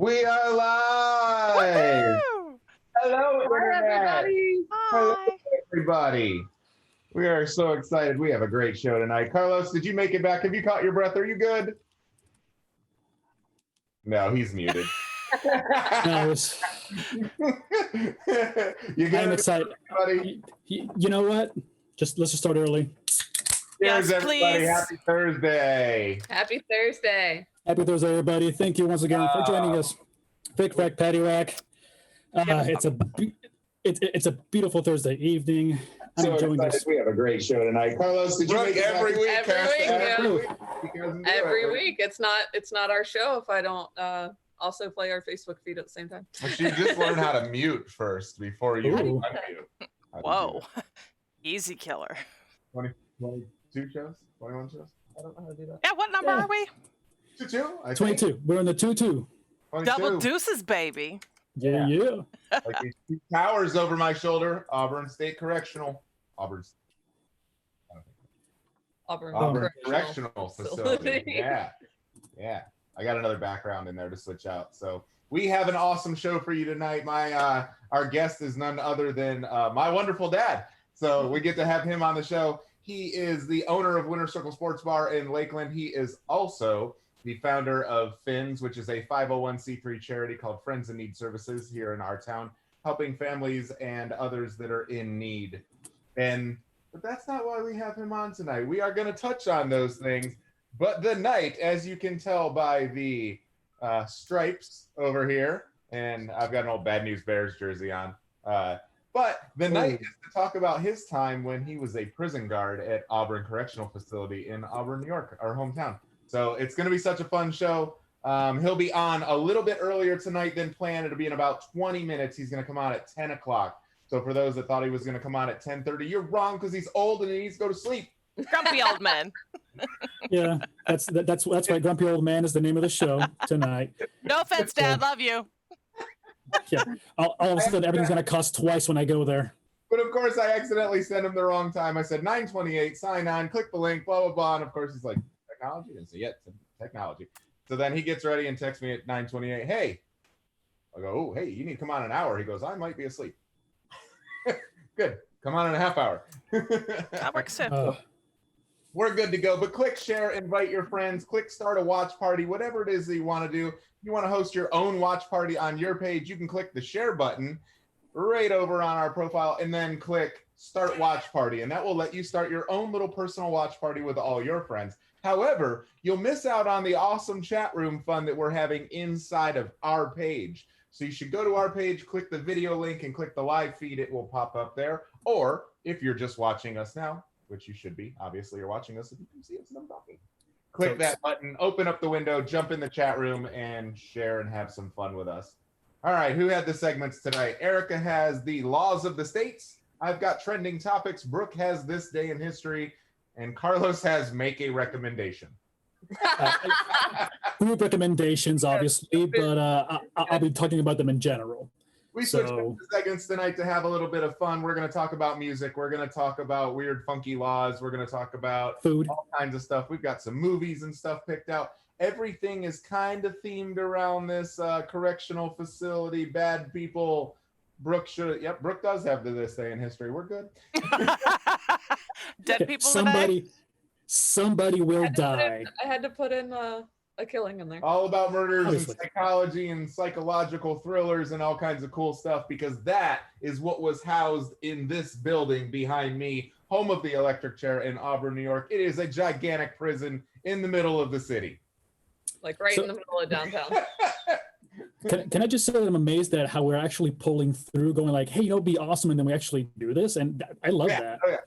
We are live. Woo! Hello, Internet. everybody. Hello, Hi. everybody. We are so excited. We have a great show tonight. Carlos, did you make it back? Have you caught your breath? Are you good? No, he's muted. No, You I'm good, excited. everybody? You know what? Let's just start early. Cheers, Yes, everybody. please. Happy Thursday. Happy Thursday. Happy Thursday, everybody! Thank you once again for joining us. Frack Paddy Wack. It's a beautiful Thursday evening. I'm So enjoying excited. this. We have a great show tonight. Carlos, did you Look, make it every back? week, Every Cass, week, Every yeah. week. He doesn't do Every it. week. It's not our show if I don't also play our Facebook feed at the same time. But you just learn how to mute first before you Ooh. unmute. How do you do Whoa. that? Easy killer. 22 shows? 21 shows? I don't know how to do that. Yeah, what number Yeah. are we? 22? I think. 22. We're in the 2-2. 22. Double deuces, baby. Yeah. Like these two towers over my shoulder. Auburn State Correctional. Auburn Auburn Correctional Facility. Yeah. I got another background in there to switch out. So we have an awesome show for you tonight. My our guest is none other than my wonderful dad. So we get to have him on the show. He is the owner of Winter Circle Sports Bar in Lakeland. He is also the founder of FINS, which is a 501c3 charity called Friends in Need Services here in our town, helping families and others that are in need. But that's not why we have him on tonight. We are going to touch on those things. But the night, as you can tell by the stripes over here, and I've got an old Bad News Bears jersey on. But the night is to talk about his time when he was a prison guard at Auburn Correctional Facility in Auburn, New York, our hometown. So it's going to be such a fun show. He'll be on a little bit earlier tonight than planned. It'll be in about 20 minutes. He's going to come on at 10 o'clock. So for those that thought he was going to come on at 10:30, you're wrong because he's old and he needs to go to sleep. Grumpy old man. Yeah. That's why Grumpy Old Man is the name of the show tonight. No offense, Dad. Love you. Yeah. All of a sudden, everything's going to cost twice when I go there. But of course, I accidentally sent him the wrong time. I said 9:28, sign on, click the link, blah, blah, blah. And of course, he's like, technology? And so, yeah, technology. So then he gets ready and texts me at 9:28, hey. I go, oh, hey, you need to come on an hour. He goes, I might be asleep. Good. Come on in a half hour. That works too. We're good to go. But click share, invite your friends, click start a watch party, whatever it is that you want to do. If you want to host your own watch party on your page, you can click the share button right over on our profile and then click start watch party. And that will let you start your own little personal watch party with all your friends. However, you'll miss out on the awesome chat room fun that we're having inside of our page. So you should go to our page, click the video link, and click the live feed. It will pop up there. Or if you're just watching us now, which you should be, obviously you're watching us if you can see us and I'm talking. Click that button, open up the window, jump in the chat room, and share and have some fun with us. All right, who had the segments tonight? Erica has the laws of the states. I've got trending topics. Brooke has this day in history. And Carlos has make a recommendation. Group recommendations, obviously, but I'll be talking about them in general. We switched up the segments tonight to have a little bit of fun. We're going to talk about music. We're going to talk about weird, funky laws. We're going to talk about Food. all kinds of stuff. We've got some movies and stuff picked out. Everything is kind of themed around this correctional facility, bad people. Brooke does have this day in history. We're good. Dead people today? Somebody will die. I had to put in a killing in there. All about murders Obviously. and psychology and psychological thrillers and all kinds of cool stuff, because that is what was housed in this building behind me, home of the electric chair in Auburn, New York. It is a gigantic prison in the middle of the city. Like in the middle of downtown. Can I just say that I'm amazed at how we're actually pulling through, going like, hey, it'd be awesome, and then we actually do this, and I love that. Oh, yeah.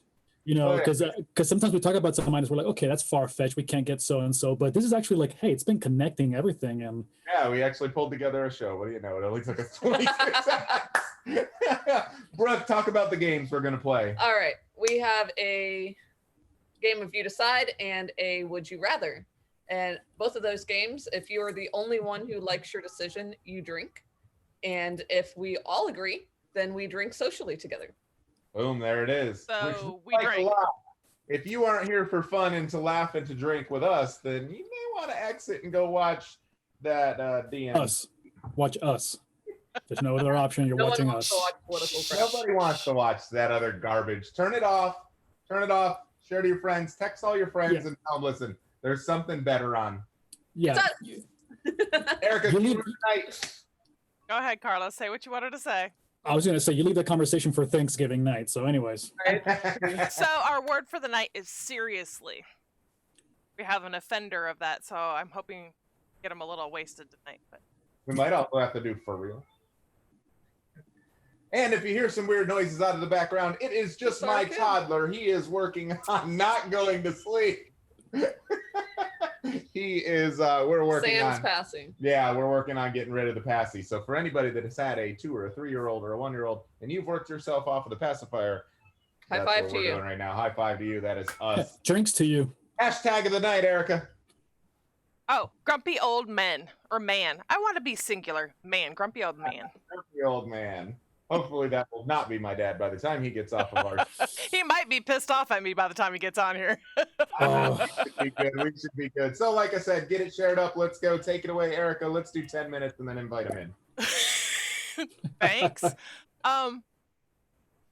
You know, because sometimes we talk about some minds, we're like, okay, that's far-fetched, we can't get so and so, but this is actually like, hey, it's been connecting everything, and Yeah, we actually pulled together a show. What do you know? It only took us 26 seconds. Brooke, talk about the games we're going to play. All right. We have a game of You Decide and a Would You Rather. And both of those games, if you're the only one who likes your decision, you drink. And if we all agree, then we drink socially together. Boom, there it is. So we like a drink. lot. If you aren't here for fun and to laugh and to drink with us, then you may want to exit and go watch that DM. us. Watch us. There's no other option. You're No one watching wants us. to watch political crap. Nobody wants to watch that other garbage. Turn it off. Turn it off. Share to your friends. Text all your friends and tell them, listen, there's something better on. Yeah. Erica, You keyword need- tonight. Go ahead, Carlos. Say what you wanted to say. I was going to say, you leave that conversation for Thanksgiving night. So anyways. So our word for the night is seriously. We have an offender of that, so I'm hoping to get him a little wasted tonight. But We might also have to do for real. And if you hear some weird noises out of the background, it is just It's our my kid. toddler. He is working on not going to sleep. He is, we're working Sam's on. passing. Yeah, we're working on getting rid of the passy. So for anybody that has had a 2 or a 3-year-old or a 1-year-old, and you've worked yourself off of the pacifier, High that's five what to we're you. doing right now. High five to you. That is us. Drinks to you. Hashtag of the night, Erica. oh, grumpy old men or man. I want to be singular. Man, grumpy old man. The old man. Hopefully that will not be my dad by the time he gets off of our. He might be pissed off at me by the time he gets on here. Oh. We should be good. We should be good. So, like I said, get it shared up. Let's go. Take it away, Erica. Let's do 10 minutes and then invite him in. Thanks.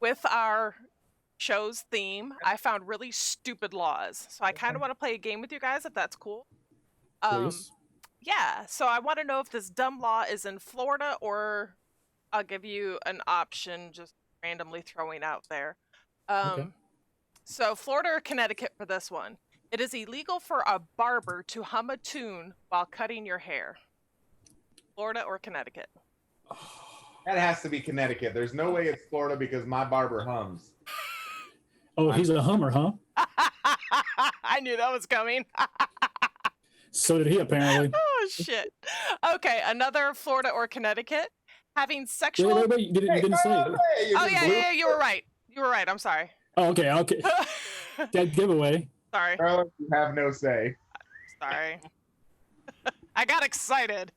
With our show's theme, I found really stupid laws. So I kind of want to play a game with you guys, if that's cool. Please. Yeah, so I want to know if this dumb law is in Florida, or I'll give you an option just randomly throwing out there. Okay. So Florida or Connecticut for this one. It is illegal for a barber to hum a tune while cutting your hair. Florida or Connecticut? That has to be Connecticut. There's no way it's Florida because my barber hums. Oh, he's a Hummer, huh? I knew that was coming. So did he, apparently. Oh, shit. Okay, another Florida or Connecticut. Having sexual... Wait. You didn't say it. Hey, you Oh, just yeah, blew- yeah, you were right. You were right. I'm sorry. Oh, okay. Dead giveaway. Sorry. Carlos, you have no say. Sorry. I got excited.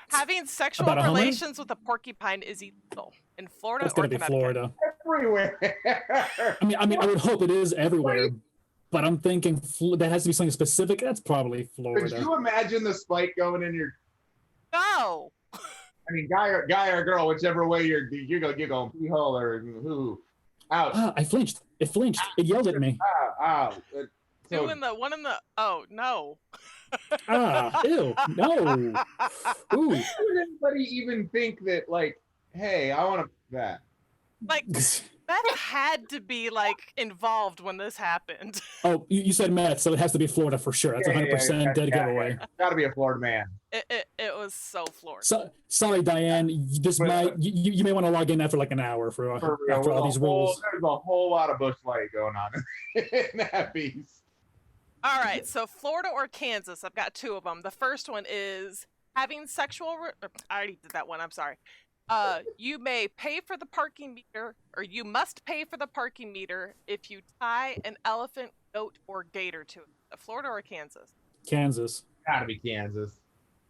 Having sexual About a hummer? relations with a porcupine is illegal in Florida That's or gonna be Connecticut. Florida. Everywhere. I mean, I would hope it is everywhere, but I'm thinking that has to be something specific. That's probably Could Florida. you imagine the spike going in your? No. I mean, guy or girl, whichever way you're going pee hole or who. Ouch. Ah, I flinched. It flinched. It yelled at me. Ow. Two in the one in the. Oh no. Ah, ew. No. Ooh. Why would anybody even think that, like, hey, I want that? Like that had to be like involved when this happened. Oh, you said meth, so it has to be Florida for sure. That's 100% dead giveaway. Got to be a Florida man. It was so Florida. So, sorry, Diane. You may want to log in after like an hour for For real, after all these rules. There's a whole lot of bush light going on in that piece. All right, so Florida or Kansas? I've got two of them. The first one is having sexual. I already did that one. I'm sorry. You may pay for the parking meter, or you must pay for the parking meter if you tie an elephant, goat, or gator to it. Florida or Kansas? Kansas. Gotta be Kansas.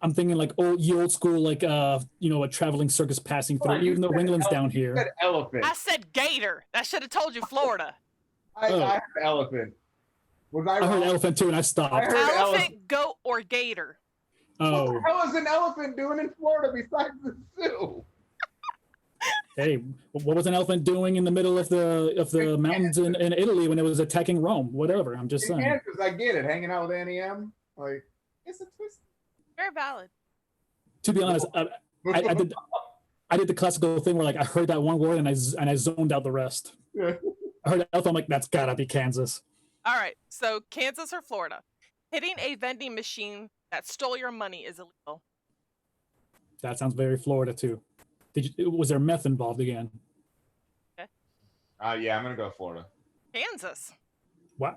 I'm thinking like old school, like a traveling circus passing through. Well, you Even though said England's down You here. said elephant. I said gator. I should have told you Florida. I heard elephant. Was I I heard wrong? elephant too, and I stopped. I heard Elephant, elephant. goat, or gator? What Oh, the hell is an elephant doing in Florida besides the zoo? hey, what was an elephant doing in the middle of the mountains in Italy when it was attacking Rome? Whatever. I'm just In saying. Kansas, I get it. Hanging out with Annie M. Like, it's a twist. Very valid. To be honest, I did the classical thing where like I heard that one word and I zoned out the rest. I heard elephant. I'm like, that's gotta be Kansas. All right, so Kansas or Florida? Hitting a vending machine that stole your money is illegal. That sounds very Florida too. Was there meth involved again? Yeah, I'm gonna go Florida. Kansas. What?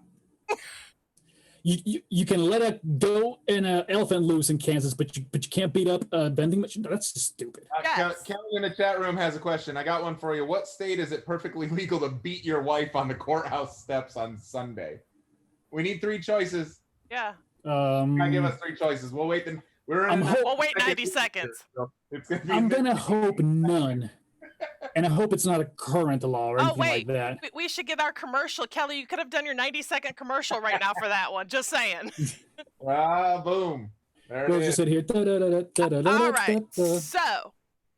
You can let a goat and an elephant loose in Kansas, but you can't beat up a vending machine. That's just stupid. Yes. Kelly in the chat room has a question. I got one for you. What state is it perfectly legal to beat your wife on the courthouse steps on Sunday? We need 3 choices. Yeah. Gotta give us 3 choices. We'll wait. We'll wait 90 seconds. So it's gonna be I'm gonna hope none, and I hope it's not a current law or Oh, anything wait. like that. We should get our commercial. Kelly, you could have done your 90-second commercial right now for that one. Just saying. boom. There We'll it just is. sit here. All right. So,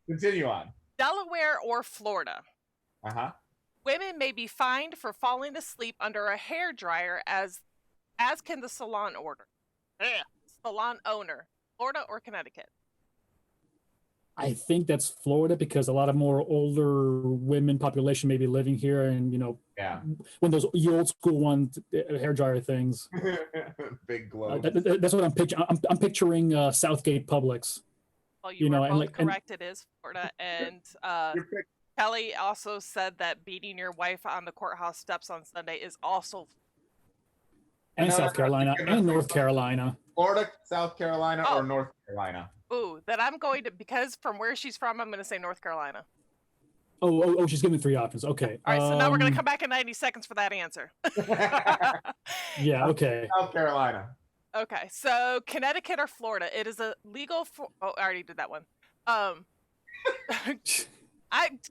Continue on. Delaware or Florida? Uh-huh. Women may be fined for falling asleep under a hair dryer as can the salon salon owner. Florida or Connecticut? I think that's Florida because a lot of more older women population may be living here, and Yeah. when those old school ones, hair dryer things. Big glow. That's what I'm picturing. I'm picturing Southgate Publix. Well, you are and both correct. It is Florida. And Kelly also said that beating your wife on the courthouse steps on Sunday is also. And South Carolina and North Carolina. Florida, South Carolina, Oh. or North Carolina? Ooh, that I'm going to, because from where she's from, I'm going to say North Carolina. Oh, she's giving me 3 options. Okay. All right, so now we're going to come back in 90 seconds for that answer. Yeah, okay. South Carolina. Okay, so Connecticut or Florida? It is illegal for. Oh, I already did that one. I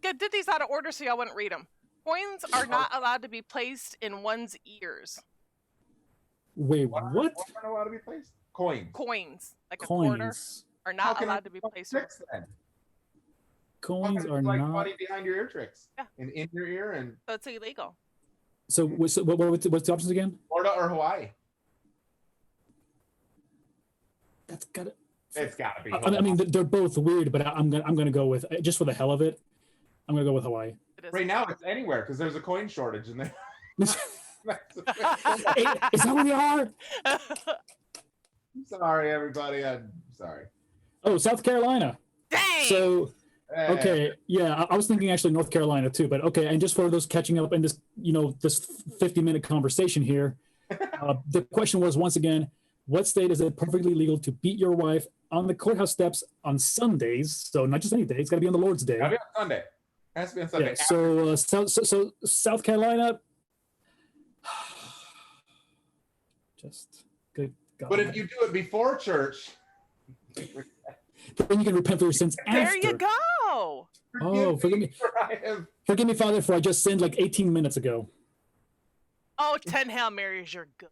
did these out of order so y'all wouldn't read them. Coins are not allowed to be placed in one's ears. Wait, what? What are allowed to be placed? Coins, like a quarter, Coins. are not allowed to be placed. Tricks, then? Coins are like not. money behind your ear tricks. Yeah. And in your ear, and So it's illegal. So what's the options again? Florida or Hawaii? That's gotta. It's gotta be. I mean, they're both weird, but I'm gonna go with, just for the hell of it, I'm gonna go with Hawaii. It is Right now, it's anywhere because there's a coin shortage in there. Hey, is that where they are? I'm sorry, everybody. I'm sorry. Oh, South Carolina. Dang! So okay, yeah, I was thinking actually North Carolina too, but okay. And just for those catching up in this, this 50-minute conversation here, the question was once again, what state is it perfectly legal to beat your wife on the courthouse steps on Sundays? So not just any day; it's got to be on the Lord's Day. Gotta be on Sunday. It has to be on Sunday. Yeah. So South Carolina. Just good. God. But if you do it before church, then you can repent for your sins There after. you go. Oh, forgive me. Forgive me, Father, for I just sinned like 18 minutes ago. Oh, 10 Hail Marys, you're good.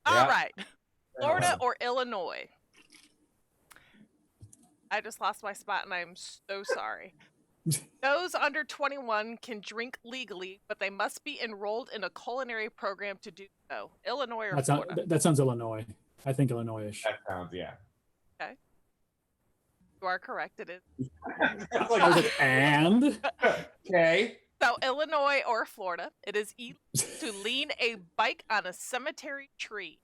Yeah. All right. Florida or Illinois? I just lost my spot and I'm so sorry. Those under 21 can drink legally, but they must be enrolled in a culinary program to do so. Illinois or Florida? That sounds Illinois. I think Illinois-ish. That sounds, yeah. Okay. You are correct. It is. It's I was like, like, and? okay. So, Illinois or Florida, it is illegal to lean a bike on a cemetery tree.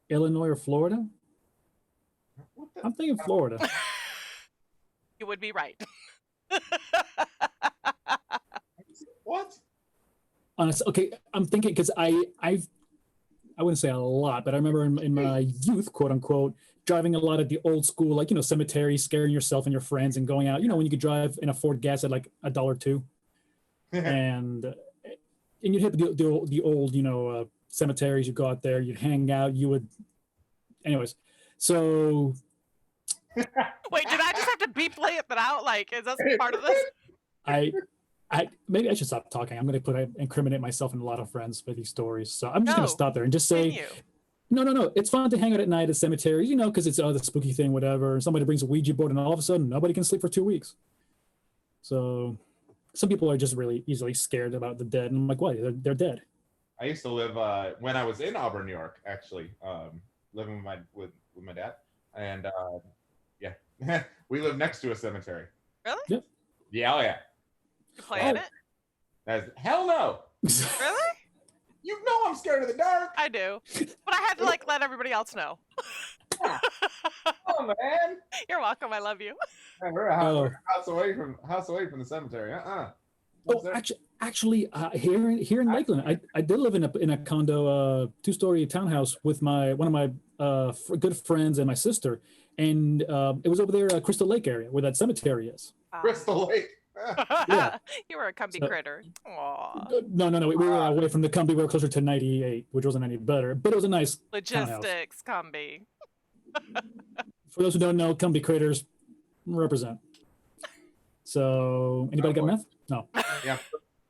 Illinois or Florida? What the- I'm thinking Florida. You would be right. What? Honestly, okay, I'm thinking because I wouldn't say a lot, but I remember in my youth, quote unquote, driving a lot of the old school, like, cemetery, scaring yourself and your friends and going out, when you could drive in a Ford gas at like $1 or $2. and you'd hit the old, cemeteries, you go out there, you'd hang out, anyways. So. Wait, did I just have to beep-play it out? Like, is that part of this? Maybe I should stop talking. I'm going to incriminate myself and a lot of friends with these stories. So I'm just going No. to stop there and just say, Continue. no. It's fun to hang out at night at cemeteries, because it's the spooky thing, whatever. And somebody brings a Ouija board and all of a sudden nobody can sleep for 2 weeks. So some people are just really easily scared about the dead. And I'm like, what? They're dead. I used to live when I was in Auburn, New York, actually, living with my dad, and yeah, we live next to a cemetery. Really? Yep. Yeah, oh yeah. You play in it? That's hell no. Really? You know I'm scared of the dark. I do. But I had to let everybody else know. Oh man. You're welcome. I love you. We're a house away from the cemetery. Actually, here in Lakeland, I did live in a condo, 2-story townhouse with one of my good friends and my sister, and it was over there, Crystal Lake area, where that cemetery is. Crystal Lake. Yeah. You were a Cumbie critter. Aww. No. We were away from the Cumbie. We were closer to 98, which wasn't any better, but it was a nice townhouse. Logistics, Cumbie. For those who don't know, Cumbie critters represent. So, anybody got meth? No. Yeah.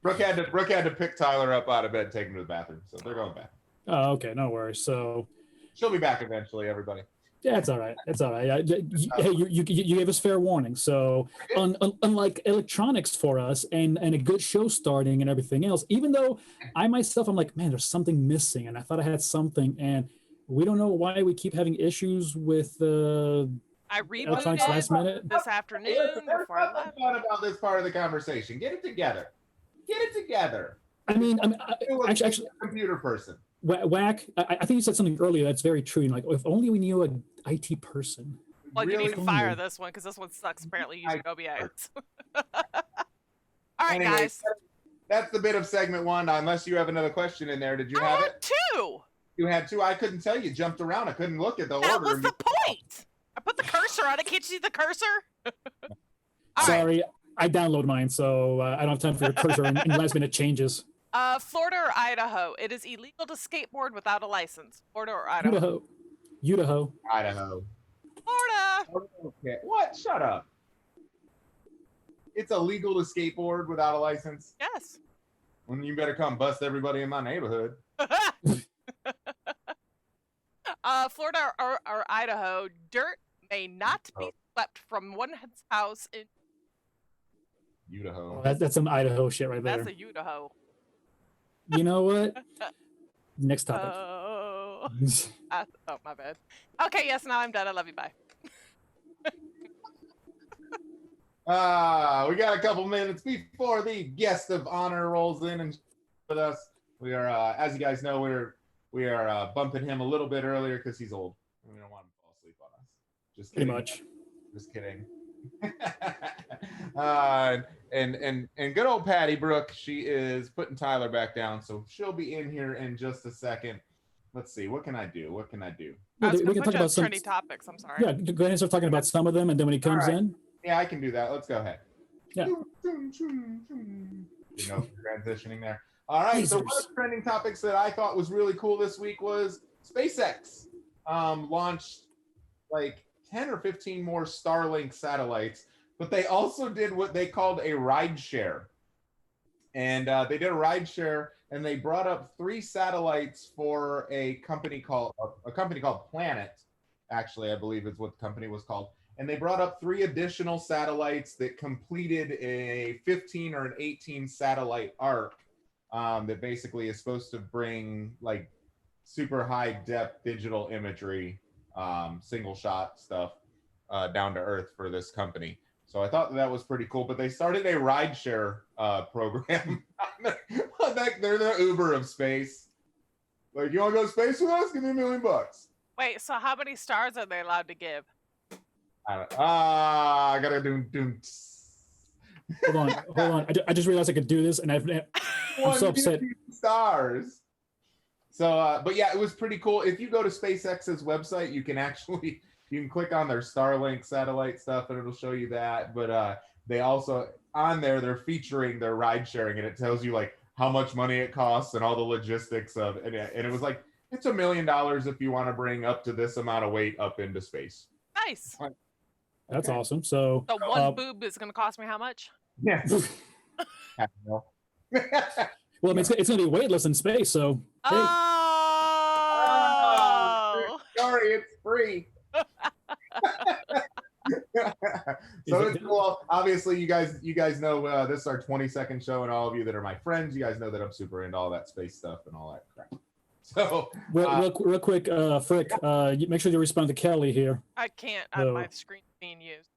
Brooke had to pick Tyler up out of bed and take him to the bathroom, so they're going back. Oh, okay, no worries. So, She'll be back eventually, everybody. That's all right. That's all right. Hey, you gave us fair warning. So unlike electronics for us and a good show starting and everything else, even though I myself, I'm like, man, there's something missing. And I thought I had something. And we don't know why we keep having issues with I electronics rebooted last minute. this afternoon Listen, there's before I nothing left. fun about this part of the conversation. Get it together. Get it together. I mean, You're a actually, computer person. Wack, I think you said something earlier that's very true. And like, if only we knew an IT person. Well, you Really? need to fire this one because this one sucks. Apparently, using OBS. All right, Anyway, guys. That's the bit of segment one. Unless you have another question in there, did you I have had it? two. You had two. I couldn't tell you. Jumped around. I couldn't look at the That order. was the point. I put the cursor on it. Can't you see the cursor? All right. Sorry, I download mine, so I don't have time for your cursor and last minute changes. Florida or Idaho? It is illegal to skateboard without a license. Florida or Idaho? Idaho. Idaho. Florida. Okay. What? Shut up. It's illegal to skateboard without a license. Yes. Well, you better come bust everybody in my neighborhood. Florida or Idaho? Dirt may not be swept from one's house in. Idaho. That's some Idaho shit right there. That's a Idaho. You know what? Next topic. Oh, my bad. Okay, yes, now I'm done. I love you. Bye. We got a couple minutes before the guest of honor rolls in and with us. We are, as you guys know, we are bumping him a little bit earlier because he's old. We don't want him to fall asleep on us. Just kidding. Pretty much. Just kidding. And good old Patty Brooke, she is putting Tyler back down, so she'll be in here in just a second. Let's see, what can I do? I was we going can to talk put you on about some trendy topics. I'm sorry. Yeah, go ahead and start talking about some of them, and then when he comes right. in, Yeah, I can do that. Let's go ahead. Yeah. Transitioning there. All right. So one of the trending topics that I thought was really cool this week was SpaceX launched like 10 or 15 more Starlink satellites, but they also did what they called a ride share. And they did a ride share, and they brought up 3 satellites for a company called Planet. Actually, I believe is what the company was called. And they brought up 3 additional satellites that completed a 15 or an 18 satellite arc that basically is supposed to bring like super high depth digital imagery, single shot stuff down to earth for this company. So I thought that was pretty cool. But they started a rideshare program. They're the Uber of space. Like, you want to go to space with us? Give me $1 million. Wait, so how many stars are they allowed to give? I gotta do. hold on. I just realized I could do this, and I'm so upset. Stars. So, but yeah, it was pretty cool. If you go to SpaceX's website, you can click on their Starlink satellite stuff, and it'll show you that. But they also on there they're featuring their ride sharing, and it tells you like how much money it costs and all the logistics of it. And it was like it's $1 million if you want to bring up to this amount of weight up into space. Nice. That's awesome. So one boob is going to cost me how much? Yeah. Well, I mean, it's going to be weightless in space, so hey. Oh! Sorry, it's free. So it's cool. Obviously, you guys know this is our 20-second show, and all of you that are my friends, you guys know that I'm super into all that space stuff and all that crap. So real quick, Frick, make sure you respond to Kelly here. I can't. My screen's being used.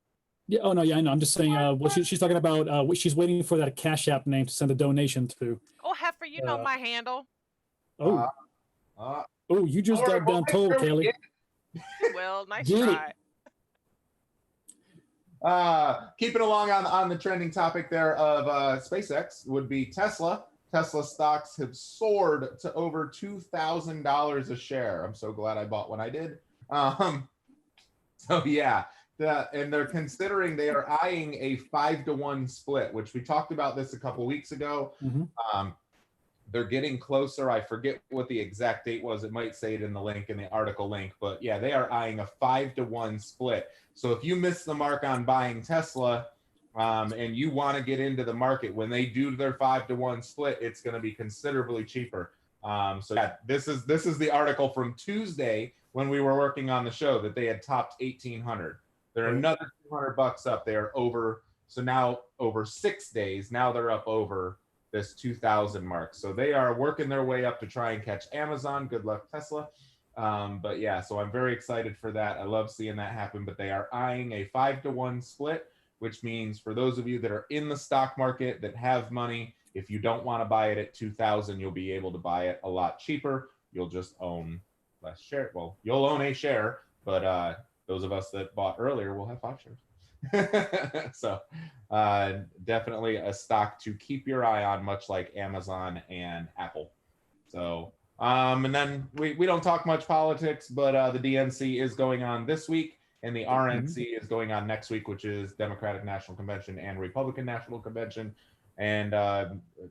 Yeah. Oh no. Yeah, I know. I'm just saying. What she's talking about. What she's waiting for that Cash App name to send a donation to. Oh, heifer, you know my handle. Oh. You just got down told, Kelly. Well, nice Get try. Keeping along on the trending topic there of SpaceX would be Tesla. Tesla stocks have soared to over $2,000 a share. I'm so glad I bought when I did. So yeah, and they're considering, they are eyeing a 5-to-1 split, which we talked about this a couple weeks ago. Mm-hmm. They're getting closer. I forget what the exact date was. It might say it in the link, in the article link, but yeah, they are eyeing a 5-to-1 split. So if you miss the mark on buying Tesla, and you want to get into the market, when they do their 5-to-1 split, it's going to be considerably cheaper. So yeah, this is the article from Tuesday when we were working on the show that they had topped 1,800. They're another $200 up. They are over. So now over 6 days, now they're up over this 2,000 mark. So they are working their way up to try and catch Amazon. Good luck, Tesla. But yeah, so I'm very excited for that. I love seeing that happen, but they are eyeing a 5-to-1 split, which means for those of you that are in the stock market that have money, if you don't want to buy it at 2,000, you'll be able to buy it a lot cheaper. You'll just own less share. Well, you'll own a share, but those of us that bought earlier will have 5 shares. So definitely a stock to keep your eye on, much like Amazon and Apple. So and then we don't talk much politics, but the DNC is going on this week, and the RNC is going on next week, which is Democratic National Convention and Republican National Convention. And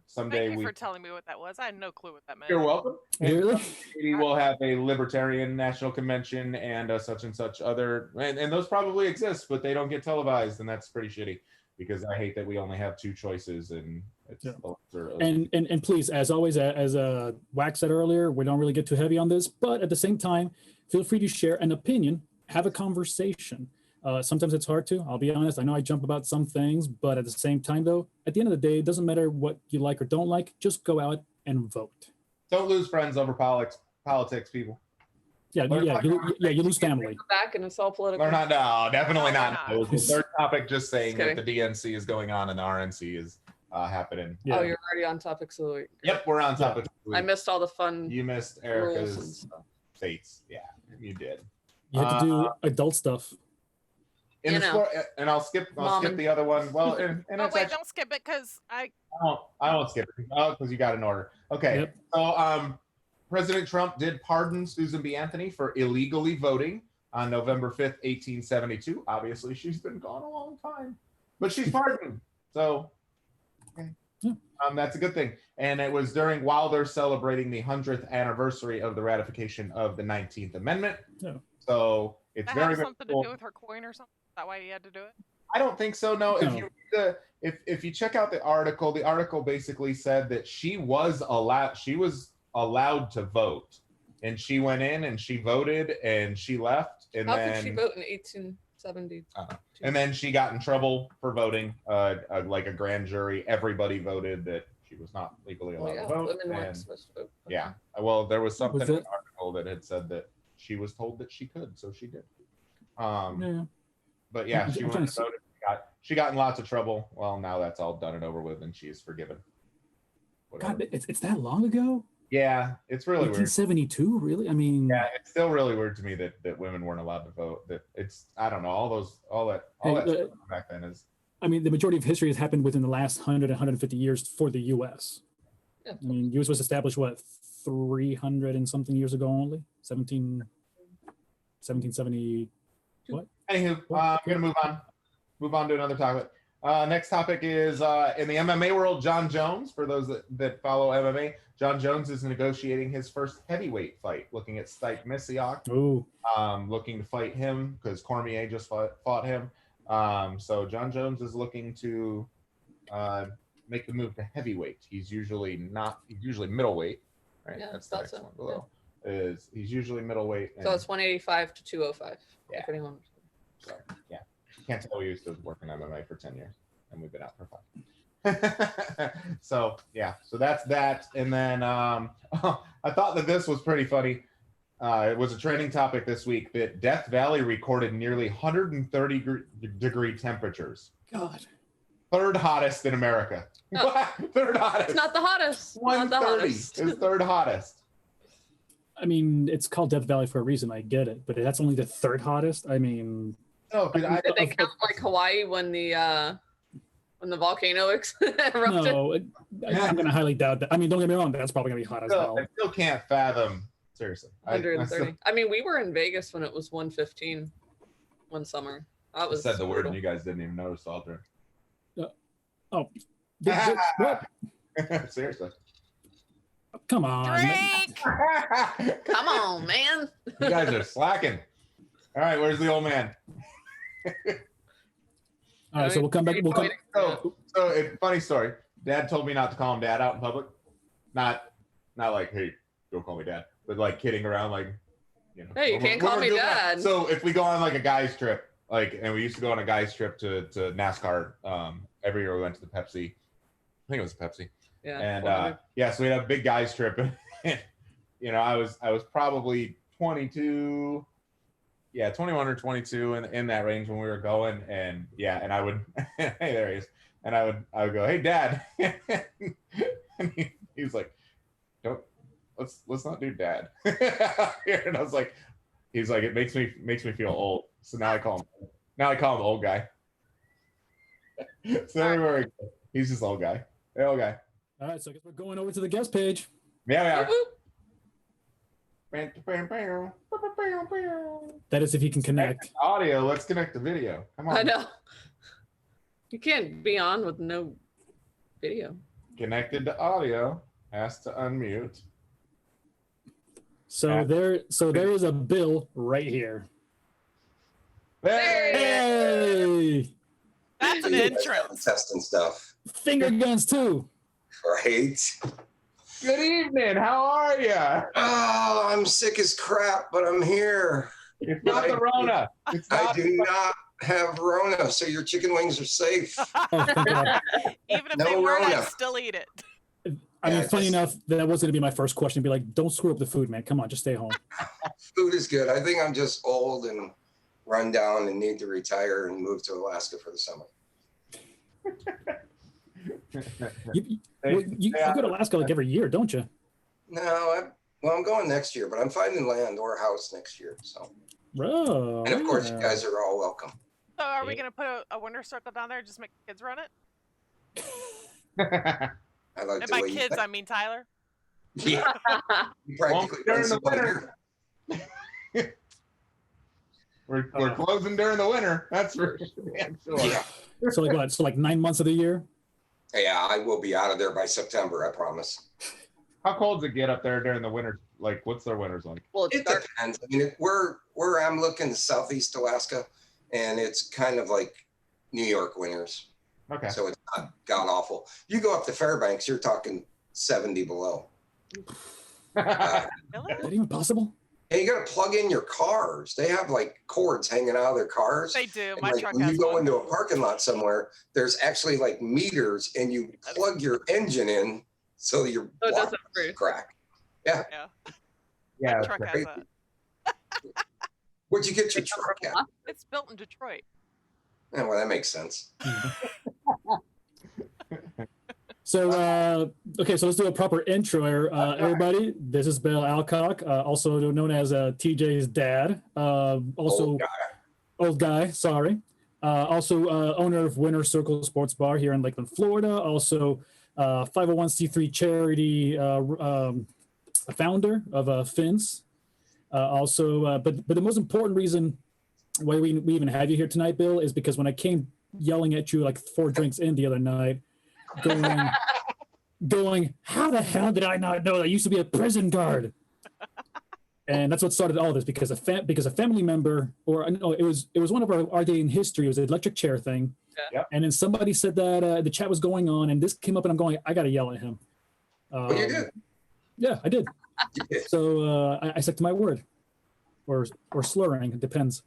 someday Thank you for telling me what that was. I had no clue what that meant. You're welcome. Really? We will have a Libertarian National Convention and such and such other, and those probably exist, but they don't get televised, and that's pretty shitty because I hate that we only have 2 choices, and it's and please, as always, as Wack said earlier, we don't really get too heavy on this, but at the same time, feel free to share an opinion, have a conversation. Sometimes it's hard to, I'll be honest. I know I jump about some things, but at the same time, though, at the end of the day, it doesn't matter what you like or don't like. Just go out and vote. Don't lose friends over politics, people. Yeah, you lose family. Back and it's all political. We're not, no, definitely No, not. we're It was the third topic, just saying Just that the DNC is going on and the RNC is happening. Oh, you're already on topics of the week. Yep, we're on topic. I missed all the fun. You missed rules and Erica's stuff. states. Yeah, you did. You have to do adult stuff. And I'll skip the other one. Well, and Oh it's wait, actually, don't skip it because I won't skip it. Oh, because you got an order. Okay. Yep. So President Trump did pardon Susan B. Anthony for illegally voting on November 5th, 1872. Obviously, she's been gone a long time, but she's pardoned. So okay. That's a good thing. And it was while they're celebrating the 100th anniversary of the ratification of the 19th Amendment. Yeah. So it's that very has something cool. to do with her coin or something. Is that why he had to do it? I don't think so. No. No. If you check out the article basically said that she was allowed to vote, and she went in and she voted and she left, and How then could she vote in 1870? and then she got in trouble for voting. Like a grand jury, everybody voted that she was not legally allowed to vote. Women weren't And, supposed to vote. yeah, well, there was something Was in it- the article that had said that she was told that she could, so she did. Yeah. But yeah, I'm she trying went and to see- voted. She got in lots of trouble. Well, now that's all done and over with, and she is forgiven. Whatever. God, it's that long ago? Yeah, it's really weird. 1872, really? I mean, Yeah, it's still really weird to me that women weren't allowed to vote. That it's, I don't know, all that stuff back then is. I mean, the majority of history has happened within the last 100 and 150 years for the U.S. Yeah. I mean, U.S. was established, what, 300 and something years ago only? 1770, what? Anywho, I'm gonna move on to another topic. Next topic is in the MMA world. John Jones, for those that follow MMA, John Jones is negotiating his first heavyweight fight, looking at Stipe Miocic, Oh, looking to fight him because Cormier just fought him. So John Jones is looking to make the move to heavyweight. He's usually middleweight, right? Yeah, That's the thought next so. one below. He's usually middleweight. So it's 185 to 205. Yeah. If anyone. So, yeah, can't tell we used to work in MMA for 10 years, and we've been out for 5. So yeah, so that's that. And then I thought that this was pretty funny. It was a trending topic this week that Death Valley recorded nearly 130 degree temperatures. God. Third hottest in America. Oh. Third hottest. It's not the hottest. Not the 130 hottest. is third hottest. I mean, it's called Death Valley for a reason. I get it, but that's only the third hottest. I mean, No, because Did they count like Hawaii when the volcano erupted? no, I'm going to highly doubt that. I mean, don't get me wrong, that's probably going to be hot as hell. I still can't fathom. Seriously, 130. I mean, we were in Vegas when it was 115 one summer. That I was said the word brutal. and you guys didn't even notice, Aldrin. Oh, what? Seriously. Come on. Drake! Come on, man. You guys are slacking. All right, where's the old man? All right, so we'll come back. We'll come. So funny story. Dad told me not to call him Dad out in public. Not not like, hey, don't call me dad, but like kidding around, like, you know. Hey, you can't call me dad. So if we go on like a guys trip, like, and we used to go on a guys trip to NASCAR. Every year we went to the Pepsi. I think it was Pepsi. Yeah. And yeah, so we had a big guys trip, and you know, I was probably 22. Yeah, 21 or 22 in that range when we were going, and yeah, and I would, hey, there he is, and I would go, hey, Dad, and he was like, don't, let's not do Dad, and I was like, he's like, it makes me feel old, so now I call him old guy. So everywhere he's just old guy, hey, old guy. All right, so I guess we're going over to the guest page. Yeah, we are. That is if he can connect. Audio, let's connect the video. Come on. I know. You can't be on with no video. Connected to audio, has to unmute. So there is a bill right here. Hey! Hey! That's an entrance. Testing stuff. Finger guns too. Right. Good evening. How are you? Oh, I'm sick as crap, but I'm here. It's not the Rona. It's I not do not have Rona, so your chicken wings are safe. Oh, thank God. Even if No they weren't, I'd Rona. still eat it. I mean, Yeah, funny just- enough, that was going to be my first question. Be like, don't screw up the food, man. Come on, just stay home. Food is good. I think I'm just old and run down and need to retire and move to Alaska for the summer. You go to Alaska like every year, don't you? No, I'm going next year, but I'm finding land or a house next year. So, Bro. and of course, you yeah. guys are all welcome. So are we gonna put a winter circle down there? Just make the kids run it? I like And the by way kids, you I mean Tyler. Yeah, you practically during run the somebody winter. We're closing during the winter. That's for damn sure. here. Yeah. So like what? So like 9 months of the year? Yeah, I will be out of there by September, I promise. How cold does it get up there during the winter? Like, what's their winters like? Well, it's It dark. depends. I mean, where I'm looking is Southeast Alaska, and it's kind of like New York winters. Okay. So it's not god awful. You go up to Fairbanks, you're talking 70 below. Really? Is that even possible? And you got to plug in your cars. They have like cords hanging out of their cars. They do. And, My like, truck when has you go one. into a parking lot somewhere, there's actually like meters, and you plug your engine in so your So it block doesn't freeze. crack. Yeah. Yeah. My truck has great. that. Where'd you get your truck at? It's built in Detroit. Yeah, well, that makes sense. So okay, so let's do a proper intro. Everybody, this is Bill Alcock, also known as TJ's dad. Also old guy. Sorry. Also owner of Winter Circle Sports Bar here in Lakeland, Florida. Also 501c3 charity founder of Fins. Also, but the most important reason why we even have you here tonight, Bill, is because when I came yelling at you like 4 drinks in the other night, going, how the hell did I not know that I used to be a prison guard? And that's what started all this, because a family member, or no, it was one of our day in history. It was an electric chair thing. Yeah. Yep. And then somebody said that the chat was going on, and this came up, and I'm going, I got to yell at him. Well, you did. Yeah, I did. You did. So I stuck to my word, or slurring, it depends.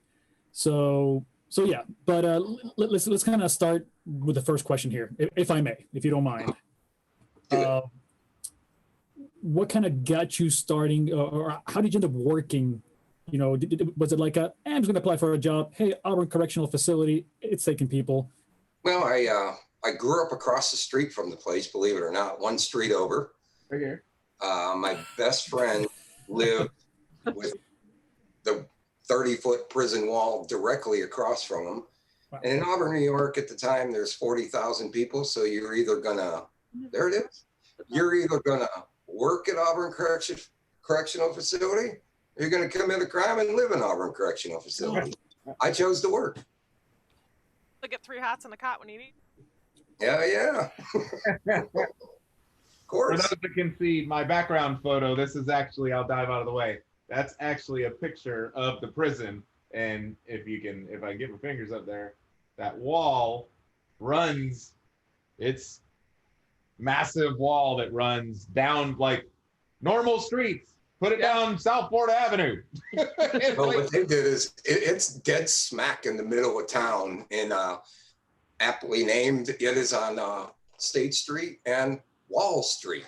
So yeah, but let's kind of start with the first question here, if I may, if you don't mind. What kind of got you starting, or how did you end up working? You know, was it like I'm just going to apply for a job? Hey, Auburn Correctional Facility, it's taking people. Well, I grew up across the street from the place, believe it or not, one street over. Right here. My best friend lived with the 30-foot prison wall directly across from him. Wow. And in Auburn, New York at the time, there's 40,000 people. So you're either gonna, there it is. You're either gonna work at Auburn Correctional Facility, or you're gonna commit a crime and live in Auburn Correctional Facility. I chose to work. Look at 3 hots in the cot when you eat. Yeah. Of For course. those that can see my background photo, this is actually, I'll dive out of the way. That's actually a picture of the prison. And if I get my fingers up there, that wall runs, it's massive wall that runs down, like normal streets. Put it down Southport Avenue. Well, what they did is it's dead smack in the middle of town, and aptly named. It is on State Street and Wall Street.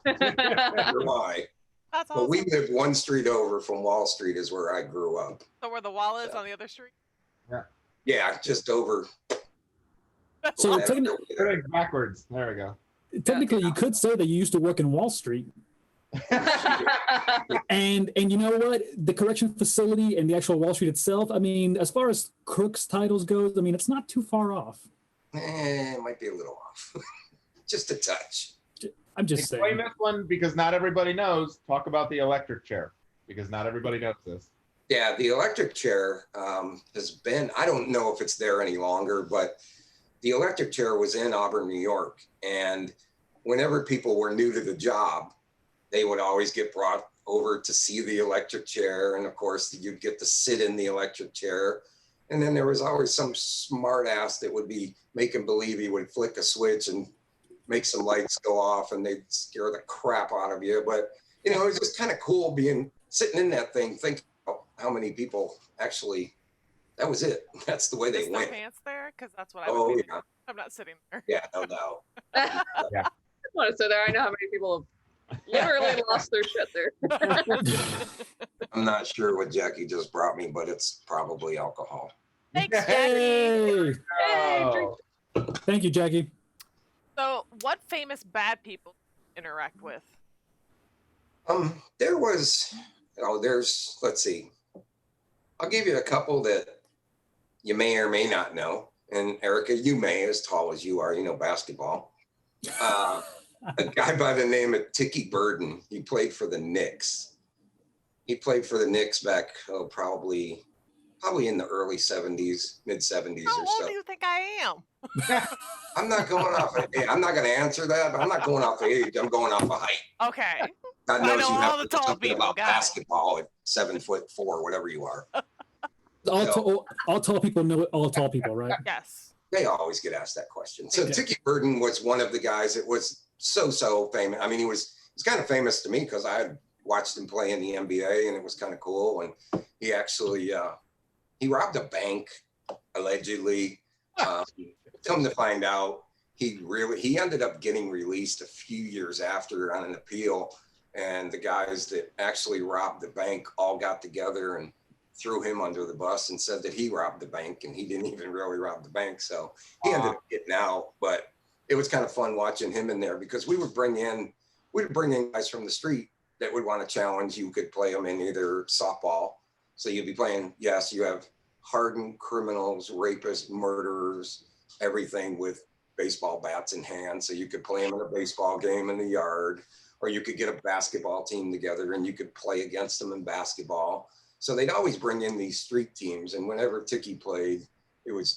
Why? That's But awesome. we live one street over from Wall Street is where I grew up. So where the wall is on the other street? Yeah, just over. So Yeah, technically, Backwards. There we go. you could say that you used to work in Wall Street. And you know what? The correction facility and the actual Wall Street itself, I mean, as far as crooks titles goes, I mean, it's not too far off. It might be a little off. Just a touch. I'm just Explain saying. this one because not everybody knows. Talk about the electric chair because not everybody knows this. Yeah, the electric chair has been, I don't know if it's there any longer, but the electric chair was in Auburn, New York. And whenever people were new to the job, they would always get brought over to see the electric chair. And of course, you'd get to sit in the electric chair. And then there was always some smart ass that would be making believe he would flick a switch and make some lights go off and they'd scare the crap out of you. But, you know, it was just kind of cool sitting in that thing, thinking about how many people actually, that was it. That's the way they Is there went. pants there? Because that's what I Oh, would be. yeah. I'm not sitting there. Yeah, no doubt. I want to sit there. I know how many people have literally lost their shit there. I'm not sure what Jackie just brought me, but it's probably alcohol. Thanks, Jackie. Hey! Hey, drink. Thank you, Jackie. So, what famous bad people interact with? Let's see. I'll give you a couple that you may or may not know. And Erica, you may, as tall as you are, you know basketball. A guy by the name of Tiki Burden. He played for the Knicks. He played for the Knicks back, probably in the early 70s, mid 70s How or old so. do you think I am? I'm not going off. I'm not going to answer that, but I'm not going off the age. I'm going off of height. Okay. God I knows know you all have the to know tall something people, about got it. basketball at 7'4", whatever you are. All tall people know all tall people, right? Yes. They always get asked that question. So Okay. Tiki Burden was one of the guys that was so famous. I mean, he was kind of famous to me because I had watched him play in the NBA and it was kind of cool. And he actually he robbed a bank allegedly. Come to find out, he ended up getting released a few years after on an appeal. And the guys that actually robbed the bank all got together and threw him under the bus and said that he robbed the bank and he didn't even really rob the bank. So he ended up getting out, but it was kind of fun watching him in there because we would bring in guys from the street that would want to challenge. You could play them in either softball. So you'd be playing, yes, you have hardened criminals, rapists, murderers, everything with baseball bats in hand. So you could play them in a baseball game in the yard, or you could get a basketball team together and you could play against them in basketball. So they'd always bring in these street teams. And whenever Tiki played, it was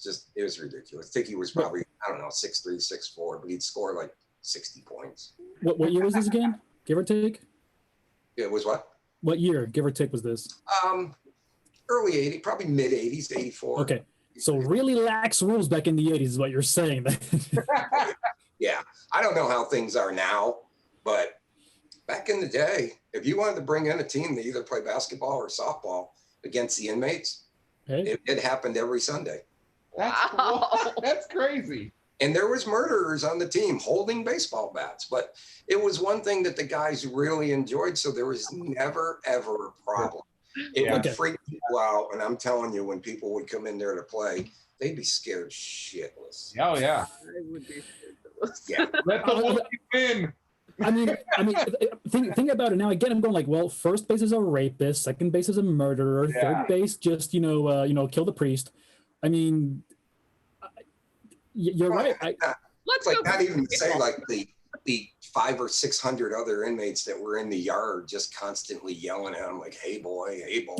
ridiculous. Tiki was probably, I don't know, 6'3", 6'4", but he'd score like 60 points. What year was this again? Give or take? It was what? What year, give or take, was this? Early 80s, probably mid 80s, 84. Okay. So really lax rules back in the 80s is what you're saying. Yeah. I don't know how things are now, but back in the day, if you wanted to bring in a team that either play basketball or softball against the inmates, Hey. it happened every Sunday. That's crazy. And there was murderers on the team holding baseball bats, but it was one thing that the guys really enjoyed. So there was never, ever a problem. It would freak people out. And I'm telling you, when people would come in there to play, they'd be scared shitless. Oh yeah. I would be. Yeah. Let the wolf win. I mean, think about it now. Again, I'm going like, well, first base is a rapist, second base is a murderer, third base just kill the priest. I mean, you're right. Let's Like go. not even say like the 500 or 600 other inmates that were in the yard just constantly yelling at him like, "Hey boy, hey boy."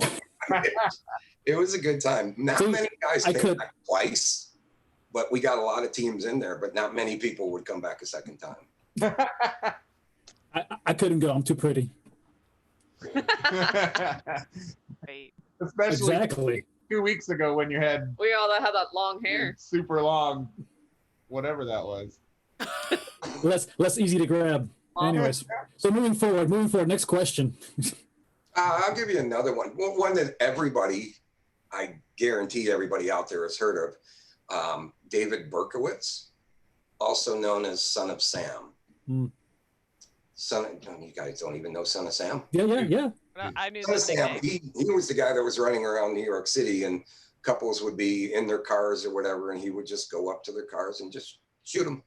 It was a good time. Not See, many guys came back twice, but we got a lot of teams in there. But not many people would come back a second time. I couldn't go. I'm too pretty. Right. Especially Exactly. 2 weeks ago when you had We all had that long hair. super long, whatever that was. Less easy to grab. Anyways, so moving forward, next question. I'll give you another one. One that everybody, I guarantee everybody out there has heard of. David Berkowitz, also known as Son of Sam. Hmm. You guys don't even know Son of Sam? Yeah. I knew Son of the Sam, nickname. he was the guy that was running around New York City, and couples would be in their cars or whatever, and he would just go up to their cars and just shoot them.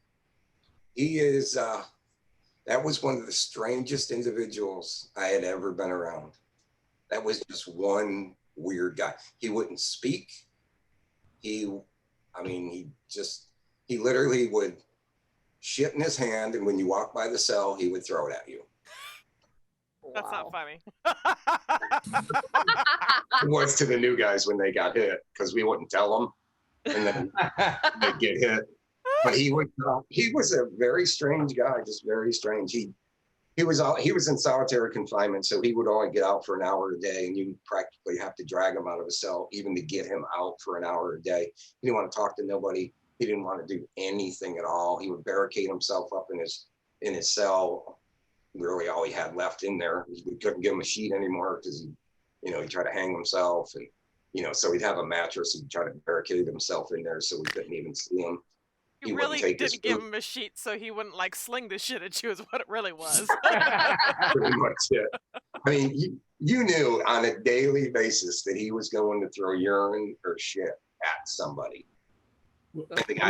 He is, that was one of the strangest individuals I had ever been around. That was just one weird guy. He wouldn't speak. He literally would shit in his hand, and when you walk by the cell, he would throw it at you. That's not funny. It was to the new guys when they got hit, because we wouldn't tell them, and then they'd get hit. But he was a very strange guy, just very strange. He was in solitary confinement, so he would only get out for an hour a day, and you practically have to drag him out of his cell even to get him out for an hour a day. He didn't want to talk to nobody. He didn't want to do anything at all. He would barricade himself up in his cell. Really, all he had left in there. We couldn't give him a sheet anymore because he tried to hang himself, and so he'd have a mattress. He'd try to barricade himself in there so we couldn't even see him. You really didn't give him a sheet so he wouldn't like sling the shit at you is what it really was. Pretty much it. I mean, you knew on a daily basis that he was going to throw urine or shit at somebody. I think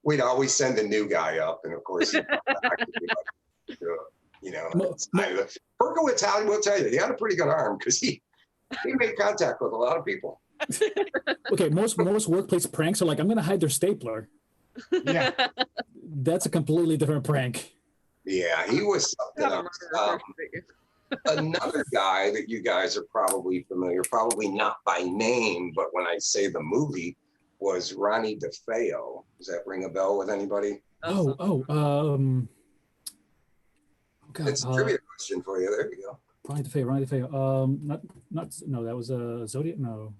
we'd always send a new guy up, and of course, Berkowitz, I will tell you, he had a pretty good arm because he made contact with a lot of people. Okay, most workplace pranks are like, I'm going to hide their stapler. Yeah. That's a completely different prank. Yeah, he was something else. Another guy that you guys are probably familiar, probably not by name, but when I say the movie, was Ronnie DeFeo. Does that ring a bell with anybody? God, It's a trivia question for you. There you go. Ronnie DeFeo. No, that was Zodiac. No.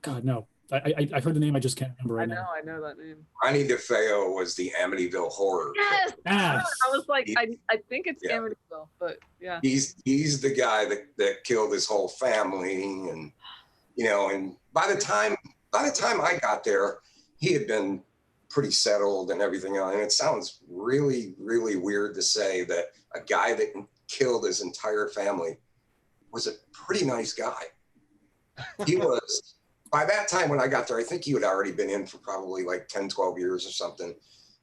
God, no. I heard the name. I just can't remember right now. I know that name. Ronnie DeFeo was the Amityville Horror. Yes. Ah. I was like, I think it's Amityville, but yeah. He's the guy that killed his whole family, and and by the time I got there, he had been pretty settled and everything else. And it sounds really, really weird to say that a guy that killed his entire family was a pretty nice guy. He was. By that time when I got there, I think he had already been in for probably like 10, 12 years or something,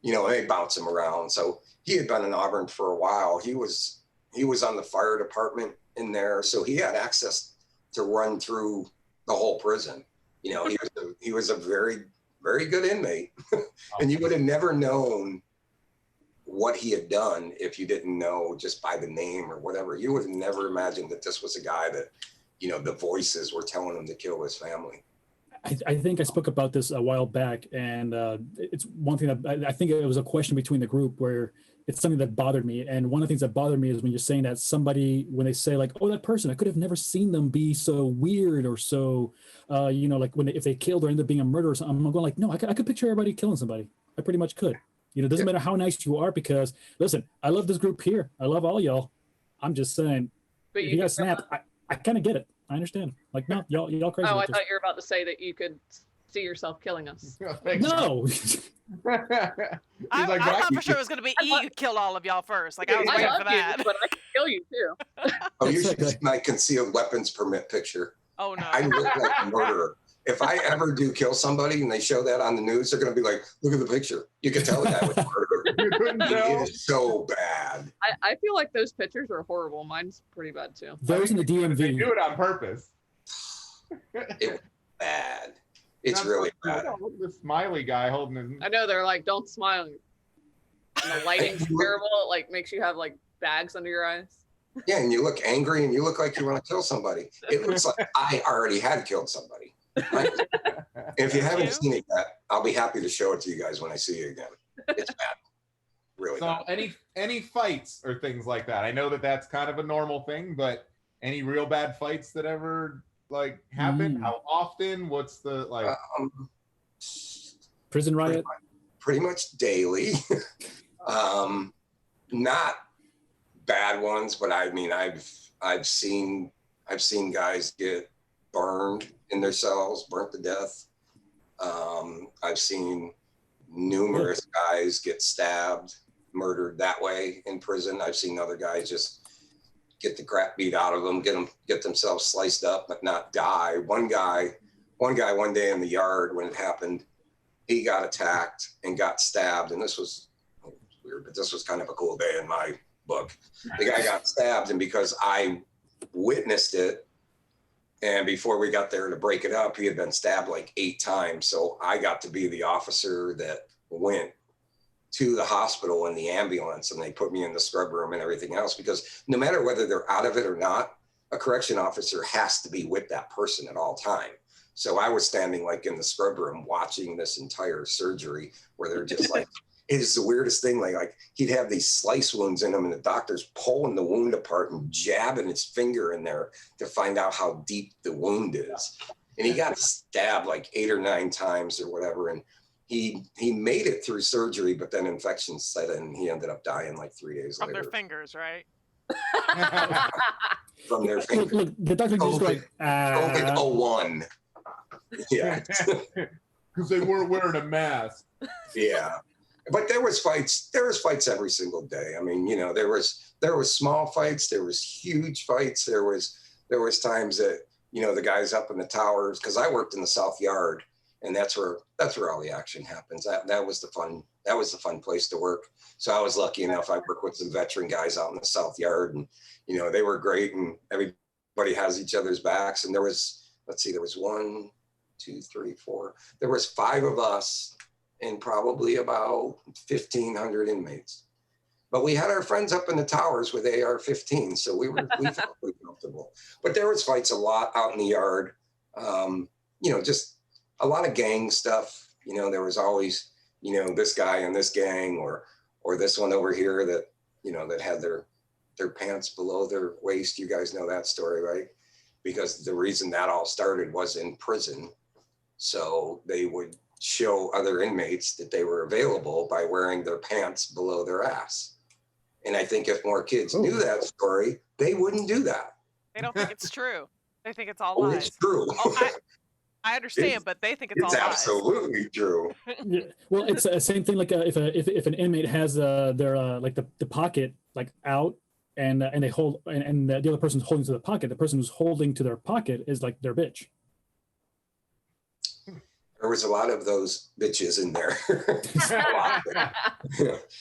and they bounce him around. So he had been in Auburn for a while. He was on the fire department in there. So he had access to run through the whole prison. He was a very, very good inmate. And you would have never known what he had done if you didn't know just by the name or whatever. You would have never imagined that this was a guy that, the voices were telling him to kill his family. I think I spoke about this a while back, and it's one thing that I think it was a question between the group where it's something that bothered me. And one of the things that bothered me is when you're saying that somebody, when they say like, oh, that person, I could have never seen them be so weird or so, like if they killed or ended up being a murderer or something, I'm going like, no, I could picture everybody killing somebody. I pretty much could. It doesn't matter how nice you are, because listen, I love this group here. I love all y'all. I'm just saying, but if you guys snap, I kind of get it. I understand. Like, no, y'all crazy. Oh, I thought you were about to say that you could see yourself killing us. No. I thought for sure it was going to be E who killed all of y'all first. Like, I was waiting for that. But I can kill you too. Oh, you should see my concealed weapons permit picture. Oh no. I look like a murderer. If I ever do kill somebody and they show that on the news, they're going to be like, look at the picture. You can tell the guy was a murderer. You couldn't tell. It is so bad. I feel like those pictures are horrible. Mine's pretty bad too. Those in the DMV. They do it on purpose. It was bad. It's really bad. Look at the smiley guy holding his. I know, they're like, don't smile. And the lighting's terrible. It like makes you have like bags under your eyes. Yeah, and you look angry and you look like you want to kill somebody. It looks like I already had killed somebody. Right? If you haven't seen it yet, I'll be happy to show it to you guys when I see you again. It's bad. Really bad. So any fights or things like that? I know that that's kind of a normal thing, but any real bad fights that ever like happen? How often? What's the like? Prison riot? Pretty much daily. not bad ones, but I mean, I've seen guys get burned in their cells, burnt to death. I've seen numerous guys get stabbed, murdered that way in prison. I've seen other guys just get the crap beat out of them, get themselves sliced up, but not die. One guy one day in the yard when it happened, he got attacked and got stabbed. And this was weird, but this was kind of a cool day in my book. The guy got stabbed, and because I witnessed it, and before we got there to break it up, he had been stabbed like 8 times. So I got to be the officer that went to the hospital in the ambulance, and they put me in the scrub room and everything else, because no matter whether they're out of it or not, a correction officer has to be with that person at all time. So I was standing like in the scrub room watching this entire surgery where they're just like, it is the weirdest thing. Like he'd have these slice wounds in him, and the doctor's pulling the wound apart and jabbing his finger in there to find out how deep the wound is. And he got stabbed like 8 or 9 times or whatever. And he made it through surgery, but then infection set in, and he ended up dying like 3 days later. From their fingers, right? From their fingers. Look, the doctor just like, COVID-01. Yeah. Because they weren't wearing a mask. Yeah. But there was fights every single day. I mean, you know, there was small fights, there was huge fights, there was times that, you know, the guys up in the towers, because I worked in the South Yard, and that's where all the action happens. That was the fun place to work. So I was lucky enough. I worked with some veteran guys out in the South Yard, and, you know, they were great, and everybody has each other's backs. And there was 1, 2, 3, 4. There was 5 of us and probably about 1,500 inmates. But we had our friends up in the towers with AR-15, so we felt pretty comfortable. But there was fights a lot out in the yard. You know, just a lot of gang stuff. You know, there was always, you know, this guy in this gang or this one over here that, you know, that had their pants below their waist. You guys know that story, right? Because the reason that all started was in prison. So they would show other inmates that they were available by wearing their pants below their ass. And I think if more kids knew that story, they wouldn't do that. They don't think it's true. They think it's all lies. It's true. Oh, I understand, but they think it's all lies. It's absolutely true. yeah. Well, it's the same thing. Like if an inmate has their like the pocket like out, and they hold, and the other person's holding to the pocket, the person who's holding to their pocket is like their bitch. There was a lot of those bitches in there.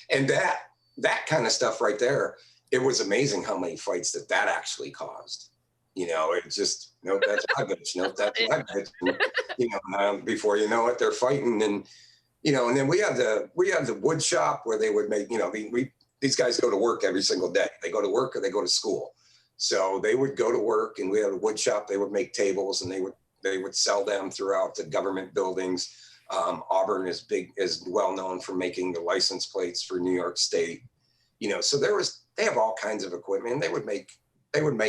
And that kind of stuff right there, it was amazing how many fights that actually caused. You know, it just, nope, that's my bitch. Nope, that's my bitch. And, you know, before you know it, they're fighting. And, you know, and then we had the wood shop where they would make, you know, these guys go to work every single day. They go to work or they go to school. So they would go to work, and we had a wood shop. They would make tables, and they would sell them throughout the government buildings. Auburn is well known for making the license plates for New York State. You know, so they have all kinds of equipment. They would make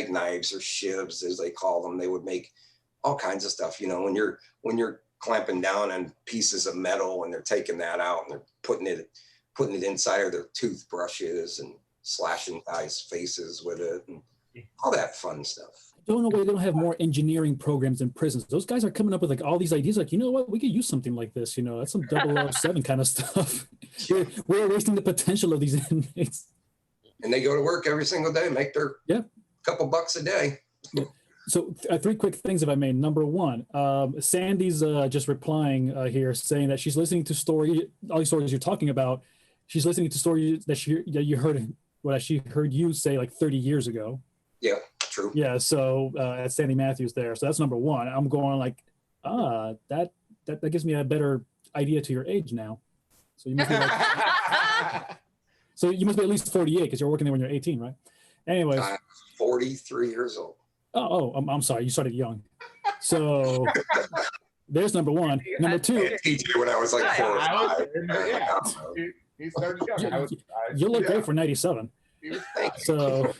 knives or shivs, as they call them. They would make all kinds of stuff. You know, when you're clamping down on pieces of metal, and they're taking that out and they're putting it inside of their toothbrushes and slashing guys' faces with it and all that fun stuff. I don't know why they don't have more engineering programs in prisons. Those guys are coming up with like all these ideas. Like, you know what, we could use something like this. You know, that's some 007 kind of stuff. We're wasting the potential of these inmates. And they go to work every single day, make their couple bucks a day. Yeah. So 3 quick things, if I may. Number 1, Sandy's just replying here, saying that she's listening to all these stories you're talking about. She's listening to stories that she heard you say like 30 years ago. Yeah, true. Yeah, so that's Sandy Matthews there. So that's number 1. I'm going like, that gives me a better idea to your age now. So you must be at least 48 because you're working there when you're 18, right? Anyways. 43 years old. I'm sorry. You started young. So there's number 1. Number 2. I teach you when I was like 4 or 5. He started young. You look great for 97. So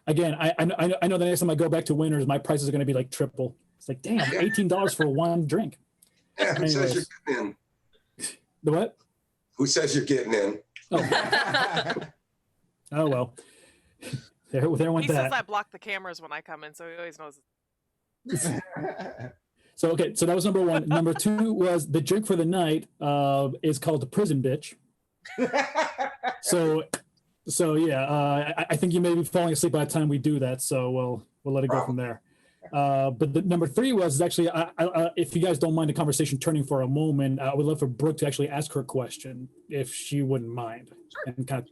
again, I know the next time I go back to Winners, my prices are going to be like triple. It's like, damn, $18 for 1 drink. Yeah, who says you're getting in? The what? Who says you're getting in? Oh, oh well. There went He that. says I block the cameras when I come in, so he always knows. So okay, so that was number one. Number two was the drink for the night. Is called the prison bitch. So yeah, I think you may be falling asleep by the time we do that. So we'll let it go from there. But the number three was actually, if you guys don't mind the conversation turning for a moment, I would love for Brooke to actually ask her question, if she wouldn't mind. Sure. And kind of,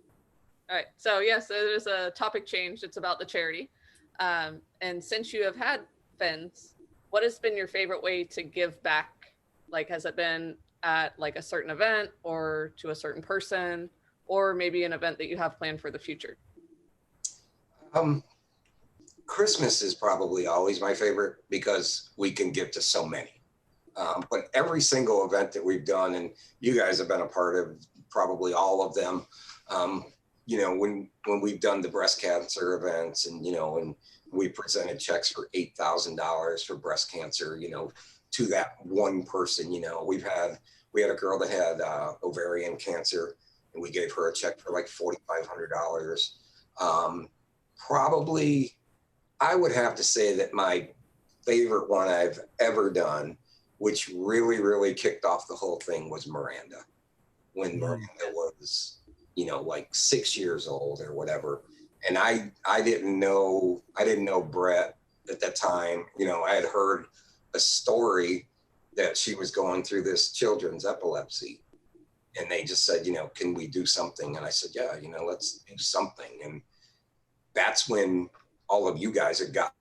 All right. So yes, it is a topic change. It's about the charity. And since you have had fins, what has been your favorite way to give back? Like, has it been at like a certain event or to a certain person, or maybe an event that you have planned for the future? Christmas is probably always my favorite because we can give to so many. But every single event that we've done, and you guys have been a part of probably all of them, you know, when we've done the breast cancer events, and, you know, and we presented checks for $8,000 for breast cancer, you know, to that one person. You know, we had a girl that had ovarian cancer, and we gave her a check for like $4,500. Probably, I would have to say that my favorite one I've ever done, which really, really kicked off the whole thing, was Miranda. When Miranda was, you know, like 6 years old or whatever. And I didn't know Brett at that time. You know, I had heard a story that she was going through this children's epilepsy. And they just said, you know, can we do something? And I said, yeah, you know, let's do something. And that's when all of you guys had gotten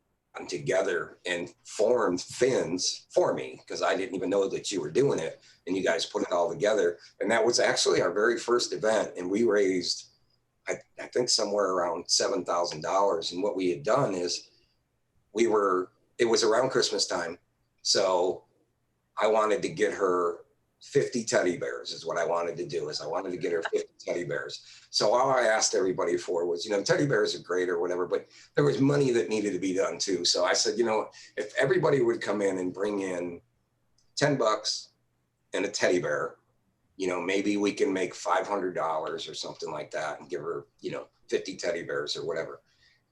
together and formed Fins for me, because I didn't even know that you were doing it. And you guys put it all together. And that was actually our very first event. And we raised, I think, somewhere around $7,000. And what we had done is it was around Christmas time. So I wanted to get her 50 teddy bears is what I wanted to do. I wanted to get her 50 teddy bears. So all I asked everybody for was, you know, teddy bears are great or whatever, but there was money that needed to be done too. So I said, you know, if everybody would come in and bring in $10 and a teddy bear, you know, maybe we can make $500 or something like that and give her, you know, 50 teddy bears or whatever.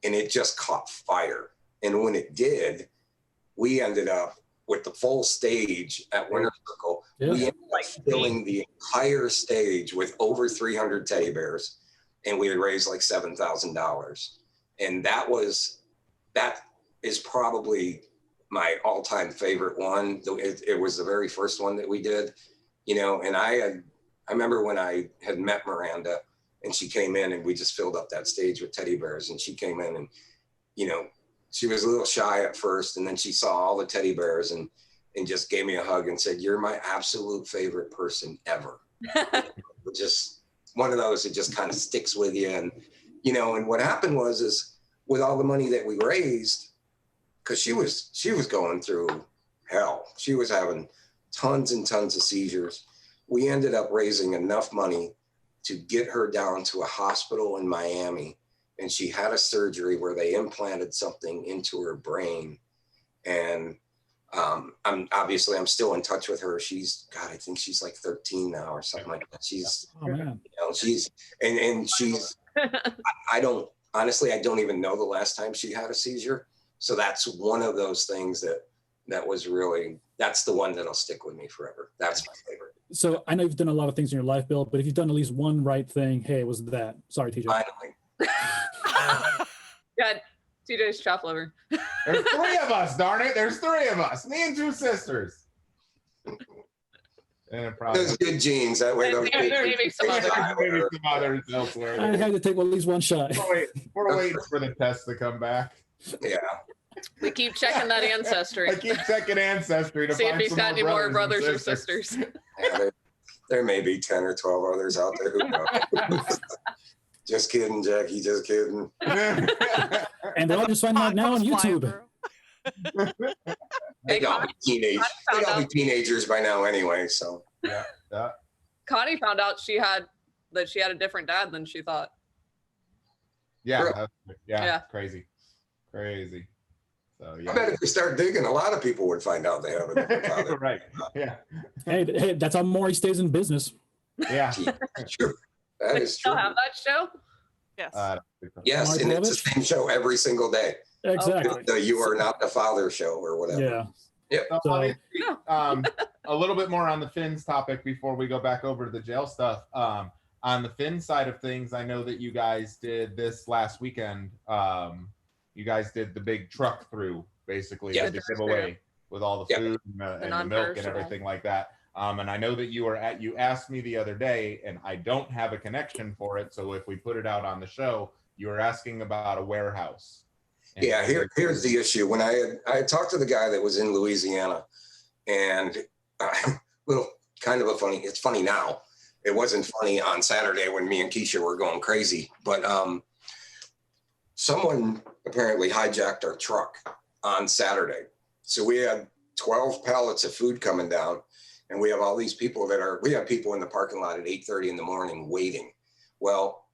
And it just caught fire. And when it did, we ended up with the full stage at Winter Circle. Yeah. We ended up filling the entire stage with over 300 teddy bears, and we had raised like $7,000. And that is probably my all-time favorite one. It was the very first one that we did, you know. And I remember when I had met Miranda, and she came in, and we just filled up that stage with teddy bears. And she came in, and, you know, she was a little shy at first, and then she saw all the teddy bears and just gave me a hug and said, "You're my absolute favorite person ever." Just one of those that just kind of sticks with you. And, you know, and what happened is with all the money that we raised, because she was going through hell. She was having tons and tons of seizures. We ended up raising enough money to get her down to a hospital in Miami. And she had a surgery where they implanted something into her brain. And I'm still in touch with her. I think she's like 13 now or something like that. She's, oh man, you know, she's I don't even know the last time she had a seizure. So that's one of those things that was really, that's the one that'll stick with me forever. That's my favorite. So I know you've done a lot of things in your life, Bill, but if you've done at least one right thing, hey, it was that. Sorry, TJ. Finally. God, TJ's chop liver. There's three of us, darn it. There's three of us. Me and two sisters. And probably Those good genes. That way, those Maybe some other. maybe some others elsewhere. I had to take at least one shot. We're waiting for the test to come back. Yeah. We keep checking that ancestry. I keep checking Ancestry to See if find he's some got any more brothers or and sisters. Yeah, there may be 10 or 12 others out there who know. Just kidding, Jackie. Just kidding. And they're all just finding out now on YouTube. They got be teenagers by now anyway. So yeah. Connie found out she had a different dad than she thought. Yeah. Yeah. Crazy. So yeah. I bet if we start digging, a lot of people would find out they have a different father. Right. Yeah. Hey, that's how Maury stays in business. Yeah. Sure. That They is still true. have that show? Yes. Yes, Mark and it's the Levitch? same show every single day. Exactly. The You Are Not the Father show or whatever. Yeah. Yep. So, So- obviously, a little bit more on the Finns topic before we go back over to the jail stuff. On the Finn side of things, I know that you guys did this last weekend. You guys did the big truck through, basically, Yeah. the giveaway with all the Yeah. food and the milk and non-perishable. everything like that. And I know that you asked me the other day, and I don't have a connection for it. So if we put it out on the show, you were asking about a warehouse. And Yeah, here's the issue. When I had talked to the guy that was in Louisiana, and little kind of it's funny now. It wasn't funny on Saturday when me and Keisha were going crazy, but someone apparently hijacked our truck on Saturday. So we had 12 pallets of food coming down, and we have all these people we have people in the parking lot at 8:30 in the morning waiting. Well,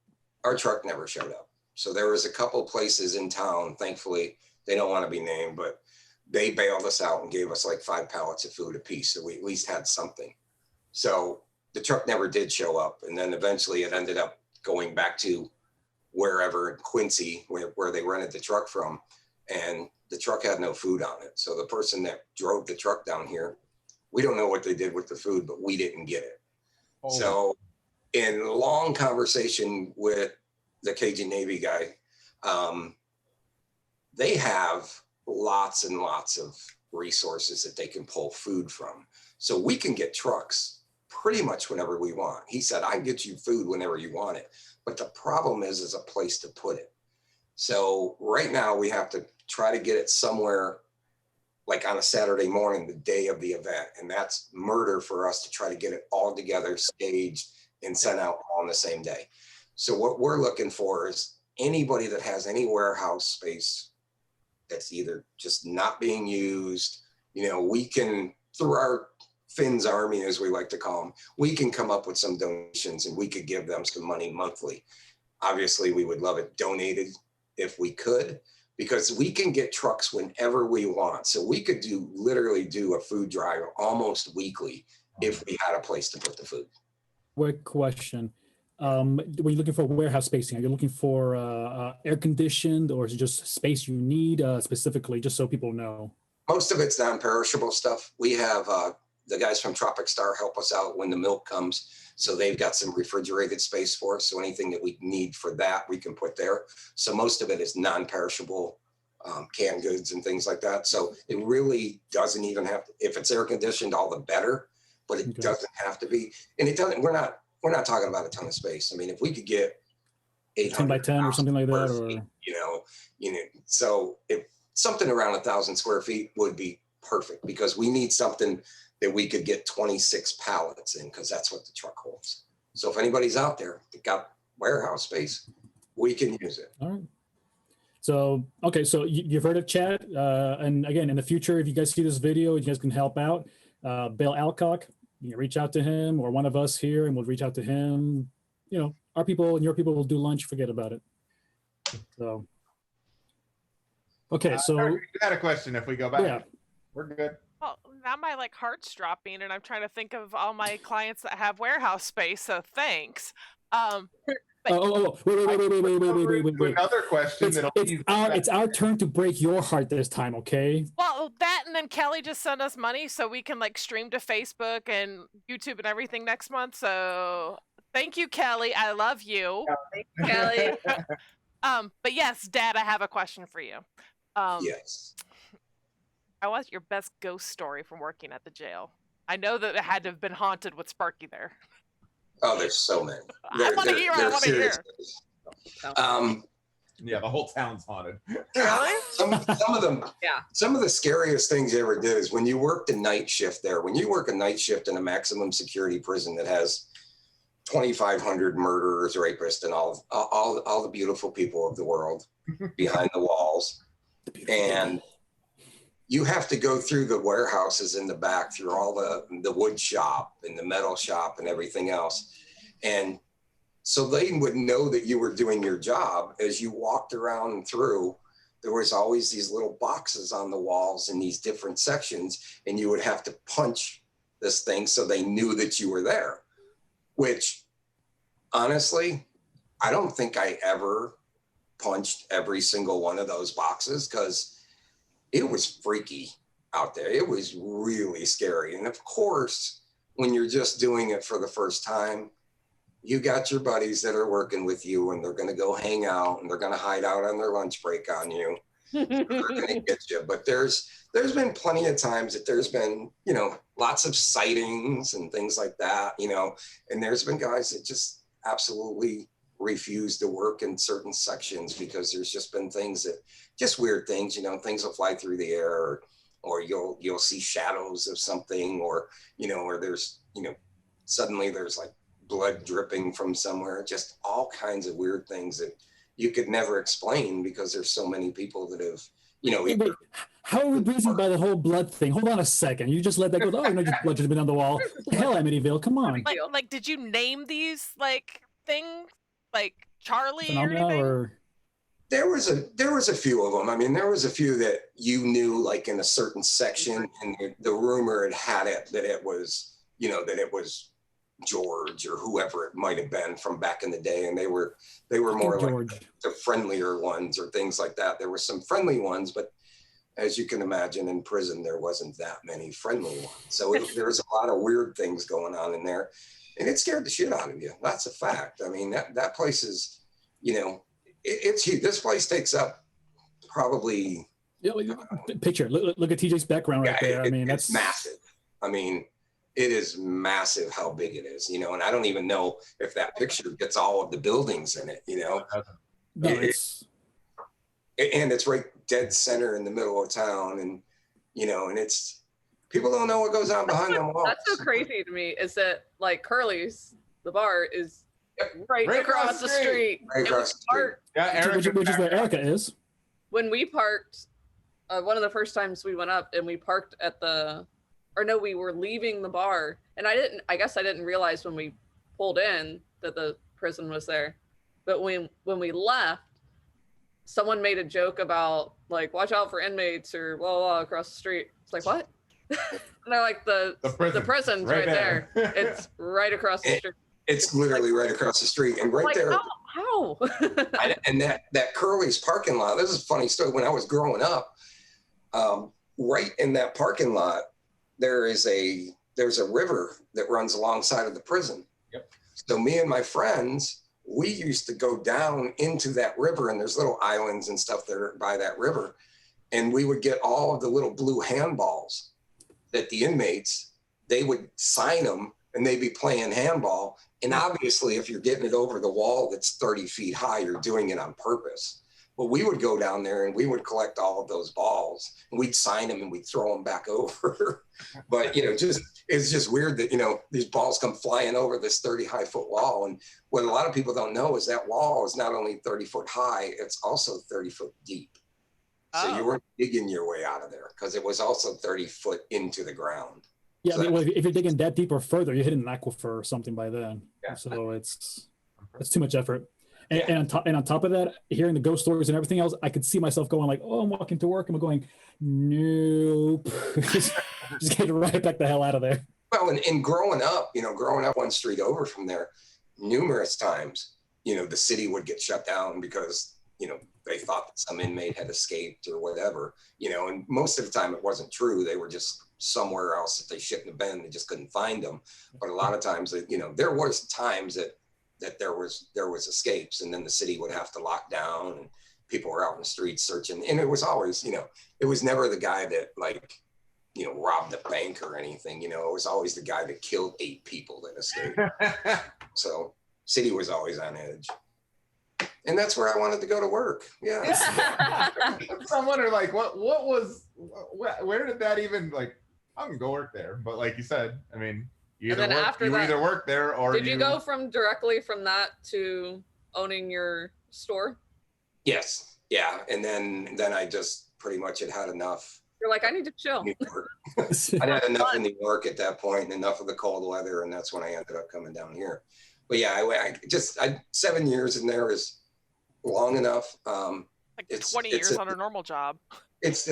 our truck never showed up. So there was a couple places in town, thankfully, they don't want to be named, but they bailed us out and gave us like 5 pallets of food apiece. So we at least had something. So the truck never did show up. And then eventually it ended up going back to wherever in Quincy, where they rented the truck from. And the truck had no food on it. So the person that drove the truck down here, we don't know what they did with the food, but we didn't get it. Oh. So in a long conversation with the Cajun Navy guy, they have lots and lots of resources that they can pull food from. So we can get trucks pretty much whenever we want. He said, I can get you food whenever you want it. But the problem is a place to put it. So right now we have to try to get it somewhere like on a Saturday morning, the day of the event. And that's murder for us to try to get it all together, staged, and sent out on the same day. So what we're looking for is anybody that has any warehouse space that's either just not being used, we can, through our Finn's Army, as we like to call them, we can come up with some donations and we could give them some money monthly. Obviously, we would love it donated if we could, because we can get trucks whenever we want. So we could literally do a food drive almost weekly if we had a place to put the food. Quick question. When you're looking for warehouse spacing, are you looking for air conditioned, or is it just space you need specifically, just so people know? Most of it's non-perishable stuff. We have the guys from Tropic Star help us out when the milk comes. So they've got some refrigerated space for us. So anything that we need for that, we can put there. So most of it is non-perishable canned goods and things like that. So it really doesn't even have to, if it's air conditioned, all the better, but it doesn't have to be. And it doesn't, we're not talking about a ton of space. I mean, if we could get 10 by 10 or something like that, or so if something around 1,000 square feet would be perfect, because we need something that we could get 26 pallets in, because that's what the truck holds. So if anybody's out there that got warehouse space, we can use it. all right. So, okay, so you've heard of chat. And again, in the future, if you guys see this video, you guys can help out. Bill Alcock, you can reach out to him, or one of us here, and we'll reach out to him. Our people and your people will do lunch. Forget about it. So, okay, so You had a question if we go back. yeah. We're good. Well, now my heart's dropping, and I'm trying to think of all my clients that have warehouse space. So thanks. Wait. Another question It's our turn to break your heart this time, okay? Well, that, and then Kelly just sent us money so we can stream to Facebook and YouTube and everything next month. So thank you, Kelly. I love you. Kelly. But yes, Dad, I have a question for you. Yes. I want your best ghost story from working at the jail. I know that it had to have been haunted with Sparky there. Oh, there's so many. I want to hear. I want to hear. Yeah, the whole town's haunted. Some of them. Yeah. Some of the scariest things you ever did is when you worked a night shift there. When you work a night shift in a maximum security prison that has 2,500 murderers, rapists, and all the beautiful people of the world behind the walls, and you have to go through the warehouses in the back, through all the wood shop and the metal shop and everything else. And so they would know that you were doing your job. As you walked around through, there was always these little boxes on the walls in these different sections, and you would have to punch this thing so they knew that you were there, which honestly, I don't think I ever punched every single one of those boxes because it was freaky out there. It was really scary. And of course, when you're just doing it for the first time, you got your buddies that are working with you and they're going to go hang out and they're going to hide out on their lunch break on you. They're going to get you. But there's been plenty of times that there's been, you know, lots of sightings and things like that, you know, and there's been guys that just absolutely refuse to work in certain sections because there's just been things that just weird things, you know, things will fly through the air or you'll see shadows of something or, you know, or there's, you know, suddenly there's like blood dripping from somewhere, just all kinds of weird things that you could never explain because there's so many people that have, you know. Wait, how are we breezing by the whole blood thing? Hold on a second. You just let that go. Oh, no, just blood just been on the wall. What the hell, Amityville? Come on. Like, did you name these like things, like Charlie Phenomena or anything? There was a few of them. I mean, there was a few that you knew, like in a certain section, and the rumor had it that it was, you know, that it was George or whoever it might have been from back in the day, and they were more George. like the friendlier ones or things like that. There were some friendly ones, but as you can imagine, in prison there wasn't that many friendly ones. So there was a lot of weird things going on in there, and it scared the shit out of you. That's a fact. I mean, that place is, you know, it's huge. This place takes up probably. Yeah, picture. Look at TJ's background right there. I mean, it's that's massive. I mean, it is massive how big it is, you know, and I don't even know if that picture gets all of the buildings in it, you know. No, and it's right dead center in the middle of town, and you know, and it's people don't know what goes on behind them walls. That's so crazy to me is that like Curly's, the bar is right across the street. Right across the street. Yeah, which is where Erica is. When we parked, one of the first times we went up and we parked at we were leaving the bar, and I guess I didn't realize when we pulled in that the prison was there. But when we left, someone made a joke about like, watch out for inmates or blah, blah, blah across the street. It's like, what? And they're like, the prison's right there. It's right across the street. It's literally right across the street. And right like, there. How? and that Curly's parking lot, this is a funny story. When I was growing up, right in that parking lot, there's a river that runs alongside of the prison. Yep. So me and my friends, we used to go down into that river, and there's little islands and stuff that are by that river. And we would get all of the little blue handballs that the inmates, they would sign them and they'd be playing handball. And obviously, if you're getting it over the wall that's 30 feet high, you're doing it on purpose. But we would go down there and we would collect all of those balls and we'd sign them and we'd throw them back over. But, you know, it's just weird that, you know, these balls come flying over this 30 high foot wall. And what a lot of people don't know is that wall is not only 30 foot high, it's also 30 foot deep. So you weren't digging your way out of there because it was also 30 foot into the ground. Yeah, so I mean, if you're digging that deep or further, you're hitting an aquifer or something by then. Yeah. So it's too much effort. And on top of that, hearing the ghost stories and everything else, I could see myself going like, oh, I'm walking to work. And I'm going, nope. just get right back the hell out of there. Well, and growing up one street over from there, numerous times, you know, the city would get shut down because, you know, they thought that some inmate had escaped or whatever, you know, and most of the time it wasn't true. They were just somewhere else that they shouldn't have been. They just couldn't find them. But a lot of times, you know, there was times that there was escapes, and then the city would have to lock down and people were out in the streets searching. And it was always, you know, it was never the guy that like, you know, robbed a bank or anything, you know, it was always the guy that killed 8 people that escaped. So city was always on edge. And that's where I wanted to go to work. Yeah. So I'm wondering like, where did that even like, I'm gonna go work there. But like you said, I mean, you either work there or did you go directly from that to owning your store? Yes. Yeah. And then I just pretty much had enough. You're like, I need to chill. I had enough in New York at that point and enough of the cold weather. And that's when I ended up coming down here. But yeah, I 7 years in there is long enough. Like 20 years on a normal job. It's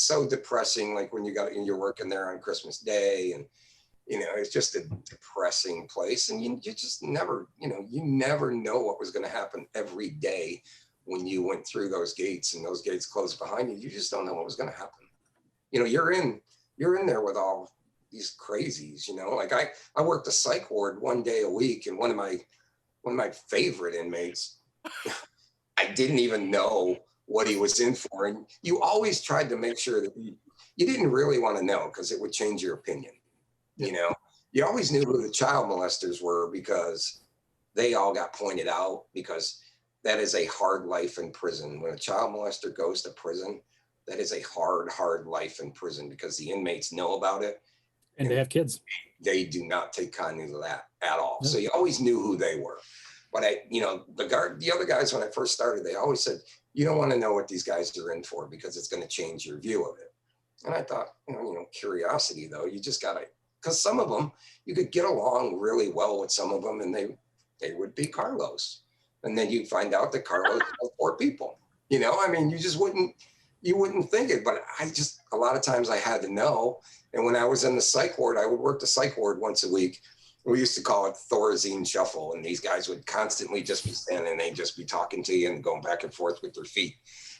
so depressing. Like when you're working there on Christmas Day and It's just a depressing place. And you just never, you never know what was going to happen every day when you went through those gates and those gates closed behind you. You just don't know what was going to happen. You're in there with all these crazies, like I worked a psych ward 1 day a week, and one of my favorite inmates, I didn't even know what he was in for. And you always tried to make sure that you didn't really want to know, because it would change your opinion. You always knew who the child molesters were, because they all got pointed out, because that is a hard life in prison. When a child molester goes to prison, that is a hard life in prison, because the inmates know about it. And they have kids. They do not take kindly to that at all. So you always knew who they were. But the other guys, when I first started, they always said, you don't want to know what these guys are in for, because it's going to change your view of it. And I thought, curiosity though, you just got to, because some of them, you could get along really well with some of them, and they would be Carlos. And then you find out that Carlos has 4 people. You just wouldn't think it. But a lot of times I had to know. And when I was in the psych ward, I would work the psych ward once a week. We used to call it Thorazine Shuffle. And these guys would constantly just be standing, they'd just be talking to you and going back and forth with their feet.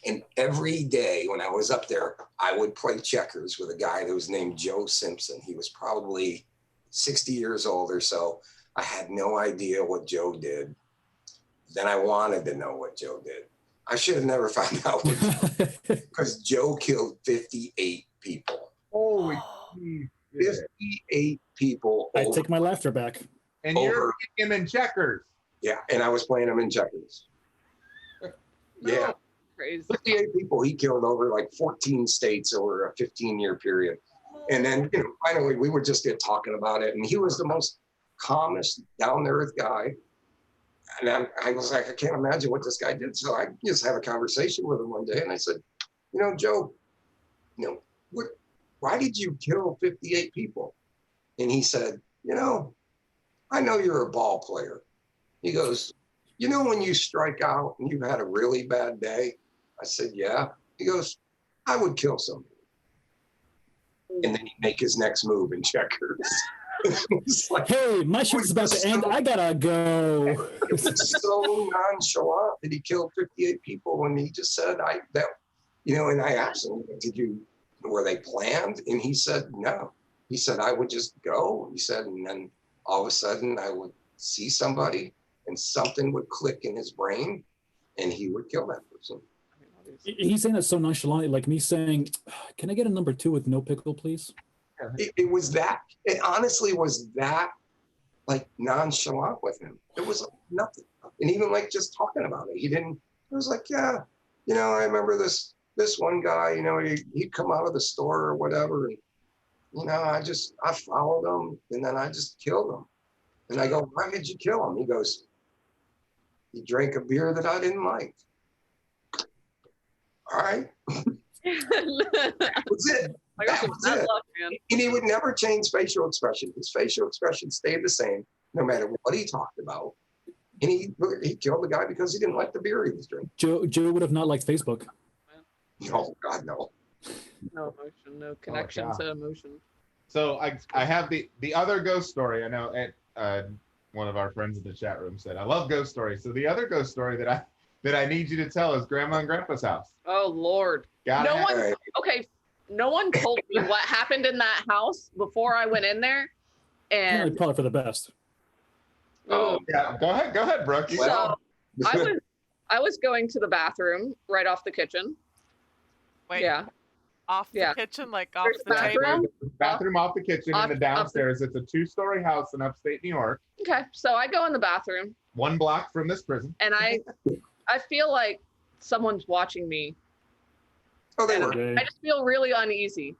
And every day when I was up there, I would play checkers with a guy that was named Joe Simpson. He was probably 60 years old or so. I had no idea what Joe did. Then I wanted to know what Joe did. I should have never found out what Joe did, because Joe killed 58 people. Holy 58 people. I take my laughter back. And you're playing him in checkers. Yeah, and I was playing him in checkers. Yeah. Crazy. 58 people he killed over like 14 states over a 15-year period. And then, finally we would just get talking about it. And he was the most calmest, down-to-earth guy. And I was like, I can't imagine what this guy did. So I just had a conversation with him one day, and I said, Joe, why did you kill 58 people? And he said, I know you're a ball player. He goes, when you strike out and you've had a really bad day? I said, yeah. He goes, I would kill somebody. And then he'd make his next move in checkers. Like, hey, my shift's about to end. I gotta go. It was so nonchalant that he killed 58 people, and he just said, and I asked him, were they planned? And he said, no. He said, I would just go. He said, and then all of a sudden I would see somebody and something would click in his brain and he would kill that person. He's saying that so nonchalantly, like me saying, can I get a number 2 with no pickle, please? It was that, it honestly was that like nonchalant with him. It was nothing. And even like just talking about it, it was like, yeah, I remember this one guy, he'd come out of the store or whatever. And, I followed him and then I just killed him. And I go, why did you kill him? He goes, he drank a beer that I didn't like. All right. That was it. That was it. And he would never change facial expression. His facial expression stayed the same no matter what he talked about. And he killed the guy because he didn't like the beer he was drinking. Joe would have not liked Facebook. No, God, no. No emotion, no connection to emotion. So I have the other ghost story. I know one of our friends in the chat room said, I love ghost stories. So the other ghost story that I need you to tell is Grandma and Grandpa's house. Oh, Lord. No one told me what happened in that house before I went in there. And probably for the best. Oh, yeah. Go ahead, Brooke. So I was going to the bathroom right off the kitchen. Wait. Yeah. Off the kitchen, like off the bathroom? table? Bathroom off the kitchen in the downstairs. It's a 2-story house in upstate New York. Okay, so I go in the bathroom. 1 block from this prison. And I feel like someone's watching me. Oh, they were. I just feel really uneasy.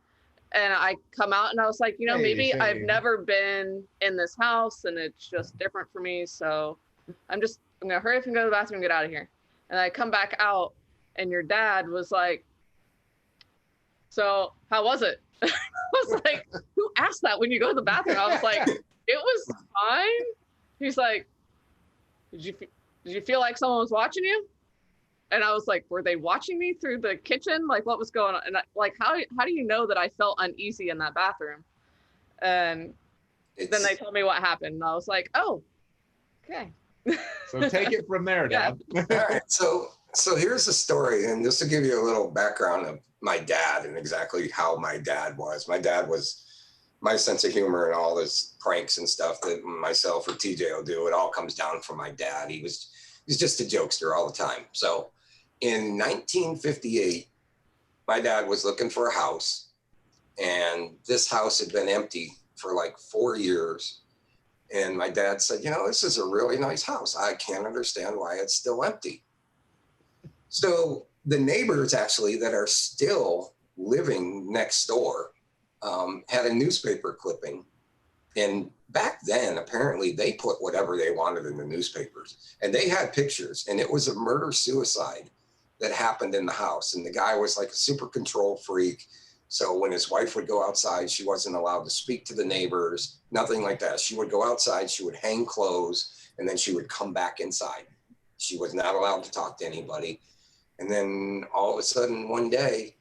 And I come out and I was like, maybe I've never been in this house and it's just different for me. So I'm gonna hurry up and go to the bathroom and get out of here. And I come back out and your dad was like, so how was it? I was like, who asked that when you go to the bathroom? I was like, it was fine. He's like, did you feel like someone was watching you? And I was like, were they watching me through the kitchen? Like, what was going on? And how do you know that I felt uneasy in that bathroom? And Then they told me what happened, and I was like, oh, okay. So take it from there, Dad. All right. So here's the story, and just to give you a little background of my dad and exactly how my dad was. My dad was my sense of humor and all this pranks and stuff that myself or TJ will do. It all comes down from my dad. He's just a jokester all the time. So in 1958, my dad was looking for a house, and this house had been empty for like 4 years. And my dad said, this is a really nice house. I can't understand why it's still empty. So the neighbors actually that are still living next door had a newspaper clipping. And back then, apparently, they put whatever they wanted in the newspapers. And they had pictures. And it was a murder-suicide that happened in the house. And the guy was like a super control freak. So when his wife would go outside, she wasn't allowed to speak to the neighbors, nothing like that. She would go outside, she would hang clothes, and then she would come back inside. She was not allowed to talk to anybody. And then all of a sudden, one day,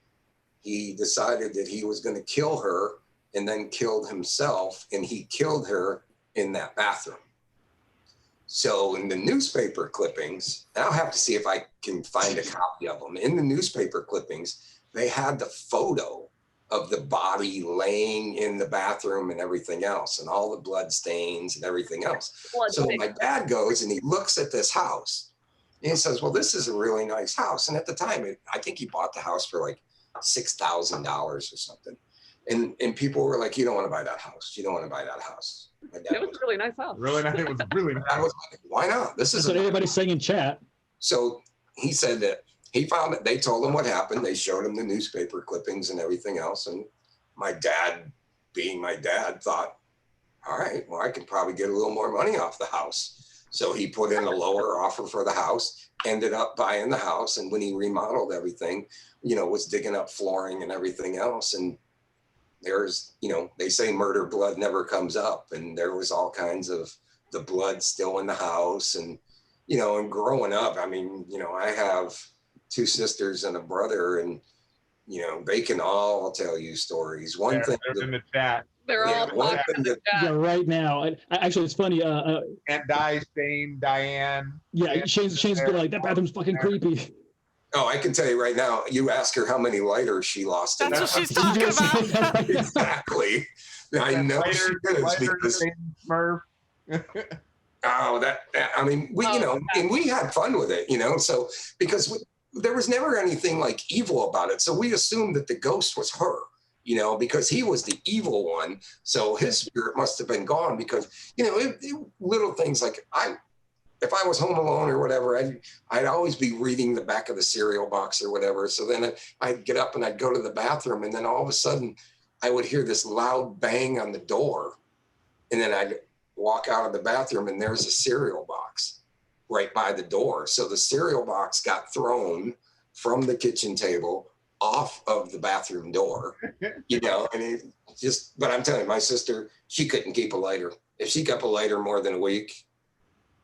he decided that he was going to kill her and then killed himself, and he killed her in that bathroom. So in the newspaper clippings, and I'll have to see if I can find a copy of them. In the newspaper clippings, they had the photo of the body laying in the bathroom and everything else, and all the blood stains and everything else. So my dad goes and he looks at this house and he says, well, this is a really nice house. And at the time, I think he bought the house for like $6,000 or something. And people were like, you don't want to buy that house. You don't want to buy that house. It was a really nice house. Really nice. It was really nice. I was like, why not? This is That's what everybody's saying in chat. So he said that he found it. They told him what happened. They showed him the newspaper clippings and everything else. And my dad, being my dad, thought, all right, well, I could probably get a little more money off the house. So he put in a lower offer for the house, ended up buying the house. And when he remodeled everything, was digging up flooring and everything else. And there's, they say murder blood never comes up. And there was all kinds of the blood still in the house. And, and growing up, I mean, I have 2 sisters and a brother, and they can all tell you stories. One thing in the chat. They're all one thing that, Yeah, right now. Actually, it's funny. And Shane, Diane. Yeah, Shane's been like, that bathroom's fucking creepy. Oh, I can tell you right now. You ask her how many lighters she lost. That's what she's talking about. Exactly. I know she does because. Smurf. Oh, I mean, we and we had fun with it, So because there was never anything like evil about it, so we assumed that the ghost was her, because he was the evil one. So his spirit must have been gone because little things like if I was home alone or whatever, I'd always be reading the back of the cereal box or whatever. So then I'd get up and I'd go to the bathroom, and then all of a sudden I would hear this loud bang on the door, and then I'd walk out of the bathroom and there's a cereal box right by the door. So the cereal box got thrown from the kitchen table off of the bathroom door, and it just, but I'm telling you, my sister, she couldn't keep a lighter. If she kept a lighter more than a week,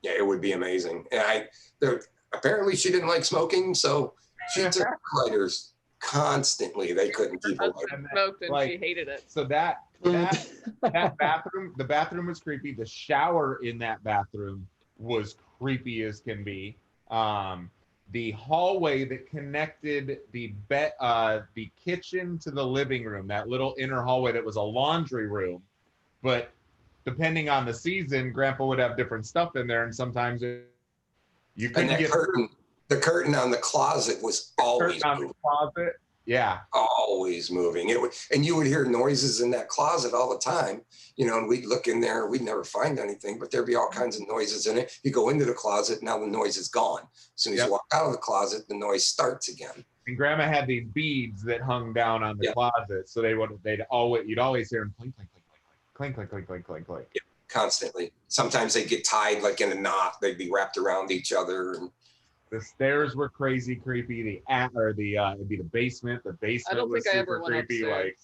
yeah, it would be amazing. And apparently she didn't like smoking, so she took lighters constantly. They couldn't keep a lighter. Smoked and she hated it. So that bathroom, the bathroom was creepy. The shower in that bathroom was creepy as can be. The hallway that connected the kitchen to the living room, that little inner hallway that was a laundry room, but depending on the season, Grandpa would have different stuff in there, and sometimes you couldn't get the curtain on the closet was always moving. Yeah, always moving. And you would hear noises in that closet all the time, and we'd look in there, we'd never find anything, but there'd be all kinds of noises in it. You go into the closet, now the noise is gone. As soon as you walk out of the closet, the noise starts again. And Grandma had these beads that hung down on the closet, so you'd always hear them clink, clink, clink, clink, clink, clink, clink, clink, clink. Yeah, constantly. Sometimes they'd get tied like in a knot. They'd be wrapped around each other. And the stairs were crazy creepy. It'd be the basement. The basement was super creepy. Like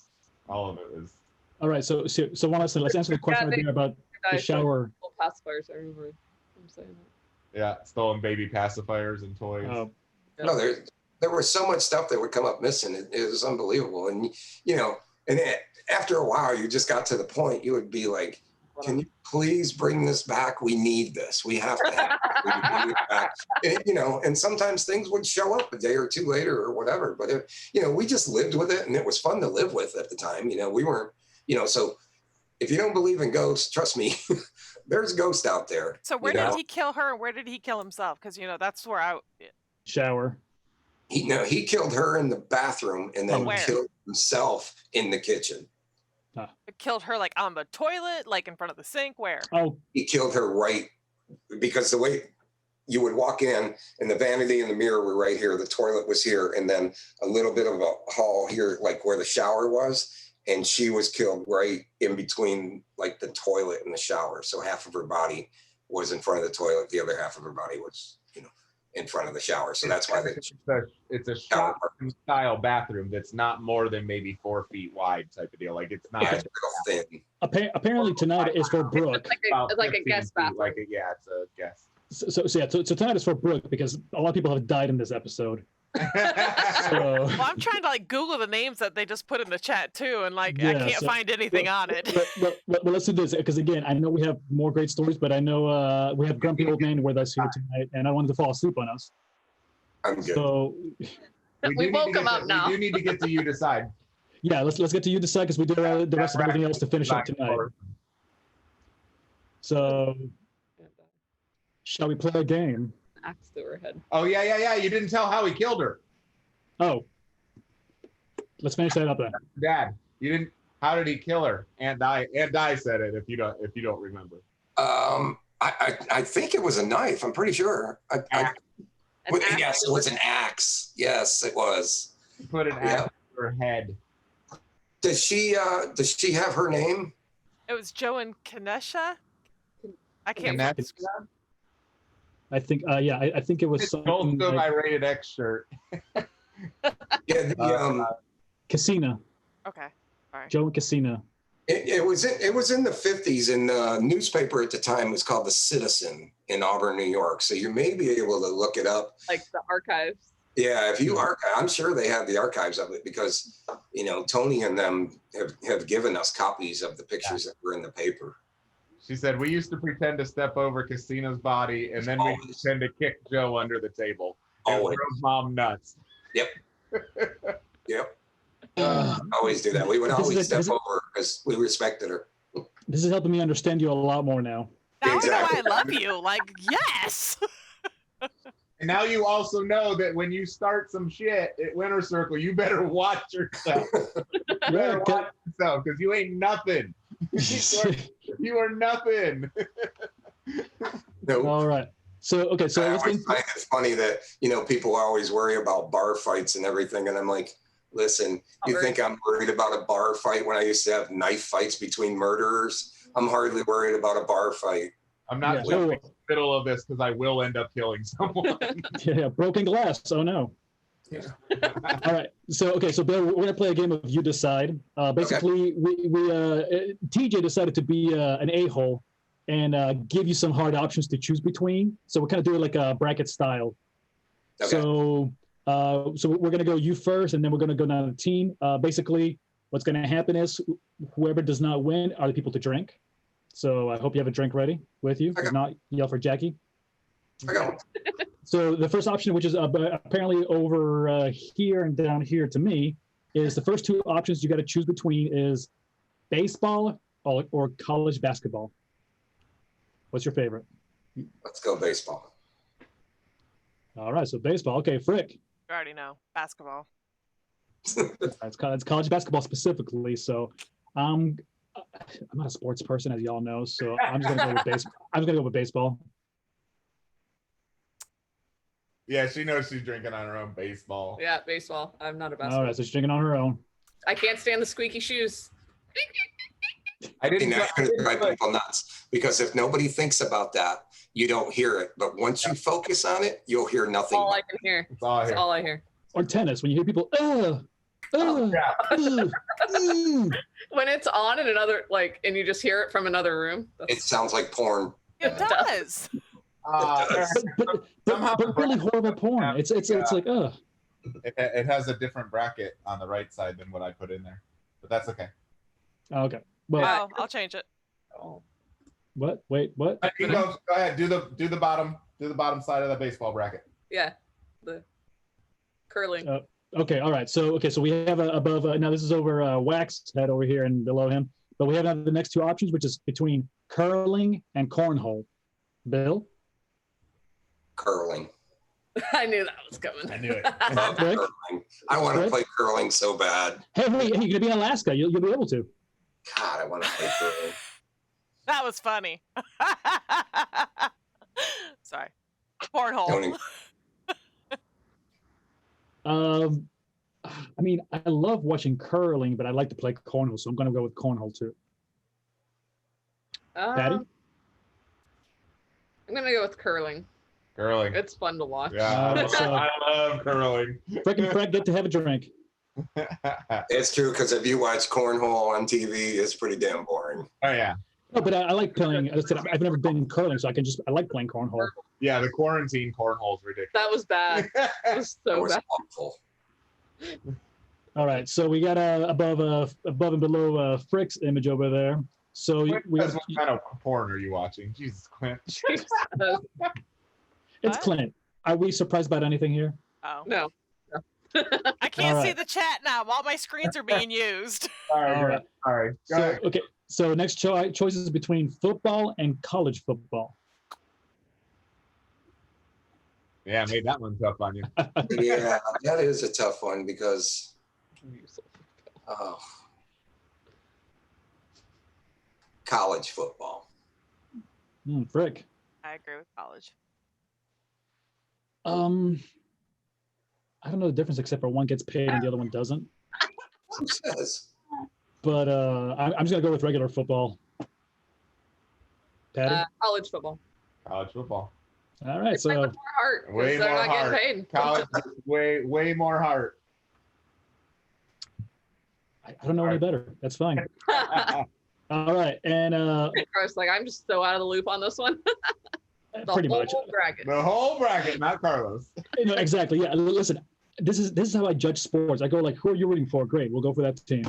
all of it was. All right, so one last thing. Let's answer the question right there about the shower. Pacifiers. I remember I'm saying that. Yeah, stolen baby pacifiers and toys. No, there was so much stuff that would come up missing. It was unbelievable. And and after a while, you just got to the point. You would be like, can you please bring this back? We need this. We have to have it. We need it back. And, you know, and sometimes things would show up a day or two later or whatever. But, you know, we just lived with it, and it was fun to live with at the time. You know, we weren't, you know, so if you don't believe in ghosts, trust me, there's ghosts out there. So where did he kill her and where did he kill himself? Because, you know, that's where I... Shower. He killed her in the bathroom and then killed himself in the kitchen. Killed her like on the toilet, like in front of the sink, where? Oh. He killed her right, because the way you would walk in and the vanity and the mirror were right here, the toilet was here, and then a little bit of a hall here, like where the shower was, and she was killed right in between like the toilet and the shower. So half of her body was in front of the toilet, the other half of her body was, you know, in front of the shower. So that's why it's a shotgun style bathroom that's not more than maybe 4 feet wide type of deal. Like it's not thin. Apparently tonight is for Brooke. It's like a guest bathroom. It's a guest. So tonight is for Brooke because a lot of people have died in this episode. Well, I'm trying to like Google the names that they just put in the chat too, and like I can't find anything on it. But let's do this, because again, I know we have more great stories, but I know we have Grumpy Old Man with us here tonight, and I wanted to fall asleep on us. I'm good. So we woke him up now. We do need to get to you decide. Yeah, let's get to you decide, because we do the rest of everything else to finish up tonight. So shall we play a game? Axe through her head. Oh yeah. You didn't tell how he killed her. Oh, let's finish that up then. Dad, you didn't. How did he kill her? And I said it. If you don't remember. I think it was a knife. I'm pretty sure. Yes, it was an axe. Yes, it was. He put an axe to her head. Does she have her name? It was Joe and Kanesha. I can't. I think, I think it was something. Don't my rated X shirt. Casina. Okay. All right. Joe and Casina. It was in the 50s, and the newspaper at the time was called The Citizen in Auburn, New York. So you may be able to look it up. Like the archives. Yeah, if you archive, I'm sure they have the archives of it, because, you know, Tony and them have given us copies of the pictures that were in the paper. She said, we used to pretend to step over Casina's body, and then we pretend to kick Joe under the table. And drove Mom nuts. Yep. Yep. Always do that. We would always step over because we respected her. This is helping me understand you a lot more now. Now I know I love you. Like, yes. And now you also know that when you start some shit at Winter Circle, you better watch yourself. Because you ain't nothing. You are nothing. No. All right. So okay. So I always find it funny that, you know, people always worry about bar fights and everything, and I'm like, listen, you think I'm worried about a bar fight when I used to have knife fights between murderers? I'm hardly worried about a bar fight. I'm not in the middle of this because I will end up killing someone. Yeah, broken glass. Oh no. Yeah. All right. So okay. So Bill, we're gonna play a game of You Decide. Basically, TJ decided to be an a-hole and give you some hard options to choose between. So we're kind of doing like a bracket style. Okay. So we're gonna go you first, and then we're gonna go down the team. Basically, what's gonna happen is whoever does not win are the people to drink. So I hope you have a drink ready with you. If not, yell for Jackie. I got one. So the first option, which is apparently over here and down here to me, is the first two options you got to choose between is baseball or college basketball. What's your favorite? Let's go baseball. All right, so baseball. Okay, Frick. You already know. Basketball. It's college basketball specifically. So I'm not a sports person, as y'all know, so I'm just gonna go with baseball. I'm just gonna go with baseball. Yeah, she knows she's drinking on her own. Baseball. Yeah, baseball. I'm not a basketball. All right, so she's drinking on her own. I can't stand the squeaky shoes. I didn't know you're going to drive people nuts, because if nobody thinks about that, you don't hear it. But once you focus on it, you'll hear nothing. All I can hear. That's all I hear. Or tennis, when you hear people, when it's on in another, like, and you just hear it from another room. It sounds like porn. It does. But really horrible porn. It's like It has a different bracket on the right side than what I put in there, but that's okay. Okay. Well, I'll change it. What? Wait, what? Go ahead. Do the bottom side of the baseball bracket. Yeah, the curling. Okay, all right. So we have above. Now this is over Wack's head over here and below him. But we have the next two options, which is between curling and cornhole. Bill? Curling. I knew that was coming. I knew it. Love Rick? curling. I want to play curling so bad. Hey, you're gonna be in Alaska. You'll be able to. God, I want to play curling. That was funny. Sorry. Cornhole. Tony. I mean, I love watching curling, but I like to play cornhole, so I'm gonna go with cornhole too. Patty? I'm gonna go with curling. Curling. It's fun to watch. Yeah, I love curling. Frick and Frack get to have a drink. It's true, because if you watch cornhole on TV, it's pretty damn boring. Oh yeah. No, but I like playing. I said I've never been in curling, so I like playing cornhole. Yeah, the quarantine cornhole is ridiculous. That was bad. That was That so was bad. awful. All right, so we got above and below Frick's image over there. So we What kind of porn are you watching? Jesus, Clint. it's What? Clint. Are we surprised about anything here? Oh. No. I can't see Alright. the chat now. All my screens are being used. Sorry, All right. Sorry. Go So ahead. okay, so next choices between football and college football. Yeah, made that one tough on you. Yeah, that is a tough one because college football. Frick. I agree with college. I don't know the difference except for one gets paid and the other one doesn't. Who says? But I'm just gonna go with regular football. Patty. College football. College football. All right, It's like so with more heart. 'Cause Way they're more not heart. getting paid. College is way more heart. I don't know any better. That's fine. All right, and I was like, I'm just so out of the loop on this one. The pretty whole much. bracket. The whole bracket, not Carlos. No, exactly. Yeah. Listen, this is how I judge sports. I go like, who are you rooting for? Great, we'll go for that team.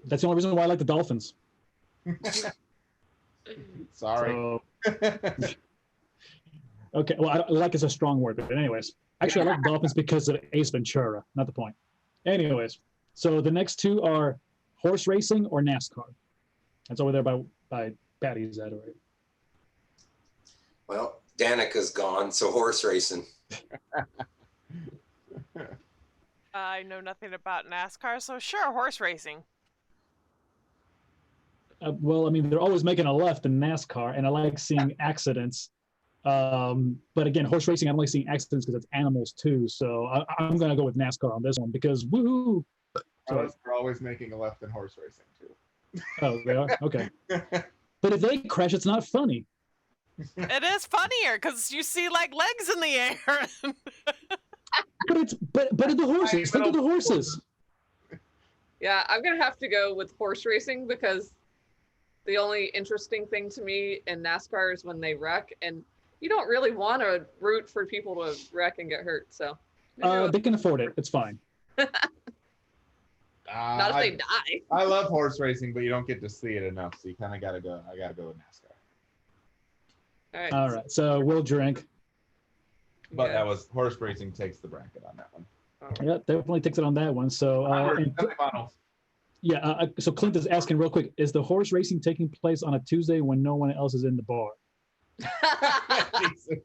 That's the only reason why I like the Dolphins. Sorry. So, okay. Well, I like is a strong word, but anyways, actually, I like Dolphins because of Ace Ventura. Not the point. Anyways, so the next two are horse racing or NASCAR. That's over there by Patty's head, right? Well, Danica's gone, so horse racing. I know nothing about NASCAR, so sure, horse racing. Well, I mean, they're always making a left in NASCAR, and I like seeing accidents. But again, horse racing, I don't like seeing accidents because it's animals too. So I'm going to go with NASCAR on this one because woohoo! Carlos, they're always making a left in horse racing too. Oh, they are? Okay. But if they crash, it's not funny. It is funnier because you see like legs in the air. But the horses. Think of the horses. Yeah, I'm gonna have to go with horse racing because the only interesting thing to me in NASCAR is when they wreck, and you don't really want to root for people to wreck and get hurt. So They can afford it. It's fine. not if they die. I love horse racing, but you don't get to see it enough, so you kind of gotta go. I gotta go with NASCAR. All right. So we'll drink. But Yeah. that was horse racing takes the bracket on that one. Yeah, definitely takes it on that one. So Semifinals. yeah. So Clint is asking real quick: is the horse racing taking place on a Tuesday when no one else is in the bar? Jesus.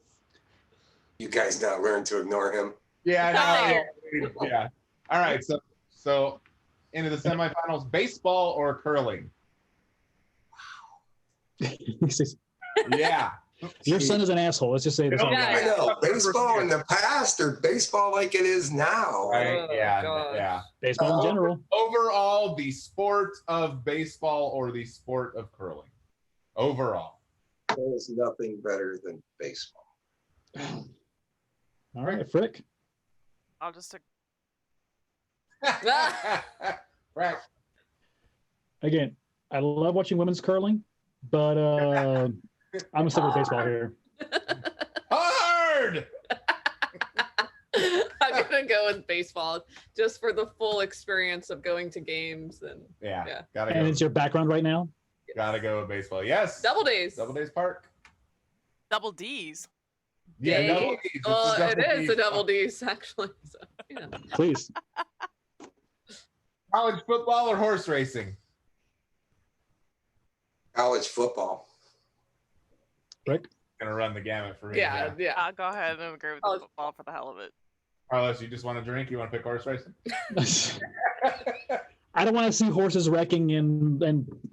You guys not learn to ignore him. Yeah, I know. Yeah. All right. So into the semifinals, baseball or curling? He says, Yeah. your son is an asshole. Let's just say this. Yeah. I know. Baseball in the past or baseball like it is now. Right. Oh, Yeah. God. Yeah. Baseball in general. Overall, the sport of baseball or the sport of curling? Overall. There's nothing better than baseball. All right, Frick. I'll just Right. Again, I love watching women's curling, but I'm gonna stick with baseball here. Hard. I'm gonna go with baseball just for the full experience of going to games and Yeah. Yeah. Gotta And go. it's your background right now. Gotta go with baseball. Yes. Double D's. Double Days Park. Double D's. Yeah, Day. double D's. It's Well, a it is D's a double Park. D's actually. So, yeah. Please. College football or horse racing? College football. Rick? Gonna run the gamut for me. Yeah, yeah. I'll go ahead and agree with the College football for the hell of it. Carlos, you just want to drink? You want to pick horse racing? I don't want to see horses wrecking and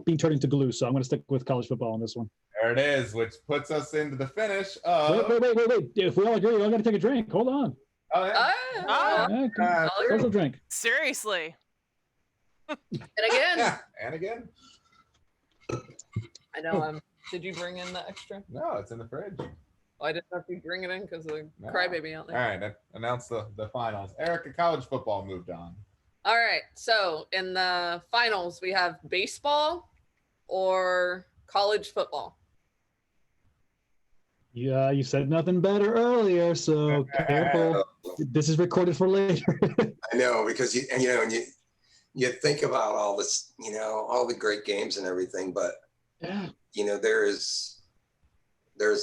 being turned into glue, so I'm going to stick with college football on this one. There it is, which puts us into the finish of. Wait. If we all agree, we all got to take a drink. Hold on. Oh, yeah. Ah, Yeah, Let's a drink. Seriously. and again, Yeah, and again. I know. Did you bring in the extra? No, it's in the fridge. Oh, I didn't know if you bring it in because of the No. crybaby out All there. right, announce the finals. Erica, college football moved on. All right. So in the finals, we have baseball or college football. Yeah, you said nothing better earlier, so careful. This is recorded for later. I know, because you think about all this, all the great games and everything, but Yeah. there's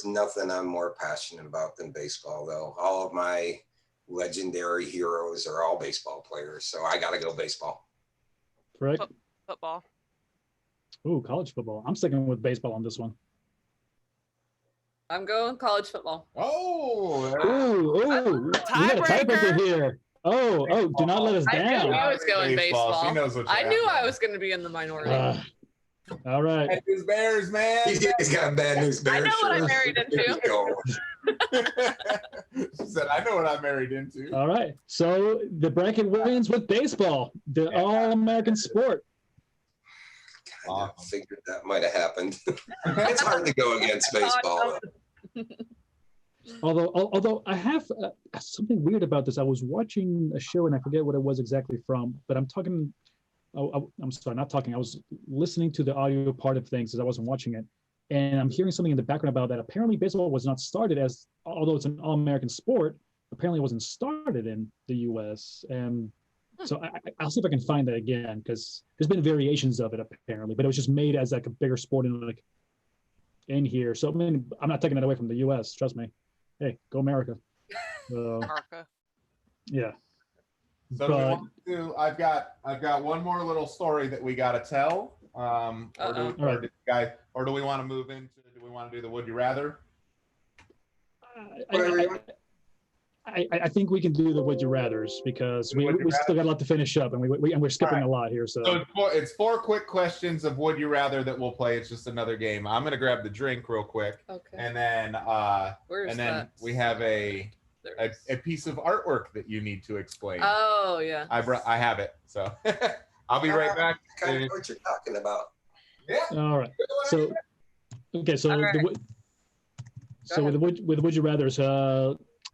nothing I'm more passionate about than baseball, though. All of my legendary heroes are all baseball players, so I got to go baseball. Correct. Football. Ooh, college football. I'm sticking with baseball on this one. I'm going college football. Oh, Ooh, we got a tiebreaker here. Oh, do not let us I knew down. I was going baseball. She knows what I you're knew after. I was going to be in the minority. All right. Bad news bears, man. He's got bad news. I know what I Bears. married into. She said, I know what I married into. All right. So the bracket wins with baseball, the all-American sport. I figured that might have happened. It's hard to go against baseball. Although I have something weird about this. I was watching a show and I forget what it was exactly from, but I'm talking. I'm sorry, not talking. I was listening to the audio part of things as I wasn't watching it, and I'm hearing something in the background about that. Apparently, baseball was not started as, although it's an all-American sport. Apparently, it wasn't started in the U.S. And so I'll see if I can find that again, because there's been variations of it apparently, but it was just made as like a bigger sport in here. So I mean, I'm not taking that away from the U.S. Trust me. Hey, go America. America. Yeah. So do we want to, I've got one more little story that we got to tell. Or do we want to move into? Do we want to do the Would You Rather? I think we can do the Would You Rathers because we still got a lot to finish up, and we're skipping a lot here. So it's four quick questions of Would You Rather that we'll play. It's just another game. I'm gonna grab the drink real quick, Okay. and then we have a piece of artwork that you need to explain. Oh yeah. I have it, so I'll be right back. Kind of what you're talking about. Yeah. all right. So okay. So All right. with the Would You Rathers,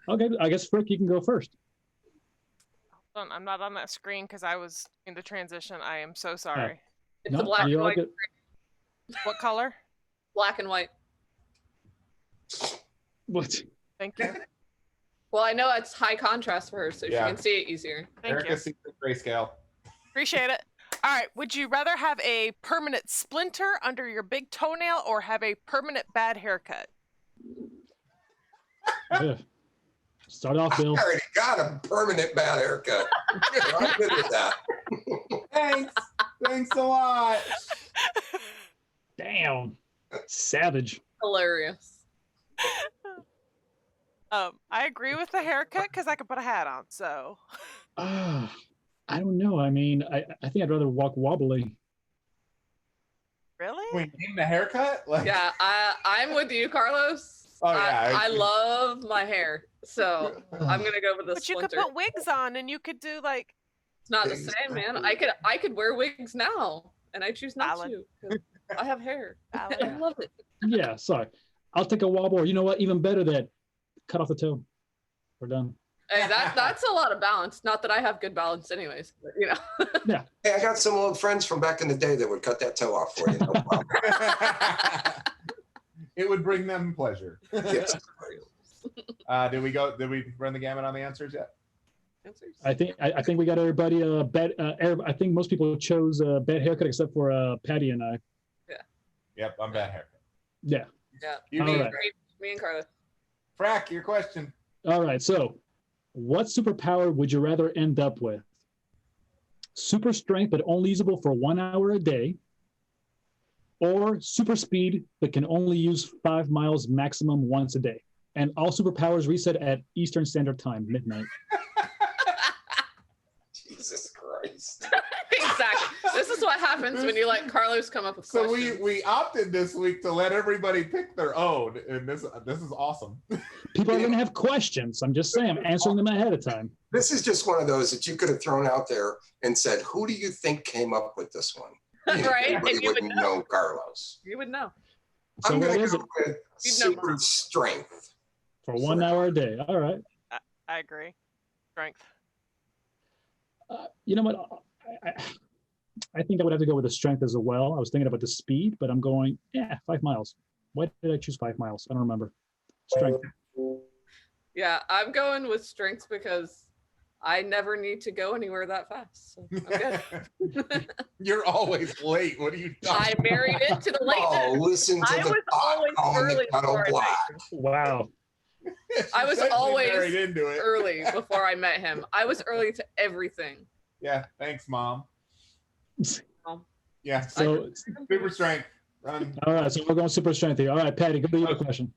okay, I guess Frick, you can go first. Hold on, I'm not on that screen because I was in the transition. I am so sorry. It's the black and you're all white. good. What color? Black and white. What? Thank you. Well, I know it's high contrast for her, so Yeah. she can see it easier. Thank Erica you. sees the grayscale. Appreciate it. All right. Would you rather have a permanent splinter under your big toenail or have a permanent bad haircut? Yeah. Start off, Bill. I already got a permanent bad haircut. I'm good with that. Thanks a lot. Damn. Savage. Hilarious. I agree with the haircut because I could put a hat on. So I don't know. I mean, I think I'd rather walk wobbly. really, Wait, getting a haircut? Like, Yeah, I'm with you, Carlos. Oh, yeah, I love my hair, so I'm gonna go with the but you splinter. could put wigs on and you could do like It's not the same, man. I could wear wigs now, and I choose not Valid. to. 'Cause I have hair. Valid. I love it. Yeah, sorry. I'll take a wobble, or you know what? Even better, that cut off the toe. We're done. Hey, that's a lot of balance. Not that I have good balance, anyways. But, you know. Hey, I got some old friends from back in the day that would cut that toe off for you. No problem. It would bring them pleasure. Yes. Did we run the gamut on the answers yet? Answers? I think we got everybody I think most people chose a bad haircut except for Patty and I. Yep, I'm bad haircut. Yeah. Yeah. You All need right. Me and Carla. Frack, your question. All right. So, what superpower would you rather end up with? Super strength, but only usable for 1 hour a day, or super speed, but can only use 5 miles maximum once a day. And all superpowers reset at Eastern Standard Time, midnight. Jesus Christ. Exactly. This is what happens when you let Carlos come up with So questions. we opted this week to let everybody pick their own, and this is awesome. People are going to have questions. I'm just saying, I'm answering them ahead of time. This is just one of those that you could have thrown out there and said, who do you think came up with this one? Right? Everybody And you would wouldn't know Carlos. You would know. So I'm what going to is it? go with You'd know super mine. strength. For 1 hour a day. All right. I agree. Strength. You know what? I think I would have to go with the strength as well. I was thinking about the speed, but I'm going, 5 miles. Why did I choose 5 miles? I don't remember. Strength. Yeah, I'm going with strength because I never need to go anywhere that fast. So I'm good. You're always late. What are you I talking married it to the lateness. Oh, listen to I the was pot always calling early the kettle before I black. met him. Wow. I was She always married into it. early before I met him. I was early to everything. Yeah, thanks, Mom. Mom. Yeah, So, super strength. Run. all right. So we're going super strength here. All right, Patty, go to your question.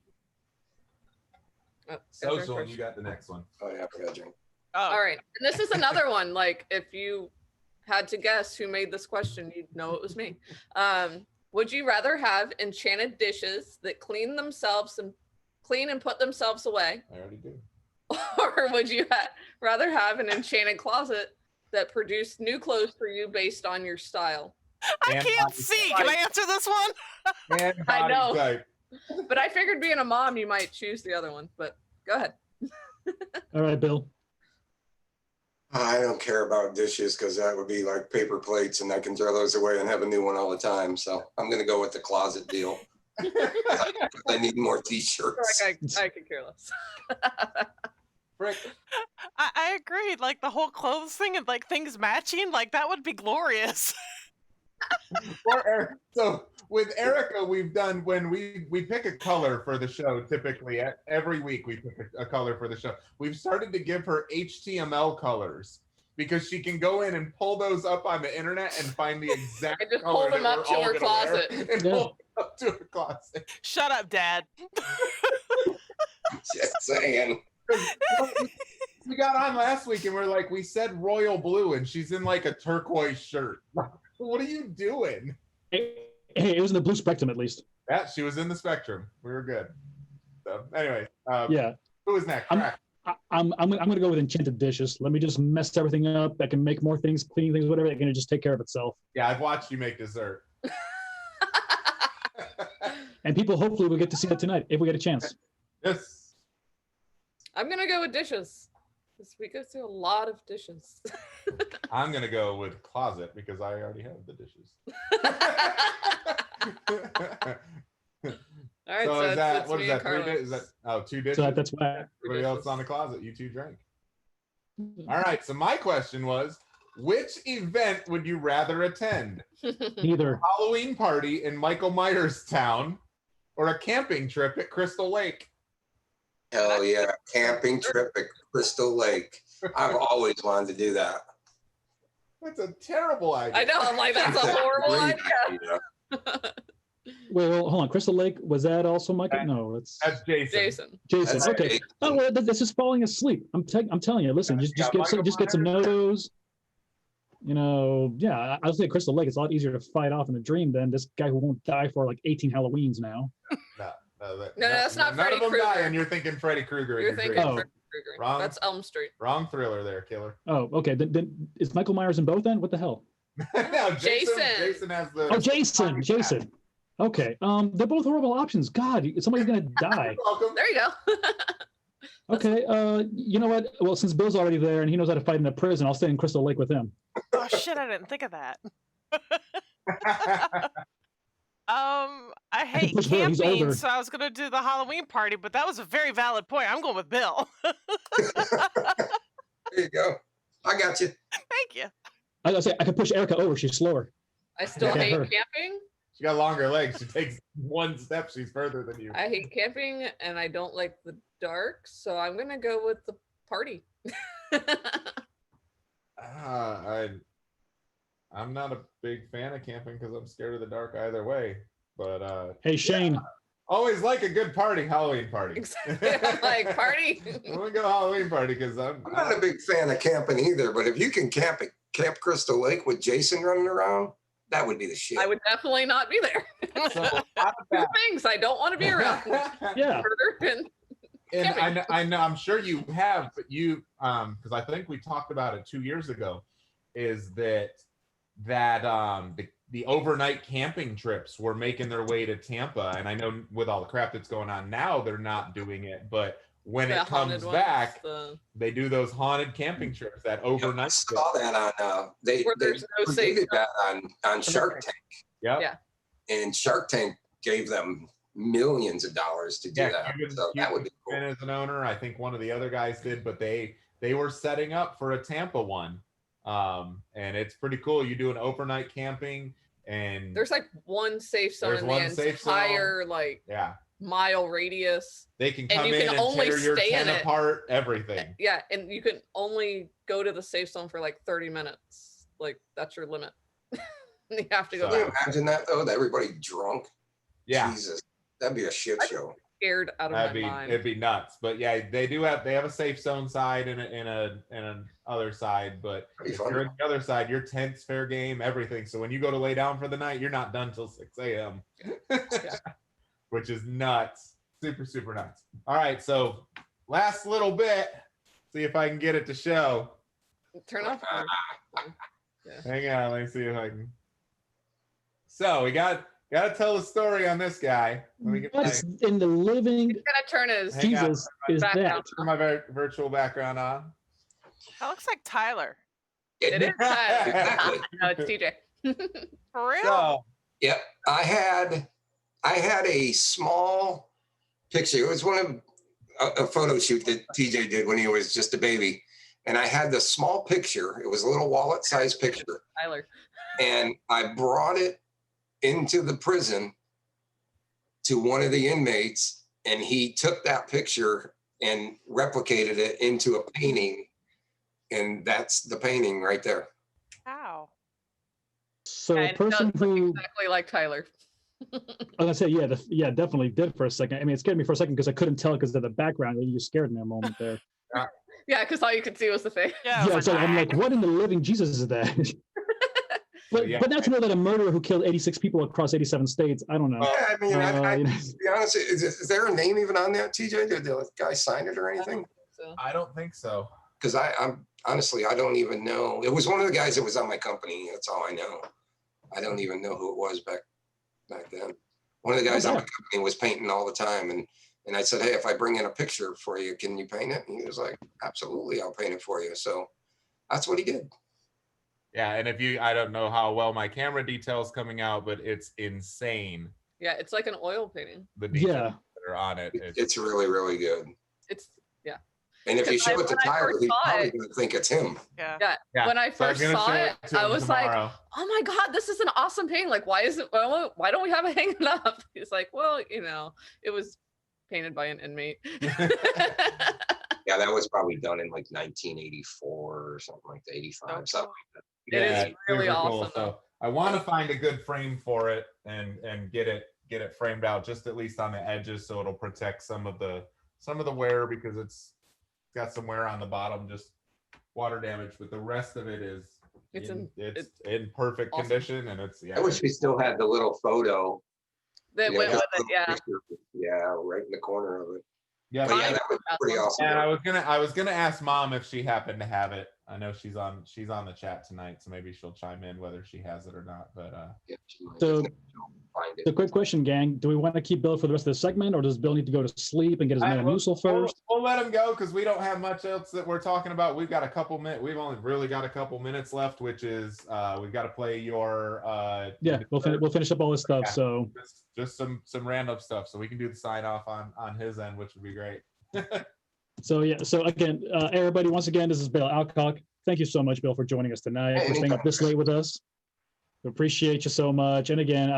Oh, Social, and you got the next one. Oh, yeah, I forgot to drink. Oh, All right. And this is another one. Like, if you had to guess who made this question, you'd know it was me. Would you rather have enchanted dishes that clean and put themselves away? I already do. Or would you rather have an enchanted closet that produced new clothes for you based on your style? I And can't body see. type. Can I answer this one? And I body know. type. But I figured being a mom, you might choose the other one. But go ahead. All right, Bill. I don't care about dishes because that would be like paper plates and I can throw those away and have a new one all the time. So I'm going to go with the closet deal. I need more t-shirts. Like I could care less. Frick. I agree. Like the whole clothes thing and like things matching, like that would be glorious. So with Erica, we've done when we pick a color for the show. Typically, every week we pick a color for the show. We've started to give her HTML colors because she can go in and pull those up on the internet and find the exact And just color pull them that up we're to all her gonna wear closet. and Yeah. pull them up to her closet. Shut up, Dad. Just saying. We got on last week and we're like, we said royal blue and she's in like a turquoise shirt. What are you doing? Hey, it was in the blue spectrum at least. Yeah, she was in the spectrum. We were good. So anyway, Yeah. who was next? I'm- Frack. I'm going to go with enchanted dishes. Let me just mess everything up. I can make more things, clean things, whatever. It can just take care of itself. Yeah, I've watched you make dessert. And people hopefully will get to see that tonight if we get a chance. Yes. I'm gonna go with dishes. Because we go through a lot of dishes. I'm gonna go with closet because I already have the dishes. All right, So is that it's what me is and that? 3 Carlos. Is that 2 dishes? So that's why. Everybody else on the closet, you 2 drank. All right. So my question was, which event would you rather attend? Neither. Halloween party in Michael Myers Town, or a camping trip at Crystal Lake? Hell yeah. Camping trip at Crystal Lake. I've always wanted to do that. That's a terrible idea. I know. I'm like, that's a horrible Great idea. idea. Wait, hold on. Crystal Lake, was that also Michael? No, that's That's Jason. Jason. Jason. That's Okay. Jason. Oh, well, this is falling asleep. I'm telling you. Listen, just Yeah, get some notos. You know, yeah. I was thinking Crystal Lake. It's a lot easier to fight off in the dream than this guy who won't die for like 18 Halloweens now. No, that's not None Freddy of them Krueger. die, and you're thinking Freddy Krueger. in You're your thinking dream. Oh. Freddy Krueger. Wrong. That's Elm Street. Wrong thriller there, killer. Oh, okay. Then is Michael Myers in both then? What the hell? No, Jason. Jason has the. Oh, Jason. Okay. They're both horrible options. God, somebody's gonna die. You're welcome. There you go. Okay. You know what? Well, since Bill's already there and he knows how to fight in a prison, I'll stay in Crystal Lake with him. Oh shit, I didn't think of that. I hate push Bill, he's camping, older. so I was gonna do the Halloween party, but that was a very valid point. I'm going with Bill. There you go. I got you. Thank you. I gotta say, I could push Erica over. She's slower. I still Yeah, hate her. camping. She got longer legs. She takes one step, she's further than you. I hate camping and I don't like the dark, so I'm gonna go with the party. I'm not a big fan of camping because I'm scared of the dark either way. But Hey, Shane. yeah, always like a good party, Halloween party. Exactly. I'm like, party. I'm gonna go Halloween party because I'm not a big fan of camping either, but if you can camp at Camp Crystal Lake with Jason running around, that would be the shit. I would definitely not be there. So, Two things I don't want to be around. Yeah. Murder and I know I'm sure you have, but you because I think we talked about it 2 years ago, is that the overnight camping trips were making their way to Tampa, and I know with all the crap that's going on now, they're not doing it, but when it comes back, they do those haunted camping trips, that overnight. I saw that on they created that on Shark Tank. Yeah. And Shark Tank gave them millions of dollars to do that. So that would be cool. As an owner, I think one of the other guys did, but they were setting up for a Tampa one. And it's pretty cool. You do an overnight camping, and there's like one safe zone in the entire mile radius. They can come in and tear your tent apart, everything. Yeah, and you can only go to the safe zone for like 30 minutes. Like that's your limit. You have to go. Can you imagine that though? That everybody drunk. Yeah. Jesus, that'd be a shit show. Scared out of my mind. It'd be nuts. But yeah, they have a safe zone side and an other side. But if you're on the other side, your tent's fair game, everything. So when you go to lay down for the night, you're not done till 6 a.m. Which is nuts. Super, super nuts. All right, so last little bit. See if I can get it to show. Turn off. Hang on, let me see if I can. So we got to tell the story on this guy. Let me get What's in the living? He's gonna turn his Jesus is that? Turn my virtual background on. That looks like Tyler. It is Tyler. Exactly. No, it's TJ. For real? So, yep, I had a small picture. It was one of a photo shoot that TJ did when he was just a baby, and I had the small picture. It was a little wallet-sized picture. Tyler. And I brought it into the prison to one of the inmates, and he took that picture and replicated it into a painting, and that's the painting right there. Wow. So a person who exactly like Tyler. I was gonna say, yeah, definitely did for a second. I mean, it scared me for a second because I couldn't tell because of the background. You scared me a moment there. Yeah, because all you could see was the face. Yeah, so I'm like, what in the living Jesus is that? But now to know that a murderer who killed 86 people across 87 states, I don't know. Yeah, I mean, to be honest, is there a name even on that, TJ? Did the guy sign it or anything? I don't think so. Because I'm honestly, I don't even know. It was one of the guys that was on my company. That's all I know. I don't even know who it was back then. One of the guys on my company was painting all the time, and I said, hey, if I bring in a picture for you, can you paint it? And he was like, absolutely, I'll paint it for you. So that's what he did. Yeah, and I don't know how well my camera detail's coming out, but it's insane. Yeah, it's like an oil painting. The details that are on it. It's really, really good. Yeah. And if you show it to Tyler, he's probably going to think it's him. Yeah. When I first saw it, I was like, oh my God, this is an awesome painting. Like, why don't we have it hanging up? He's like, well, it was painted by an inmate. Yeah, that was probably done in like 1984 or something like that, 85, something like that. It is really awesome. So I want to find a good frame for it and get it framed out just at least on the edges, so it'll protect some of the wear, because it's got some wear on the bottom, just water damage, but the rest of it is in perfect condition, and it's I wish we still had the little photo that went with it. Yeah, right in the corner of it. Yeah, but that was pretty awesome. And I was gonna ask Mom if she happened to have it. I know she's on the chat tonight, so maybe she'll chime in whether she has it or not. But so the quick question, gang: do we want to keep Bill for the rest of the segment, or does Bill need to go to sleep and get his Metamucil first? We'll let him go because we don't have much else that we're talking about. We've got a couple minutes. We've only really got a couple minutes left, which is we've got to play your. We'll finish up all this stuff. Yeah, so just some random stuff, so we can do the sign off on his end, which would be great. So again, everybody, once again, this is Bill Alcock. Thank you so much, Bill, for joining us tonight. For staying up this late with us. Appreciate you so much. And again,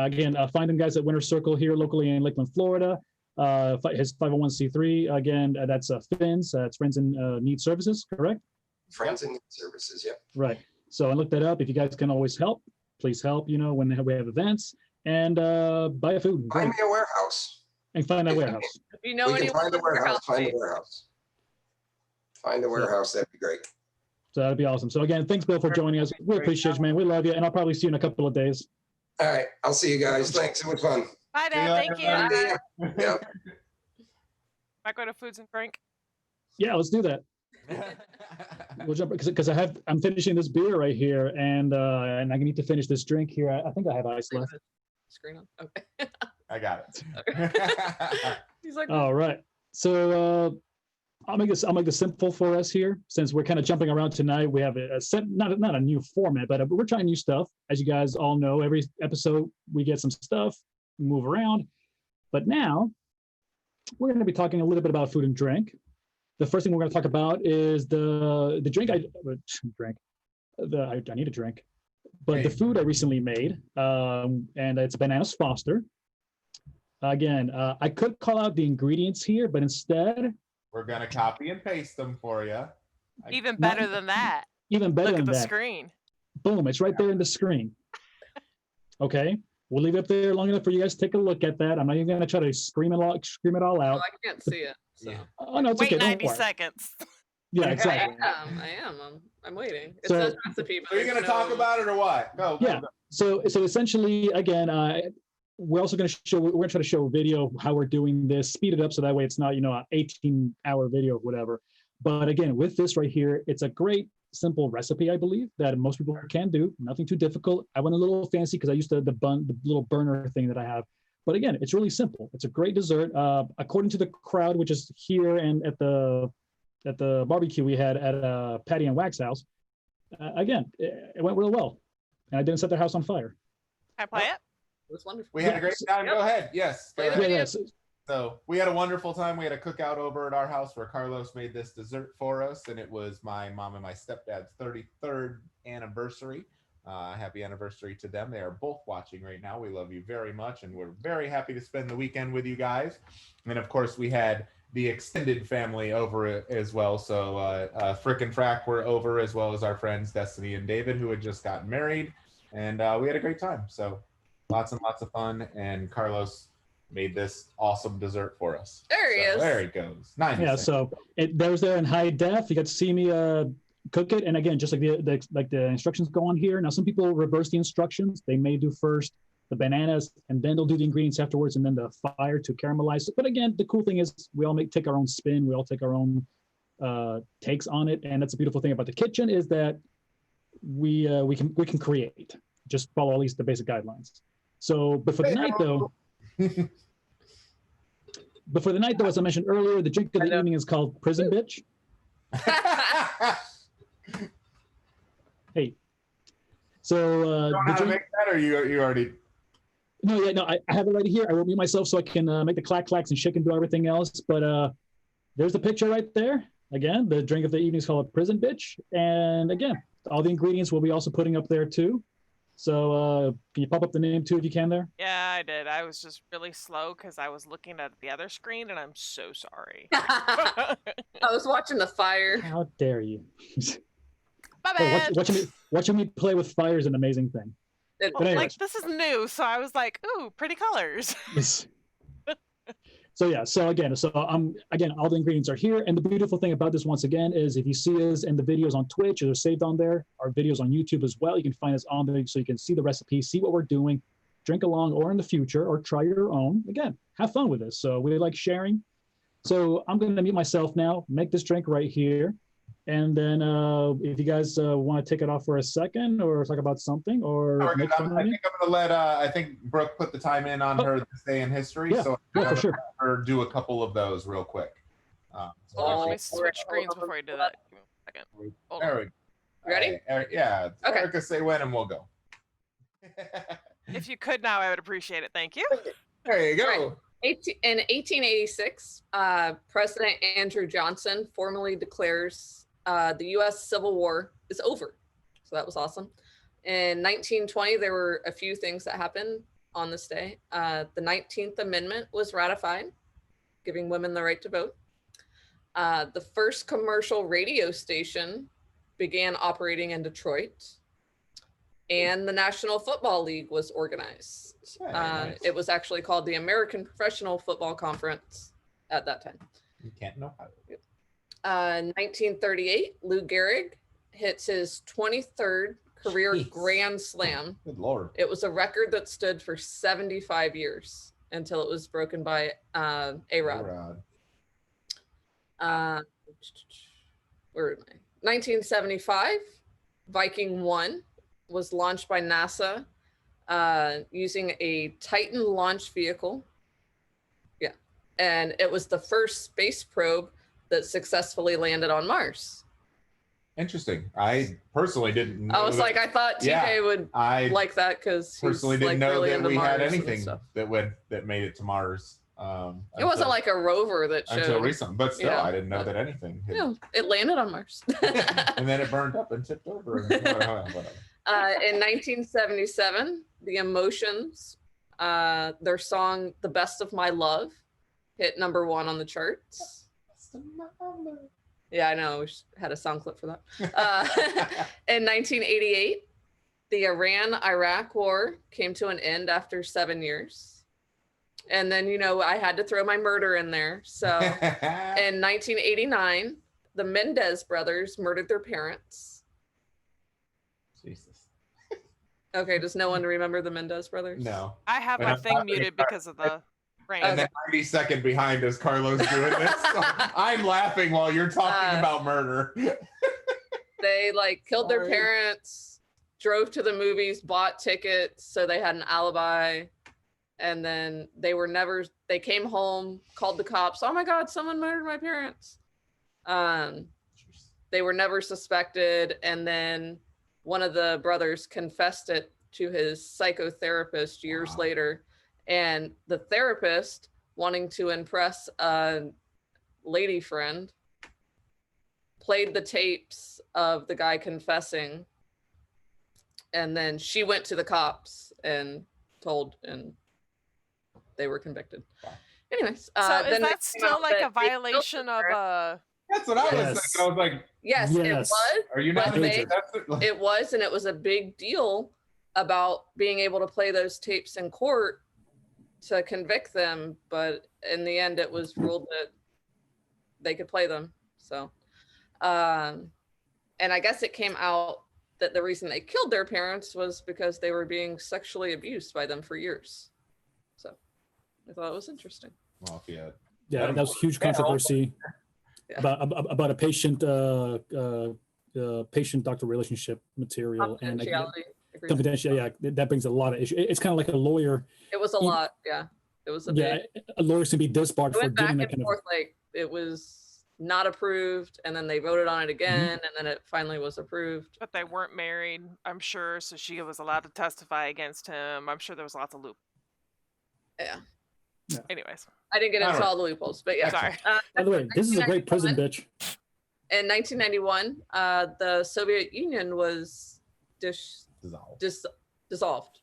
find them guys at Winter Circle here locally in Lakeland, Florida. His 501c3. Again, that's FINS. It's Friends in Need Services, correct? Friends in Need Services, yeah. Right. So I looked that up. If you guys can always help, please help. When we have events, and buy food. Find me a warehouse. And find that warehouse. If you know We can anyone find a with warehouse warehouse. Find a space. warehouse. Find a warehouse. That'd be great. So that'd be awesome. So again, thanks, Bill, for joining us. We appreciate you, man. We love you, and I'll probably see you in a couple of days. All right. I'll see you guys. Thanks. It was fun. Bye, Dad. Thank you. Bye. Yep. I go to Foods and Frank. Yeah, let's do that. We'll jump because I'm finishing this beer right here, and I need to finish this drink here. I think I have ice left. Screen on. Okay. I got it. He's like, All right. So I'll make this simple for us here, since we're kind of jumping around tonight. We have a set, not a new format, but we're trying new stuff. As you guys all know, every episode we get some stuff, move around. But now we're going to be talking a little bit about food and drink. The first thing we're going to talk about is the drink I need a drink, but the food I recently made, and it's Bananas Foster. Again, I could call out the ingredients here, but instead We're gonna copy and paste them for you. Even better than that. even better Look than at the that. screen. Boom, it's right there in the screen. Okay, we'll leave it up there long enough for you guys to take a look at that. I'm not even going to try to scream it all oh, out. I can't see it. So. Yeah. Oh no, it's Wait okay. Don't 90 worry. seconds. Yeah, exactly. I am. I'm waiting. It So- says recipe, but Are you gonna talk about it or what? Go. Yeah. So essentially, again, we're also going to show. We're going to try to show a video of how we're doing this, speed it up so that way it's not an 18-hour video or whatever. But again, with this right here, it's a great simple recipe, I believe, that most people can do. Nothing too difficult. I went a little fancy because I used the little burner thing that I have. But again, it's really simple. It's a great dessert. According to the crowd, which is here and at the barbecue we had at Paddy and Wack's house, again, it went real well, and I didn't set their house on fire. Can I play it? It was wonderful. We had a great time. Yep. Go ahead. Yes. Go Play the ahead. video. Yes. So we had a wonderful time. We had a cookout over at our house where Carlos made this dessert for us, and it was my mom and my stepdad's 33rd anniversary. Happy anniversary to them. They are both watching right now. We love you very much, and we're very happy to spend the weekend with you guys. And of course, we had the extended family over as well. So Frick and Frack were over, as well as our friends Destiny and David, who had just gotten married, and we had a great time. So lots and lots of fun, and Carlos made this awesome dessert for us. There he So is. there he goes. Nice. Yeah, so that was there in high def. You got to see me cook it, and again, just like the instructions go on here. Now, some people reverse the instructions. They may do first the bananas, and then they'll do the ingredients afterwards, and then the fire to caramelize it. But again, the cool thing is we all take our own spin. We all take our own takes on it, and that's the beautiful thing about the kitchen is that we can create. Just follow at least the basic guidelines. So, but for the night though. But for the night, though, as I mentioned earlier, the drink of the evening is called Prison Bitch. Hey, so You know the how to drink, make that, or you already? no, I have it right here. I will mute myself so I can make the clacks and shake and do everything else. But there's the picture right there. Again, the drink of the evening is called Prison Bitch, and again, all the ingredients we'll be also putting up there too. So can you pop up the name too if you can there? Yeah, I did. I was just really slow because I was looking at the other screen, and I'm so sorry. I was watching the fire. How dare you? My Hey, bad. watching me play with fire is an amazing thing. It- But anyways. Like, this is new, so I was like, ooh, pretty colors. Yes. So yeah, so again, all the ingredients are here, and the beautiful thing about this once again is if you see us in the videos on Twitch, they're saved on there. Our videos on YouTube as well. You can find us on there, so you can see the recipe, see what we're doing, drink along, or in the future, or try your own. Again, have fun with this. So we like sharing. So I'm going to mute myself now, make this drink right here, and then if you guys want to take it off for a second, or talk about something, or We're make good. fun I of me. think I'm gonna let. I think Brooke put the time in on her this day in history, Yeah, so yeah, I'm for gonna sure. have her do a couple of those real quick. Hold Oh, on, let me we're- switch screens before you do that. Give me a second. Hold There on. we go. You ready? All right, yeah. Okay. Erica, say when, and we'll go. If you could now, I would appreciate it. Thank you. There you go. Right. In 1886, President Andrew Johnson formally declares the U.S. Civil War is over. So that was awesome. In 1920, there were a few things that happened on this day. The 19th Amendment was ratified, giving women the right to vote. The first commercial radio station began operating in Detroit. And the National Football League was organized. Nice. It was actually called the American Professional Football Conference at that time. You can't know how. 1938, Lou Gehrig hits his 23rd career Jeez. Grand Slam. Good Lord. It was a record that stood for 75 years until it was broken by A-Rod. A-Rod. Where am I? 1975, Viking 1 was launched by NASA using a Titan launch vehicle. Yeah. And it was the first space probe that successfully landed on Mars. Interesting. I personally didn't know. I was like, I thought TK would I like that because he's personally didn't like know really that into we Mars had and anything stuff. that made it to Mars. It wasn't like a rover that showed. until recent, but still, yeah, I didn't know that anything. Had, No, it landed on Mars. and then it burned up and tipped over. And, whatever. In 1977, the Emotions, their song "The Best of My Love" hit #1 on the charts. Yeah, I know. We had a sound clip for that. In 1988, the Iran-Iraq War came to an end after 7 years. And then, I had to throw my murder in there. So in 1989, the Mendez brothers murdered their parents. Jesus. Okay, does no one remember the Mendez brothers? No. I have And my I'm thing not- muted because of the rain. And then 90-second behind us, Carlos doing this. So I'm laughing while you're talking about murder. They killed their Sorry. parents, drove to the movies, bought tickets so they had an alibi. And then they came home, called the cops. Oh my God, someone murdered my parents. They were never suspected. And then one of the brothers confessed it to his psychotherapist years later. And the therapist, wanting to impress a lady friend, played the tapes of the guy confessing. And then she went to the cops and told, and they were convicted. Wow. Anyways, So is then that still like a violation of That's what I was Yes. thinking. I was like, Yes, it Yes. was. are you not But they- that's It was, and it was a big deal about being able to play those tapes in court to convict them. But in the end, it was ruled that they could play them. So, and I guess it came out that the reason they killed their parents was because they were being sexually abused by them for years. So I thought it was interesting. well, yeah. Yeah, that was huge controversy Yeah. about a patient-doctor relationship material and Confidentiality agreement. confidential. Yeah, that brings a lot of issues. It's kind of like a lawyer. It was a lot. Yeah, it was a Yeah, big. a lawyer can be disbarred It for went back giving and that kind of. forth. It was not approved, and then they voted on it again, Mm-hmm. and then it finally was approved. but they weren't married, I'm sure, so she was allowed to testify against him. I'm sure there was lots of loop. Yeah, Anyways, I didn't get I into don't- all the loopholes, but yeah. sorry. By the way, this is a great prison, bitch. In 1991, the Soviet Union was Dissolved. dissolved,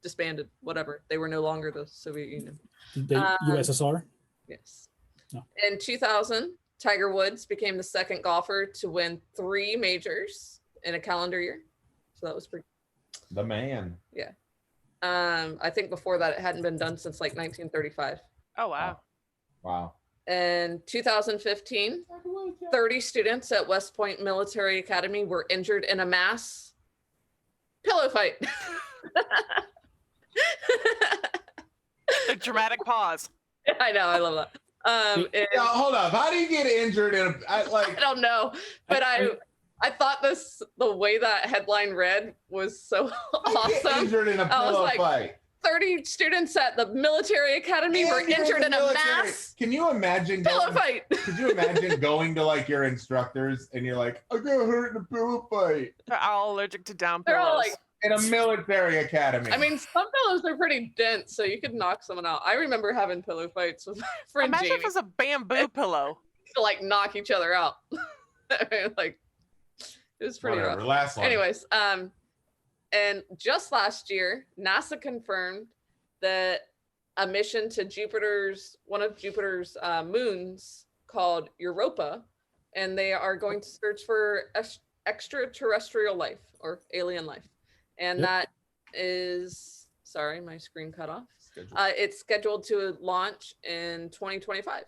disbanded, whatever. They were no longer the Soviet Union. The USSR. Yes. Oh. In 2000, Tiger Woods became the second golfer to win 3 majors in a calendar year. So that was pretty. The man. I think before that it hadn't been done since 1935. Oh, wow. Wow. In 2015, 30 students at West Point Military Academy were injured in a mass pillow fight. A dramatic pause. I know, I love that. Yeah, hold up. How do you get injured in a I don't know, but I thought the way that headline read was so awesome. injured in a I was pillow like, fight? 30 students at the military academy were And you're injured the in a military. mass Can you imagine pillow going, fight. could you imagine going to your instructors and you're like, I got hurt in a pillow fight They're all allergic to down They're all pillows. in a military academy? I mean, some pillows are pretty dense, so you could knock someone out. I remember having pillow fights with my friend Imagine Jamie if it was a bamboo pillow. to knock each other out. I mean, it was pretty whatever. rough. Last one. Anyways, And just last year, NASA confirmed that a mission to one of Jupiter's moons called Europa, and they are going to search for extraterrestrial life or alien life. And that is, sorry, my screen cut off. It's scheduled to launch in 2025.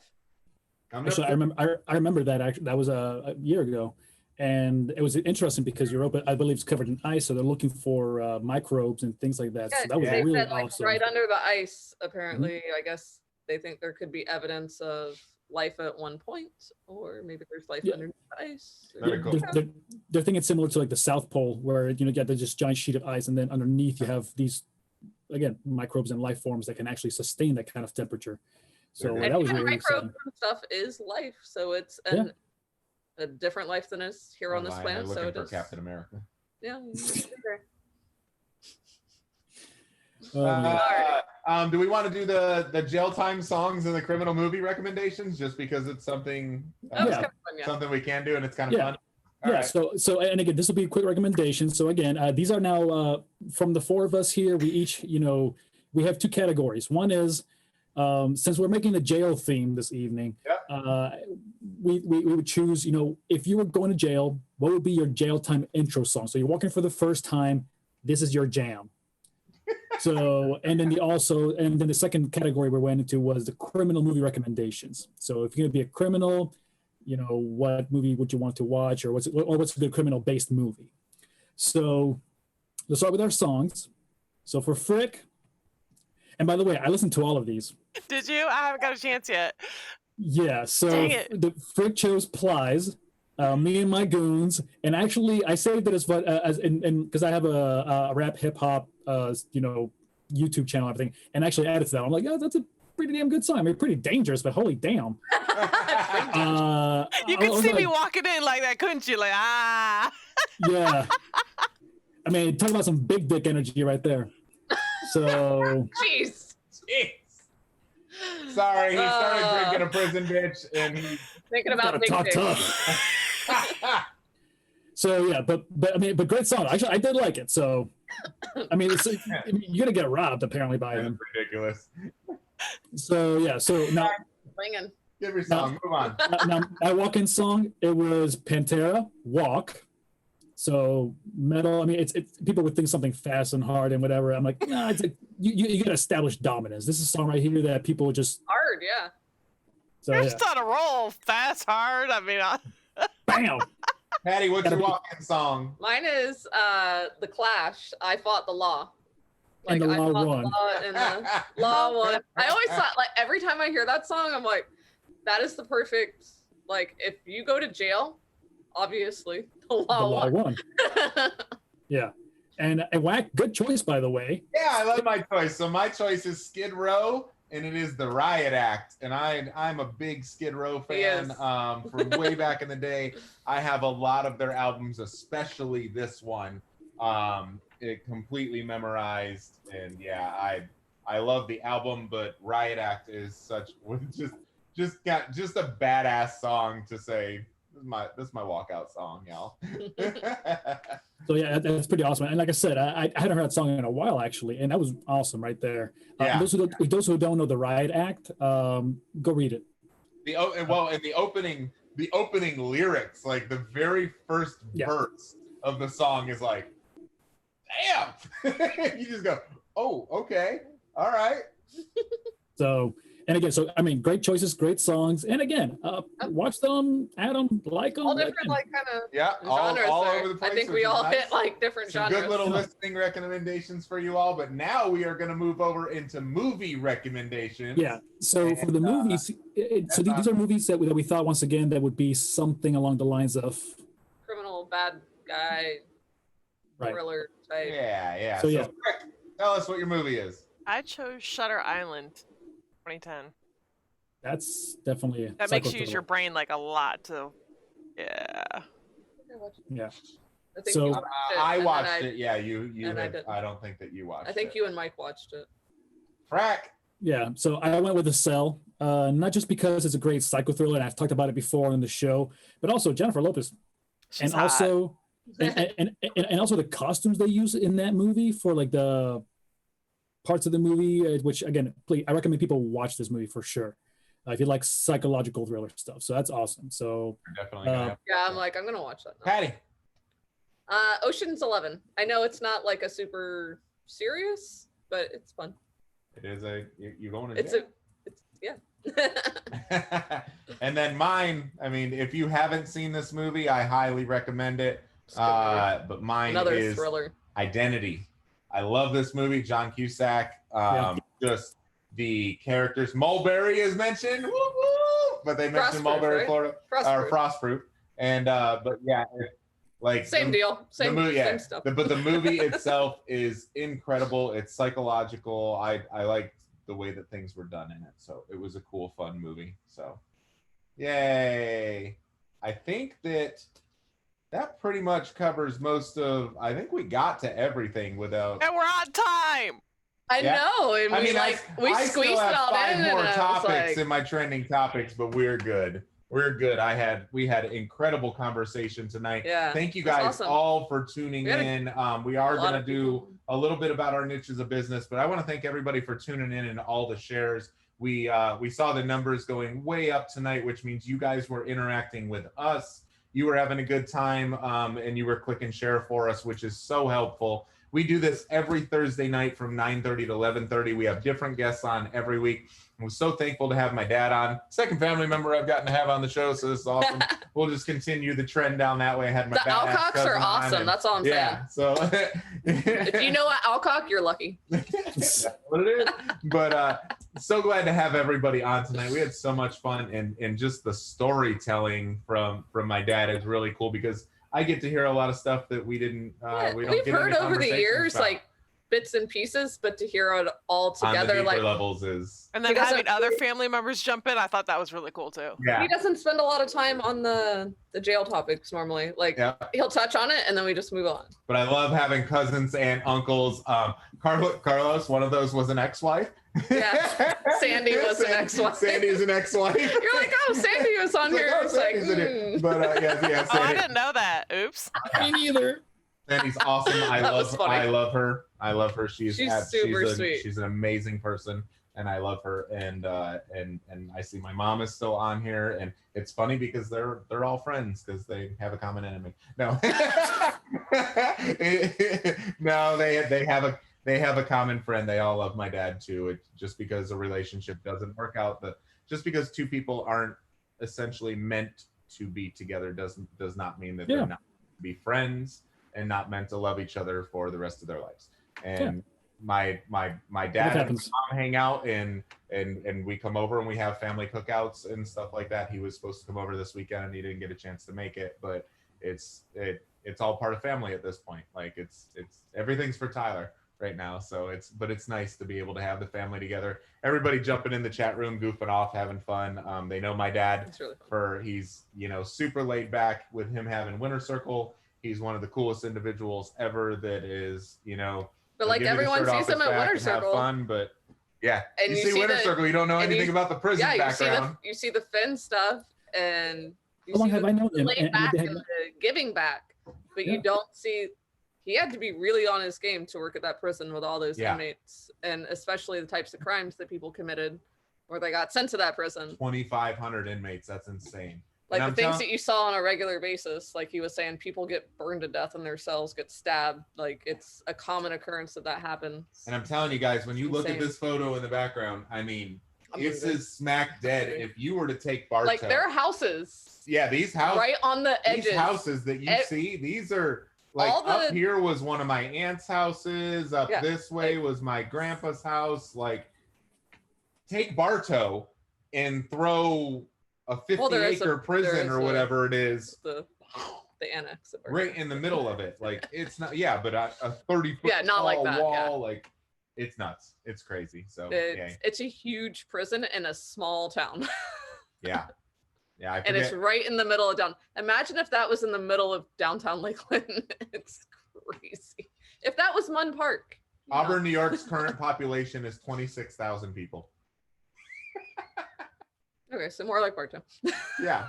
Actually, I remember that. Actually, that was a year ago, and it was interesting because Europa, I believe, is covered in ice, so they're looking for microbes and things like that. Yeah, so that was they really said, like, awesome. right under the ice, apparently, I guess they think there could be evidence of life at one point, or maybe there's life underneath the ice. Very cool. They're thinking similar to like the South Pole, where you get this giant sheet of ice, and then underneath you have these, again, microbes and life forms that can actually sustain that kind of temperature. So And that was even really microbes exciting. and stuff is life, so it's a different life than is here on this planet. So it for is, Captain America. yeah. Do we want to do the jail time songs and the criminal movie recommendations just because it's something That was kind of fun, something we can do and it's kind of fun? All right. So and again, this will be a quick recommendation. So again, these are now from the four of us here. We each, we have two categories. One is since we're making the jail theme this evening, we would choose, if you were going to jail, what would be your jail time intro song? So you're walking for the first time, this is your jam. So, and then the second category we went into was the criminal movie recommendations. So if you're gonna be a criminal, what movie would you want to watch, or what's a good criminal based movie? So let's start with our songs. So for Frick, and by the way, I listened to all of these. Did you? I haven't got a chance yet. Yeah, so Dang it. the Frick chose Plies, Me and My Goons, and actually I saved it as because I have a rap hip hop YouTube channel and everything, and actually added to that. I'm like, oh, that's a pretty damn good song. I mean, pretty dangerous, but holy damn. You could see me walking in like that, couldn't you? Like, Yeah. I mean, talk about some big dick energy right there. So. Jeez. Sorry, he started drinking a prison bitch, and he thinking about big talk dick. tough. So yeah, but great song. Actually, I did like it. So, I mean, you're gonna get robbed apparently by him. Ridiculous. So yeah, so now. Swinging. Give your song. Move on. Now, my walk-in song, it was Pantera, Walk. So metal. I mean, it's people would think something fast and hard and whatever. I'm like, nah, it's like you got to establish dominance. This is a song right here that people would just hard, yeah. So you're just on a roll, fast, hard. I mean, bam. Patty, what's your walk-in song? Mine is The Clash. I Fought the Law. And the I law fought won. the law and the law won. I always thought, like, every time I hear that song, I'm like, that is the perfect, like, if you go to jail, obviously the law won. Yeah. And Wack, good choice, by the way. Yeah, I love my choice. So my choice is Skid Row, and it is the Riot Act. And I'm a big Skid Row fan from way back in the day. I have a lot of their albums, especially this one. It completely memorized, and yeah, I love the album, but Riot Act is just a badass song to say. This is my walkout song, y'all. So yeah, that's pretty awesome. And like I said, I hadn't heard that song in a while actually, and that was awesome right there. Yeah. Those who don't know the Riot Act, go read it. The opening lyrics, like the very first verse of the song is like, damn. You just go, oh, okay, all right. So. And again, so I mean, great choices, great songs, and again, watch them, add them, like them. All different, like, kind of genres. All there. over the place. I think we all hit like different Some genres. good little listening recommendations for you all. But now we are going to move over into movie recommendations. Yeah. So for the movies, so these are movies that we thought once again that would be something along the lines of criminal, bad guy, thriller type. Yeah. So Rick, tell us what your movie is. I chose Shutter Island. 2010. That's definitely that makes you use your brain like a lot to yeah. I think so I watched it. Yeah, you I don't think that you watched it. I think you and Mike watched it. Frack. Yeah, so I went with The Cell, not just because it's a great psycho thriller, and I've talked about it before on the show, but also Jennifer Lopez. She's and hot. Also and also the costumes they use in that movie for like the parts of the movie, which again, please, I recommend people watch this movie for sure. If you like psychological thriller stuff. So that's awesome. So Definitely gonna have Yeah, I'm gonna watch that now. Patty. Ocean's 11. I know it's not like a super serious, but it's fun. It is you're going to It's yeah. And then mine, I mean, if you haven't seen this movie, I highly recommend it. But mine Another is thriller. Identity. I love this movie. John Cusack. Just the characters. Mulberry is mentioned. Woo woo! But they mentioned Mulberry, right? Florida, or Frostproof. And but yeah, like same deal. Same stuff. But the movie itself is incredible. It's psychological. I like the way that things were done in it. So it was a cool, fun movie. So yay. I think that pretty much covers most of, I think we got to everything without. And we're on time. I know. And I mean, we I squeezed still it have all 5 in. more And topics in my trending topics, but we're good. We're good. We had incredible conversation tonight. Yeah. Thank you guys all for tuning in. We are going to do a little bit about our niches of business, but I want to thank everybody for tuning in and all the shares. We saw the numbers going way up tonight, which means you guys were interacting with us. You were having a good time, and you were clicking share for us, which is so helpful. We do this every Thursday night from 9:30 to 11:30. We have different guests on every week. I'm so thankful to have my dad on. Second family member I've gotten to have on the show, so this is awesome. We'll just continue the trend down that way. I had my the Alcocks are awesome. That's all I'm saying. Yeah, so if you know what Alcock, you're lucky. That's what it is. But so glad to have everybody on tonight. We had so much fun, and just the storytelling from my dad is really cool because I get to hear a lot of stuff that we didn't. We've heard over the years, about. Like bits and pieces, but to hear it all together, on the like levels is. And then having other family members jump in, I thought that was really cool too. Yeah. He doesn't spend a lot of time on the jail topics normally. Like he'll touch on it and then we just move on. But I love having cousins and uncles. Carlos, one of those was an ex-wife. Yeah, Sandy was an ex-wife. Sandy's an ex-wife. You're like, oh, Sandy was on here. It's like, But yeah, Sandy. Oh, I didn't know that. Oops. Me neither. Sandy's awesome. I love her. I love her. She's super sweet. She's an amazing person, and I love her. And I see my mom is still on here, and it's funny because they're all friends because they have a common enemy. No, no, they have a common friend. They all love my dad too. It's just because a relationship doesn't work out, just because two people aren't essentially meant to be together does not mean that they're not be friends and not meant to love each other for the rest of their lives. And my dad and my mom hang out and we come over and we have family cookouts and stuff like that. He was supposed to come over this weekend and he didn't get a chance to make it, but it's all part of family at this point. Like it's everything's for Tyler right now. So it's nice to be able to have the family together. Everybody jumping in the chat room, goofing off, having fun. They know my dad really he's super laid back with him having Winter Circle. He's one of the coolest individuals ever that is, But like everyone sees him at Winter Circle. Have fun, but yeah. And you see Winter Circle, you don't know anything about the prison background. You see the Finn stuff and you How long have I known him? laid back and the giving back. But you don't see he had to be really on his game to work at that prison with all those inmates, and especially the types of crimes that people committed where they got sent to that prison. 2,500 inmates. That's insane. Like the things that you saw on a regular basis, like he was saying, people get burned to death in their cells, get stabbed. Like it's a common occurrence that happens. And I'm telling you guys, when you look at this photo in the background, I mean, it's as smack dead. If you were to take Bartow, like their houses. Yeah, these houses right on the edges. These houses that you see, these are like up here was one of my aunt's houses. Up this way was my grandpa's house. Like, take Bartow and throw a 50-acre prison or whatever it is. The annex. Right in the middle of it. Like, it's not, but a 30-foot not like that, wall, like, it's nuts. It's crazy. So, it's a huge prison in a small town. Yeah. Yeah. And it's right in the middle of downtown. Imagine if that was in the middle of downtown Lakeland. It's crazy. If that was Munn Park. Auburn, New York's current population is 26,000 people. Okay, so more like Bartow. Yeah.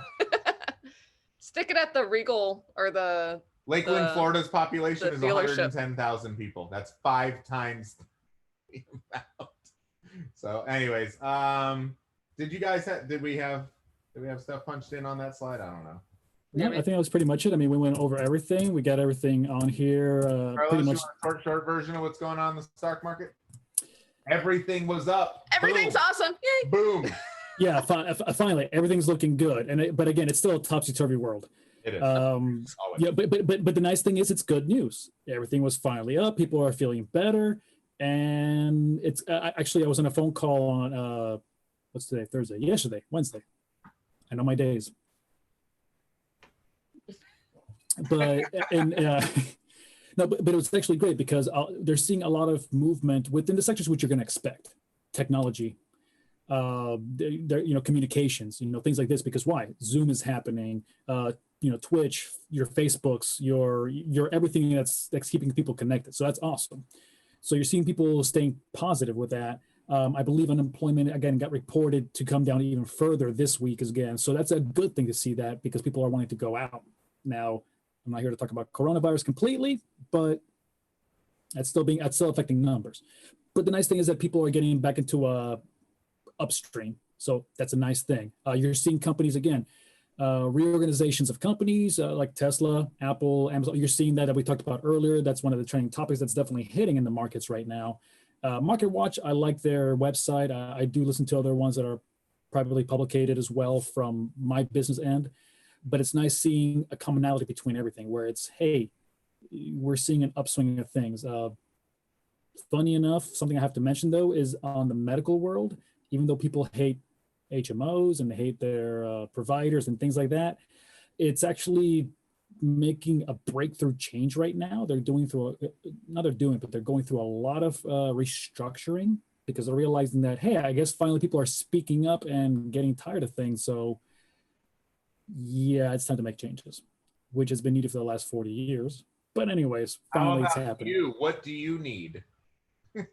Stick it at the Regal or the Lakeland, Florida's population the is dealership. 110,000 people. That's 5 times the amount. So, anyways, did you guys did we have stuff punched in on that slide? I don't know. No, I think that was pretty much it. I mean, we went over everything. We got everything on here. Carlos, Pretty much. you want a short version of what's going on in the stock market? Everything was up. Everything's Boom. awesome. Yay. Boom. Yeah, finally, everything's looking good. But again, it's still a topsy-turvy world. It is. Yeah, but the nice thing is it's good news. Everything was finally up. People are feeling better, and it's actually I was on a phone call on what's today? Thursday? Yesterday, Wednesday. I know my days. But no, but it was actually great because they're seeing a lot of movement within the sectors which you're going to expect. Technology, communications, things like this. Because why? Zoom is happening. Twitch, your Facebooks, your everything that's keeping people connected. So that's awesome. So you're seeing people staying positive with that. I believe unemployment again got reported to come down even further this week again. So that's a good thing to see that because people are wanting to go out. Now, I'm not here to talk about coronavirus completely, but that's still affecting numbers. But the nice thing is that people are getting back into upstream. So that's a nice thing. You're seeing companies again, reorganizations of companies like Tesla, Apple, Amazon. You're seeing that we talked about earlier. That's one of the trending topics that's definitely hitting in the markets right now. Market Watch, I like their website. I do listen to other ones that are privately publicated as well from my business end. But it's nice seeing a commonality between everything where it's, hey, we're seeing an upswing of things. Funny enough, something I have to mention, though, is on the medical world, even though people hate HMOs and they hate their providers and things like that, it's actually making a breakthrough change right now. They're going through a lot of restructuring because they're realizing that, hey, I guess finally people are speaking up and getting tired of things. So yeah, it's time to make changes, which has been needed for the last 40 years. But anyways, finally it's happening. What do you need? What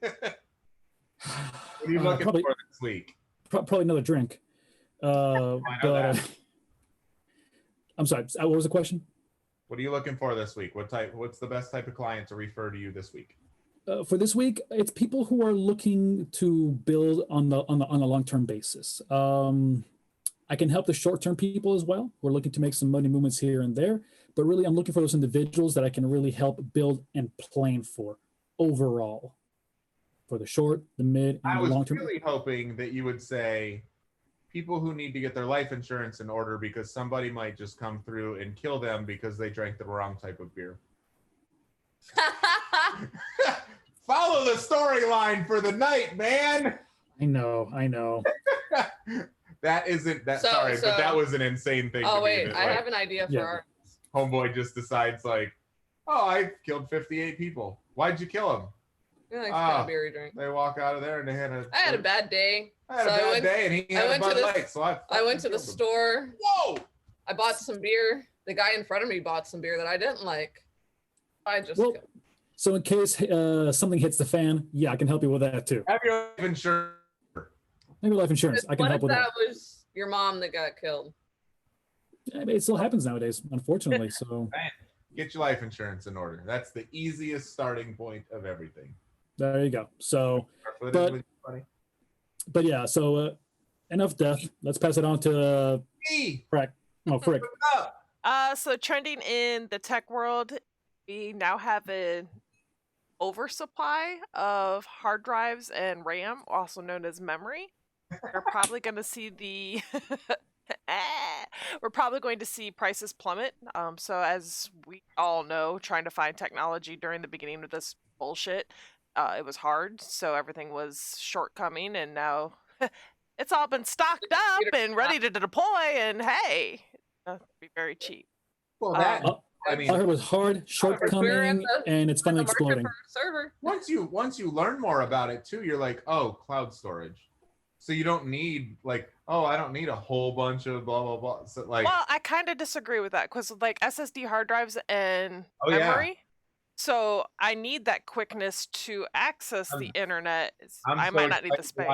are you looking for this week? Probably another drink. I'm sorry, what was the question? What are you looking for this week? What's the best type of client to refer to you this week? For this week, it's people who are looking to build on a long-term basis. I can help the short-term people as well. We're looking to make some money movements here and there, but really I'm looking for those individuals that I can really help build and plan for overall, for the short, the mid, and the long term. I was really hoping that you would say people who need to get their life insurance in order because somebody might just come through and kill them because they drank the wrong type of beer. Follow the storyline for the night, man. I know. But that was an insane thing. Oh, wait, I have an idea for our homeboy just decides like, oh, I killed 58 people. Why'd you kill them? Like beer you drink. They walk out of there and they had I had a bad day. I had a bad day and he had a Bud Light, so I went to the store. Whoa! I bought some beer. The guy in front of me bought some beer that I didn't like. I just killed him. So in case something hits the fan, yeah, I can help you with that too. Have your life insurance. Maybe life insurance. I can help with that. What if that was your mom that got killed? I mean, it still happens nowadays, unfortunately. So get your life insurance in order. That's the easiest starting point of everything. There you go. So, but yeah. So enough death. Let's pass it on to Frack. Oh, Frick. So trending in the tech world, we now have an oversupply of hard drives and RAM, also known as memory. We're probably going to see we're probably going to see prices plummet. So as we all know, trying to find technology during the beginning of this bullshit, it was hard. So everything was shortcoming, and now it's all been stocked up and ready to deploy. And hey, it'll be very cheap. Well, that I mean, it was hard, shortcoming, and it's finally exploding. Server. Once you learn more about it too, you're like, oh, cloud storage. So you don't need like, oh, I don't need a whole bunch of blah blah blah. So like, well, I kind of disagree with that because like SSD hard drives and memory. Yeah. So I need that quickness to access the internet. I might not need the space.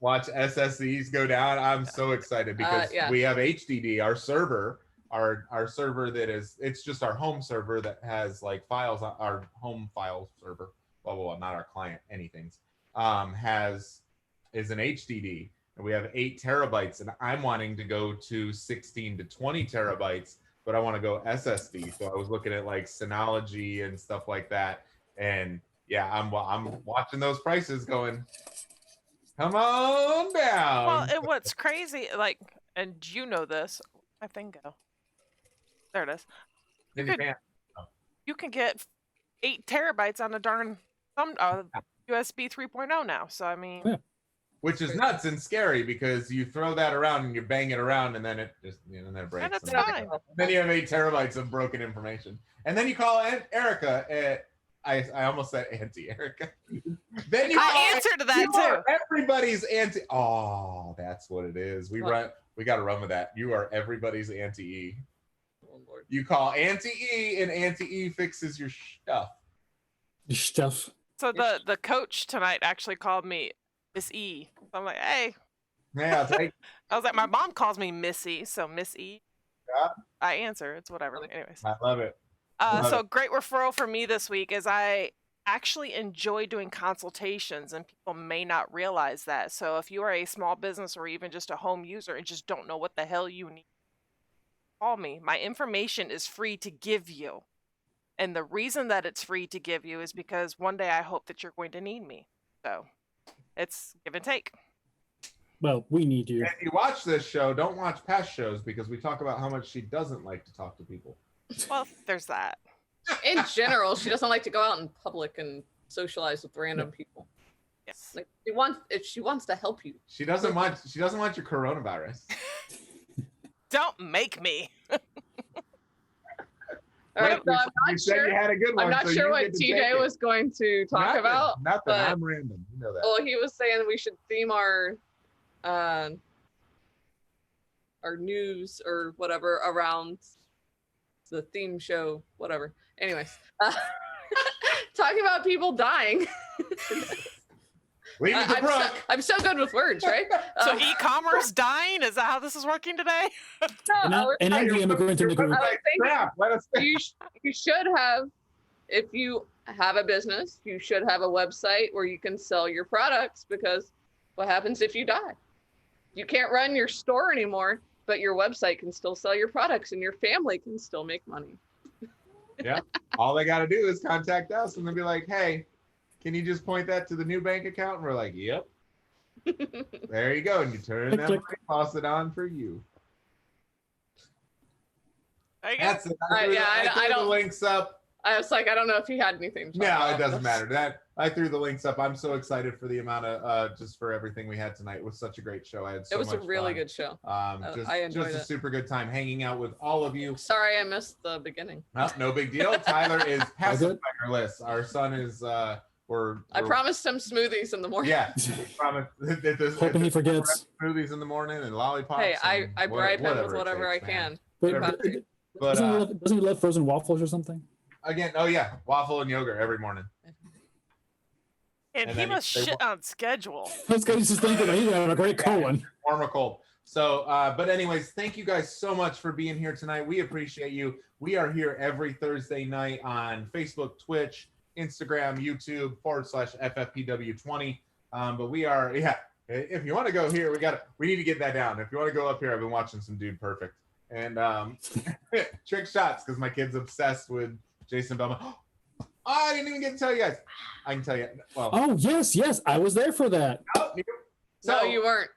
Watch SSDs go down. I'm so excited because we have HDD, our server. our server it's just our home server that has like files on our home file server, blah blah blah, not our client, anything's is an HDD, and we have 8 terabytes, and I'm wanting to go to 16 to 20 terabytes, but I want to go SSD. So I was looking at like Synology and stuff like that, and yeah, I'm watching those prices going, come on down. Well, and what's crazy, like, and you know this, my thing go. There it is. You can get 8 terabytes on a darn USB 3.0 now. So I mean, Yeah. Which is nuts and scary because you throw that around and you bang it around and then it just, and then it breaks. And it's and fine. then you have 8 terabytes of broken information. And then you call Erica. I almost said Auntie Erica. Then I answer to that you are too. everybody's auntie. Oh, that's what it is. We got to run with that. You are everybody's Auntie E. Oh, Lord. You call Auntie E and Auntie E fixes your stuff. Stuff. So the coach tonight actually called me Miss E. So I'm like, hey. Yeah, I'll take. I was like, my mom calls me Missy, so Miss E. Yeah. I answer. It's whatever. Anyways. I love it. So great referral for me this week is I actually enjoy doing consultations, and people may not realize that. So if you are a small business or even just a home user and just don't know what the hell you need, call me. My information is free to give you. And the reason that it's free to give you is because one day I hope that you're going to need me. So it's give and take. Well, we need you. If you watch this show, don't watch past shows because we talk about how much she doesn't like to talk to people. Well, there's that. In general, she doesn't like to go out in public and socialize with random people. Yes. Like if she wants to help you. She doesn't want your coronavirus. Don't make me. All right, so I'm You not said you sure. had a good one. I'm not so sure you what get to take TJ it. was going to talk Nothing, about. Nothing. but- I'm random. You know that. Well, he was saying we should theme our news or whatever around the theme show, whatever. Anyways, talking about people dying. Leave it to Brooke. I'm so good with words, right? So e-commerce dying? Is that how this is working today? An angry immigrant in the group. Crap. Let us. you should have, if you have a business, you should have a website where you can sell your products, because what happens if you die? You can't run your store anymore, but your website can still sell your products and your family can still make money. Yeah. All they got to do is contact us and they'll be like, hey, can you just point that to the new bank account? And we're like, yep. There you go. And you turn that faucet on for you. There you go. That's it. I I threw don't- the links up. I was like, I don't know if he had anything to talk No, about. it doesn't matter. That I threw the links up. I'm so excited for the amount of just for everything we had tonight. It was such a great show. I had so It was a much really fun. good show. I enjoyed just a it. super good time hanging out with all of you. Sorry I missed the beginning. No big deal. Tyler is pacifying our list. Our son is I promised him smoothies in the morning. Yeah, we promised. Hoping he forgets. Smoothies in the morning and lollipops. Hey, I and bribe him with it whatever takes, I man. can. But, About but- to. But doesn't he love frozen waffles or something? again, oh yeah, waffle and yogurt every morning. And And he then must they shit on schedule. I was just thinking he's having a great colon. Warm or cold. So, but anyways, thank you guys so much for being here tonight. We appreciate you. We are here every Thursday night on Facebook, Twitch, Instagram, YouTube /FFPW20. But we are, if you want to go here, we need to get that down. If you want to go up here, I've been watching some Dude Perfect and trick shots because my kid's obsessed with Jason Belmont. Oh, I didn't even get to tell you guys. I can tell you. Well, Oh yes, I was there for that. No, you weren't.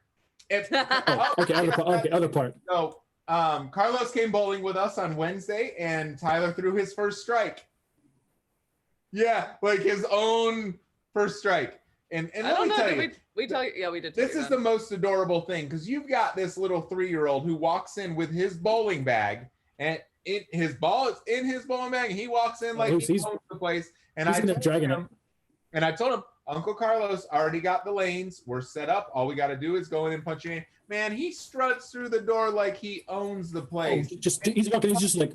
If, Oh, okay, other part. So Carlos came bowling with us on Wednesday, and Tyler threw his first strike. Yeah, like his own first strike. And I let don't me know. tell Did you, we tell you? Yeah, we did. this tell is you the most adorable thing because you've got this little 3-year-old who walks in with his bowling bag, and his ball is in his bowling bag, and he walks in like he owns the place. And He's gonna drag it. And I told him, Uncle Carlos already got the lanes. We're set up. All we got to do is go in and punch in. Man, he struts through the door like he owns the place. He's walking. He's just like,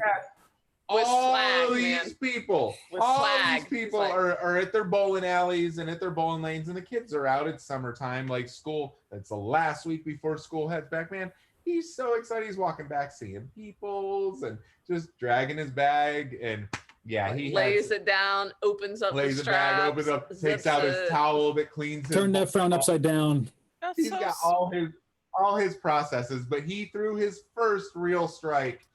With all swag, these man. people, With all swag. these people He's like- are at their bowling alleys and at their bowling lanes, and the kids are out. It's summertime, like school. That's the last week before school heads back, man. he's so excited. He's walking back, seeing peoples and just dragging his bag. And yeah, he lays it down, opens up lays the the bag, straps, opens up, takes zips out his it. towel that cleans his Turn that frown upside down. That's He's so got all his processes, but he threw his first real strike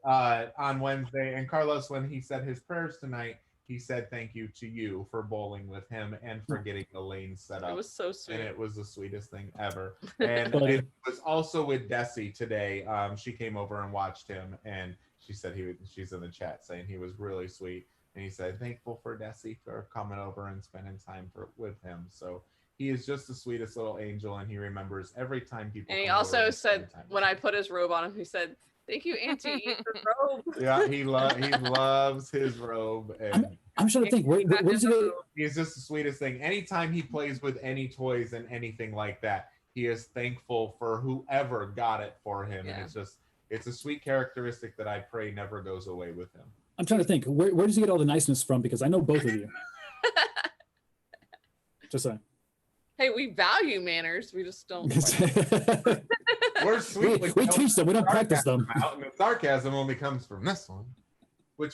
on Wednesday. And Carlos, when he said his prayers tonight, he said thank you to you for bowling with him and for getting the lane set up. It was so sweet. And it was the sweetest thing ever. And Buddy. it was also with Desi today. She came over and watched him, and she said she's in the chat saying he was really sweet. And he said thankful for Desi for coming over and spending time with him. So he is just the sweetest little angel, and he remembers every time people. And he come over also and spend said time with when him. I put his robe on him, he said, "Thank you, Auntie, E, for the robe." Yeah, he loves his robe, and I'm trying to think. Where does it go? he's just the sweetest thing. Anytime he plays with any toys and anything like that, he is thankful for whoever got it for him, Yeah. and it's a sweet characteristic that I pray never goes away with him. I'm trying to think. Where does he get all the niceness from? Because I know both of you. Just saying. Hey, we value manners. We just don't. We're sweet. we teach them. We don't practice them. And the sarcasm only comes from this one. Which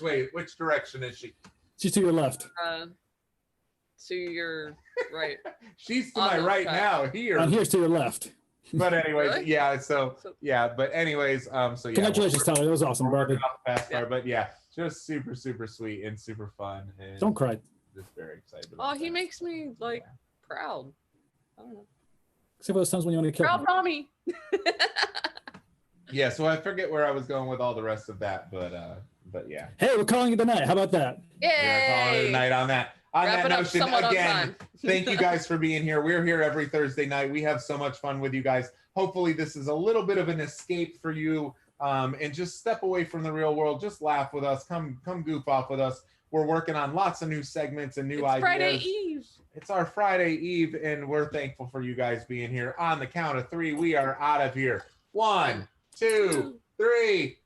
direction is she? She's to your left. To your right. She's to my right now here. And here's to your left. But anyways, Really? yeah. So yeah. But anyways, so yeah. Congratulations, Tyler. That was awesome, We're brother. working off the fast part, but yeah, just super sweet and super fun. And Don't cry. just very excited. Oh, about he that. makes me like proud. I don't know. Except for those times when you want to kill Proud me. mommy. Yeah, so I forget where I was going with all the rest of that, but yeah. Hey, we're calling it the night. How about that? Yeah, calling it a Yay! night on that. On Wrap that it up notion, somewhat on again, time. thank you guys for being here. We're here every Thursday night. We have so much fun with you guys. Hopefully this is a little bit of an escape for you, and just step away from the real world. Just laugh with us. Come goof off with us. We're working on lots of new segments and new It's ideas. Friday Eve. It's our Friday Eve, and we're thankful for you guys being here. On the count of 3, we are out of here. 1, 2, 3.